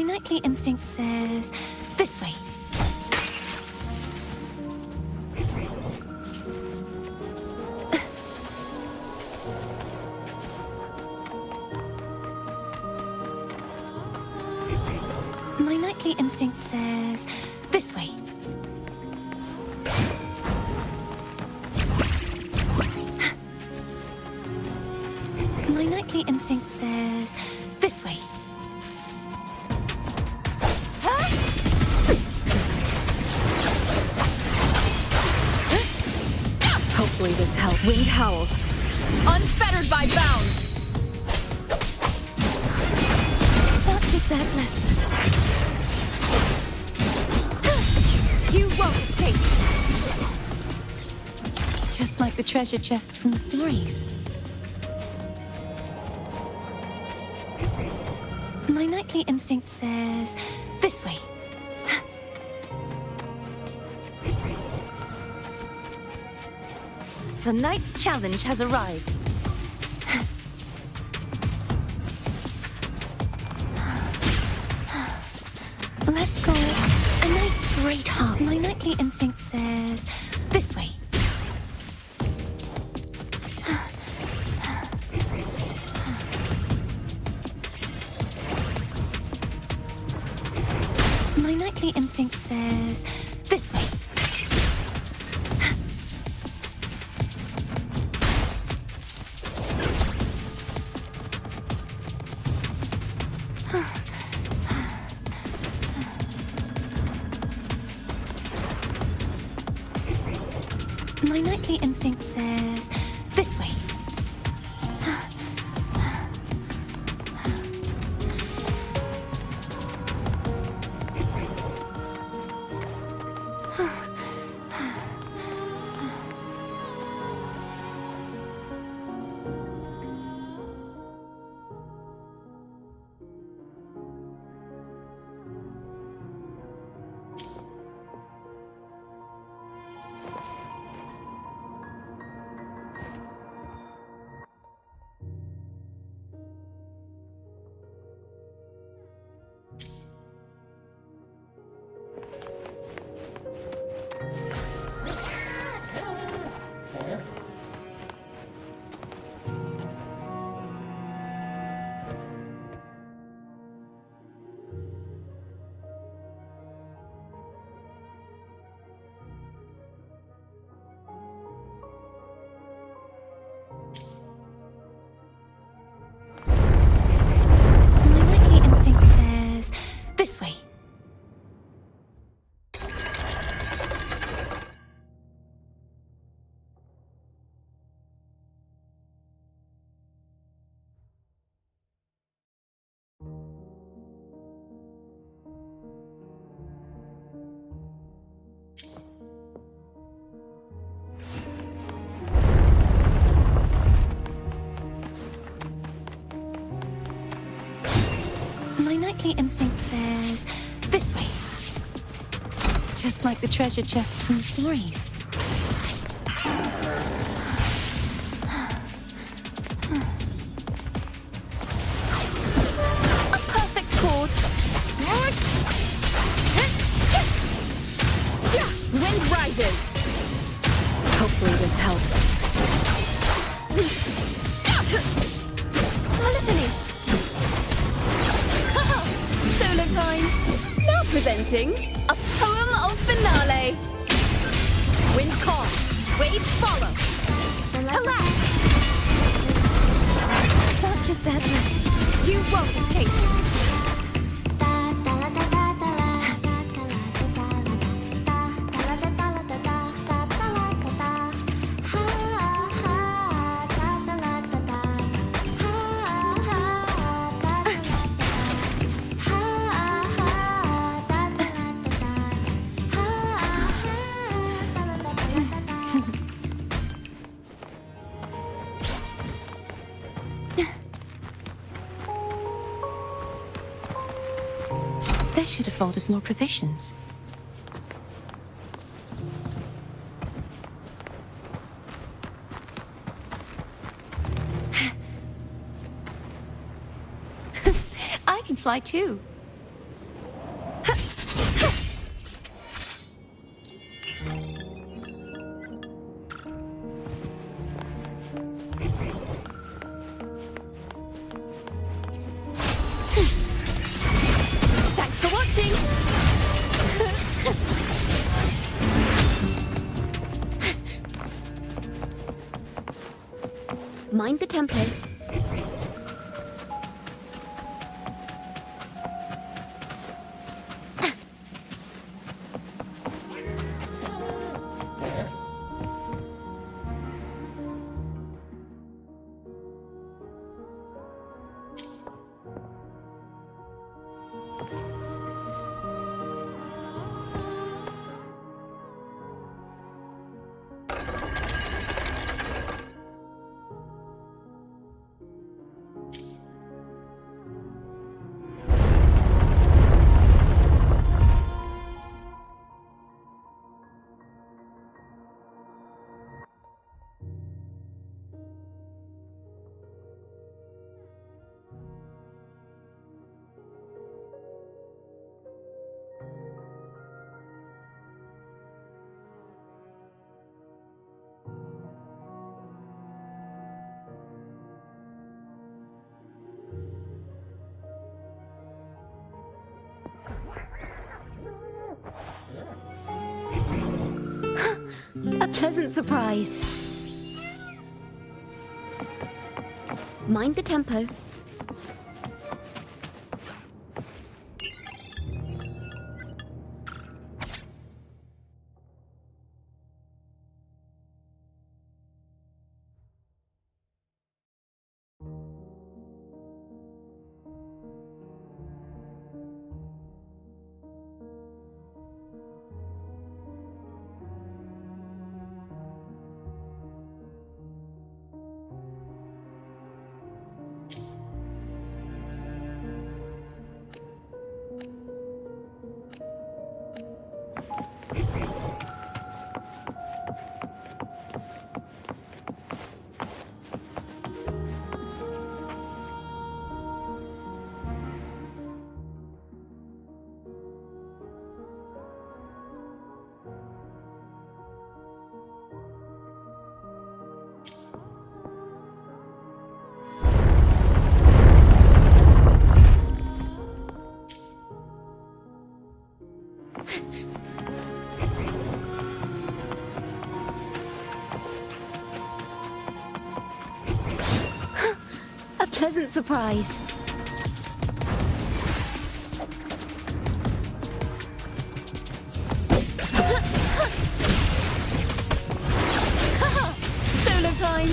nightly instinct says this way. My nightly instinct says this way. My nightly instinct says this way. Hopefully this helps. Wind howls. Unfettered by bounds. Such is their blessing. You won't escape. Just like the treasure chest from the stories. My nightly instinct says this way. The night's challenge has arrived. Let's call it a night's great heart. My nightly instinct says this way. My nightly instinct says this way. My nightly instinct says this way. My nightly instinct says this way. My nightly instinct says this way. Just like the treasure chest from the stories. A perfect chord. Wind rises. Hopefully this helps. Solo time. Now presenting a poem of finale. Wind calls, waves follow. Collapse. Such is their blessing. You won't escape. This should afford us more provisions. can fly too. Thanks for watching! Mind the tempo. A pleasant surprise. Mind the tempo. A pleasant surprise. Solo time.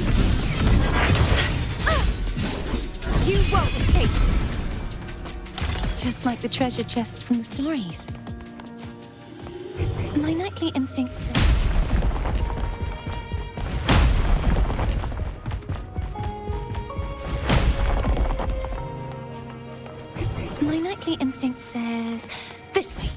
You won't escape. Just like the treasure chest from the stories. My nightly instincts say... My nightly instinct says... this way.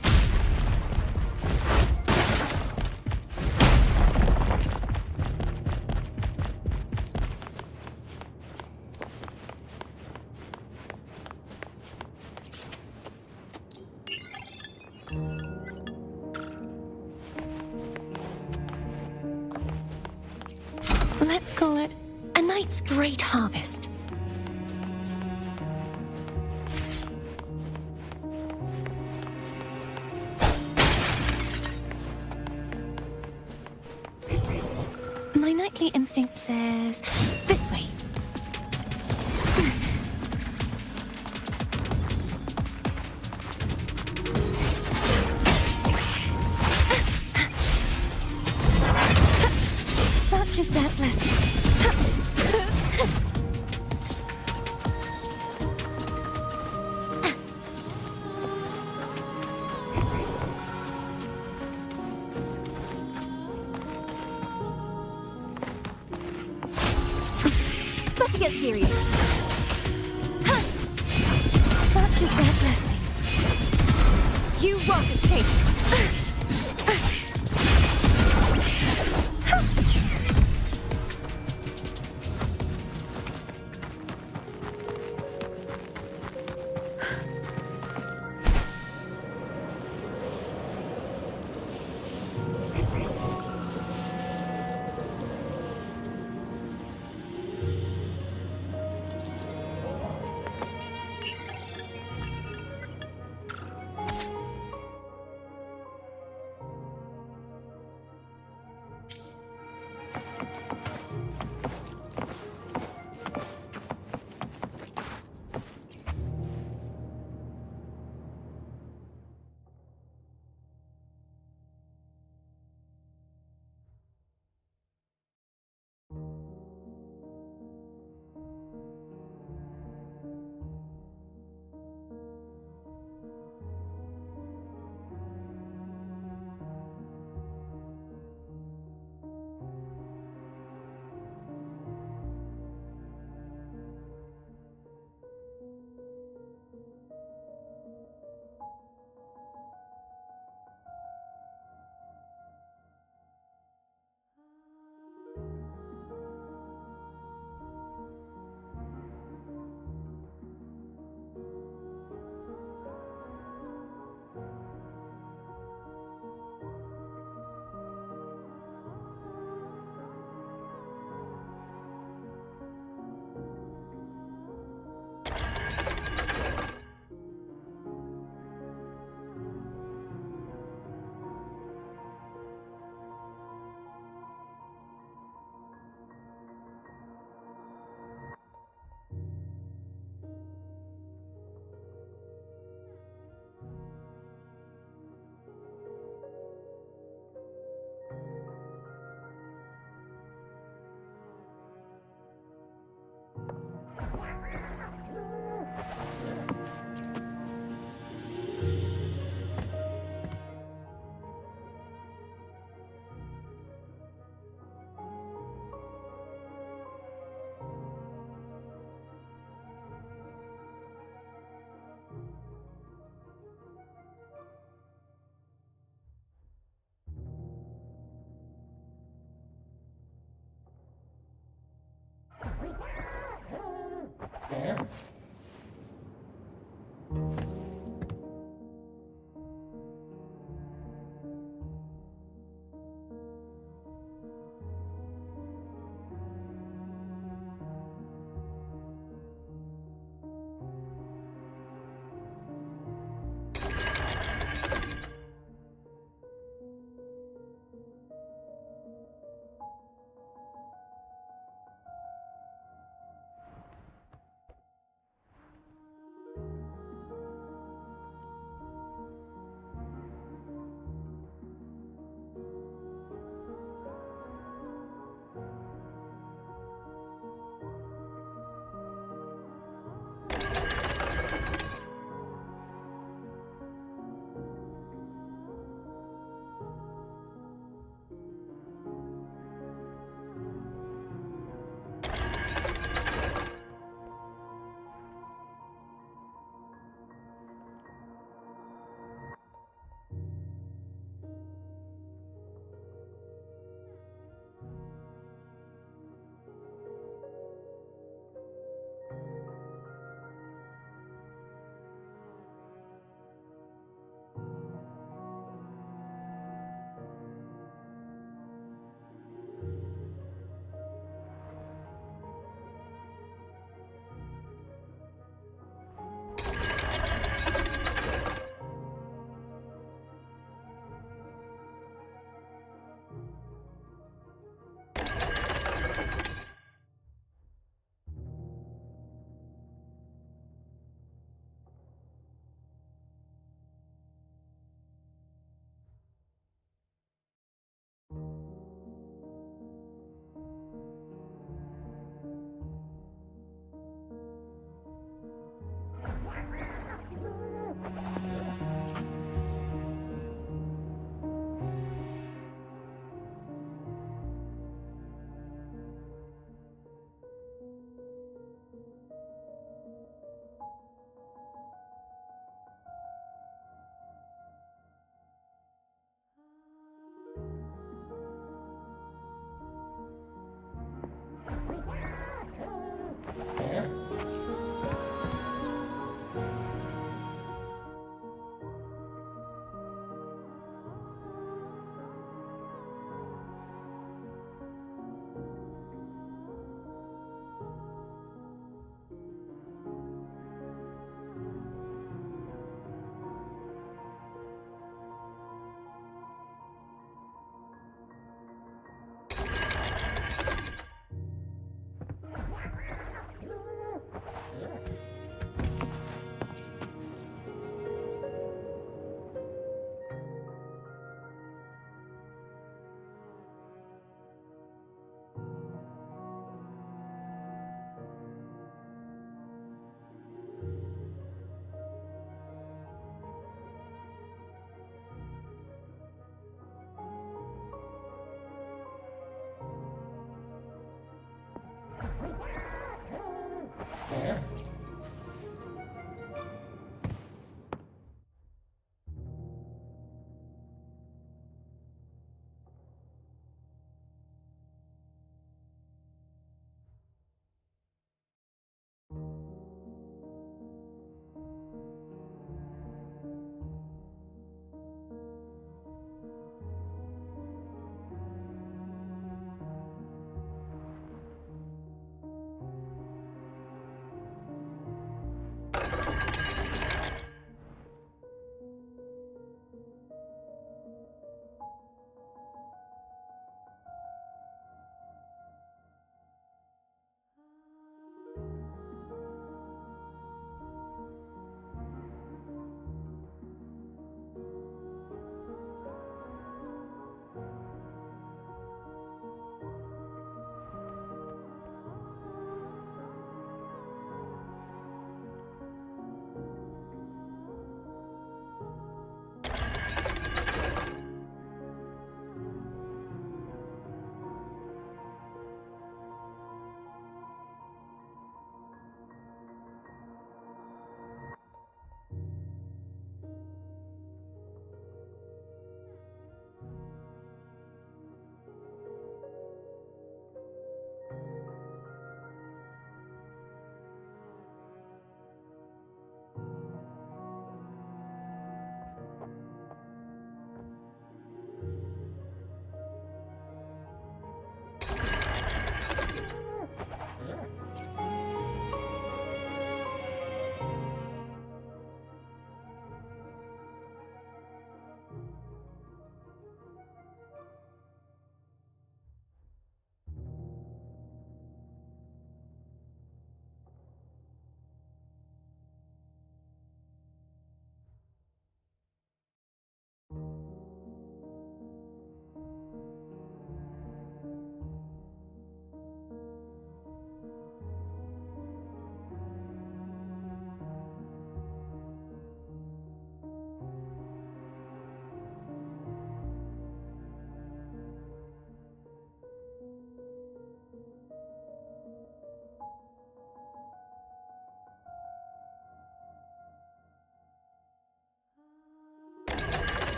Let's call it a night's great harvest. My nightly instinct says this way. Such is that blessing. Better get serious. Such is that blessing. You won't escape.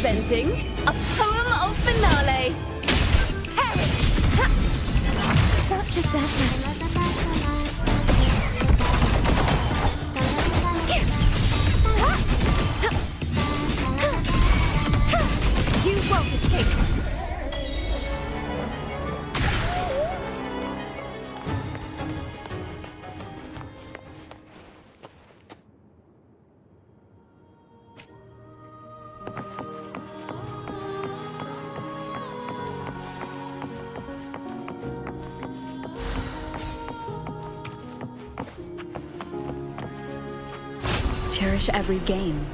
Presenting a poem of finale. Perish! Such is their blessing. You won't escape. Cherish every game.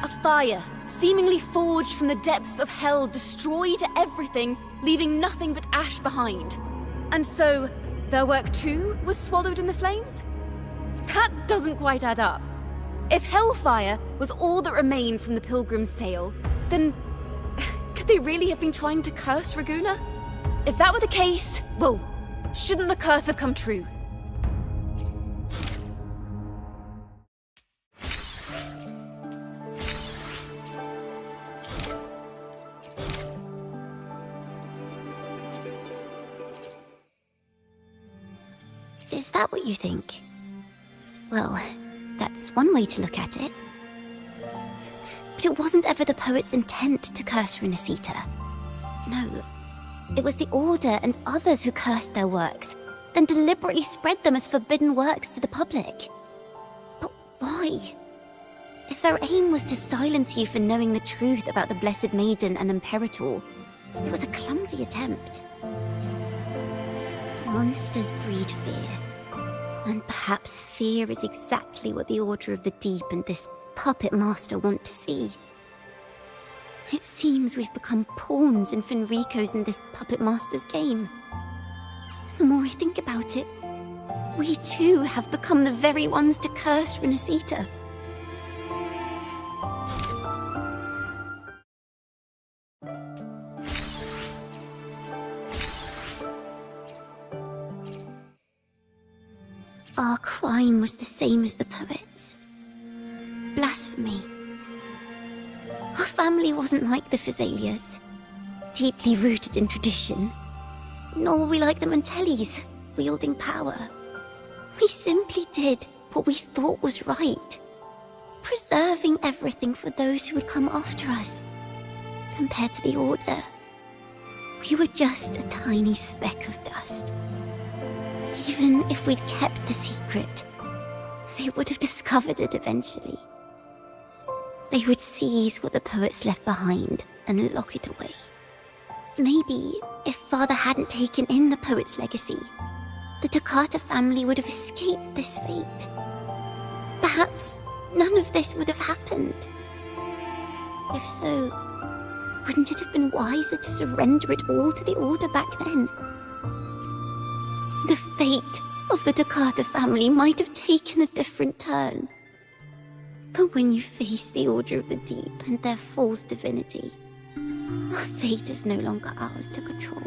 A fire, seemingly forged from the depths of hell, destroyed everything, leaving nothing but ash behind. And so, their work too was swallowed in the flames? That doesn't quite add up. If hellfire was all that remained from the Pilgrim's sail, then could they really have been trying to curse Raguna? If that were the case, well, shouldn't the curse have come true? Is that what you think? Well, that's one way to look at it. But it wasn't ever the poet's intent to curse Renacita. No, it was the Order and others who cursed their works, then deliberately spread them as forbidden works to the public. But why? If their aim was to silence you for knowing the truth about the Blessed Maiden and Imperator, it was a clumsy attempt. Monsters breed fear. And perhaps fear is exactly what the Order of the Deep and this puppet master want to see. It seems we've become pawns in Fenrico's and this puppet master's game. The more I think about it, we too have become the very ones to curse Renacita. Our crime was the same as the poet's. Blasphemy. Our family wasn't like the Physalias, deeply rooted in tradition. Nor were we like the Mantellis, wielding power. We simply did what we thought was right, preserving everything for those who would come after us. Compared to the Order, we were just a tiny speck of dust. Even if we'd kept the secret, they would have discovered it eventually. They would seize what the poets left behind and lock it away. Maybe if Father hadn't taken in the poet's legacy, the Toccata family would have escaped this fate. Perhaps none of this would have happened. If so, wouldn't it have been wiser to surrender it all to the Order back then? The fate of the Toccata family might have taken a different turn. But when you face the Order of the Deep and their false divinity, our fate is no longer ours to control.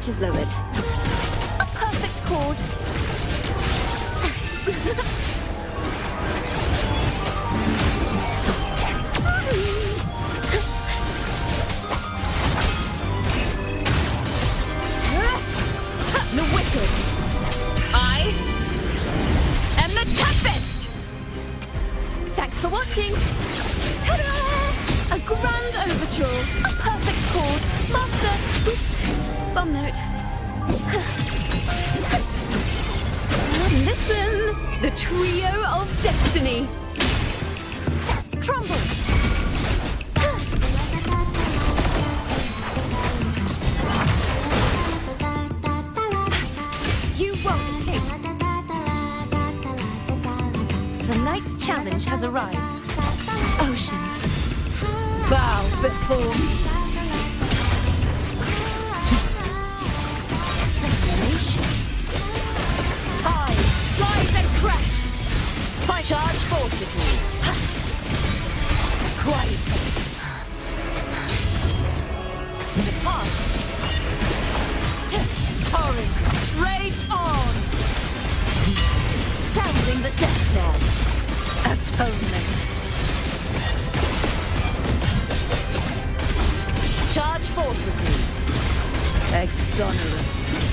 torch is lowered. A perfect chord. The wicked. I am the Tempest. Thanks for watching. Ta-da! A grand overture. A perfect chord. Master. Oops. Bomb note. Listen. The trio of destiny. Crumble. You won't escape. The knight's challenge has arrived. Oceans, bow before me. Separation. Tide. Rise and crash. Fight. Charge forth with me. Quietus. The task. Torrents. Rage on. Sounding the death knell. Atonement. Charge forth with me. Exonerate.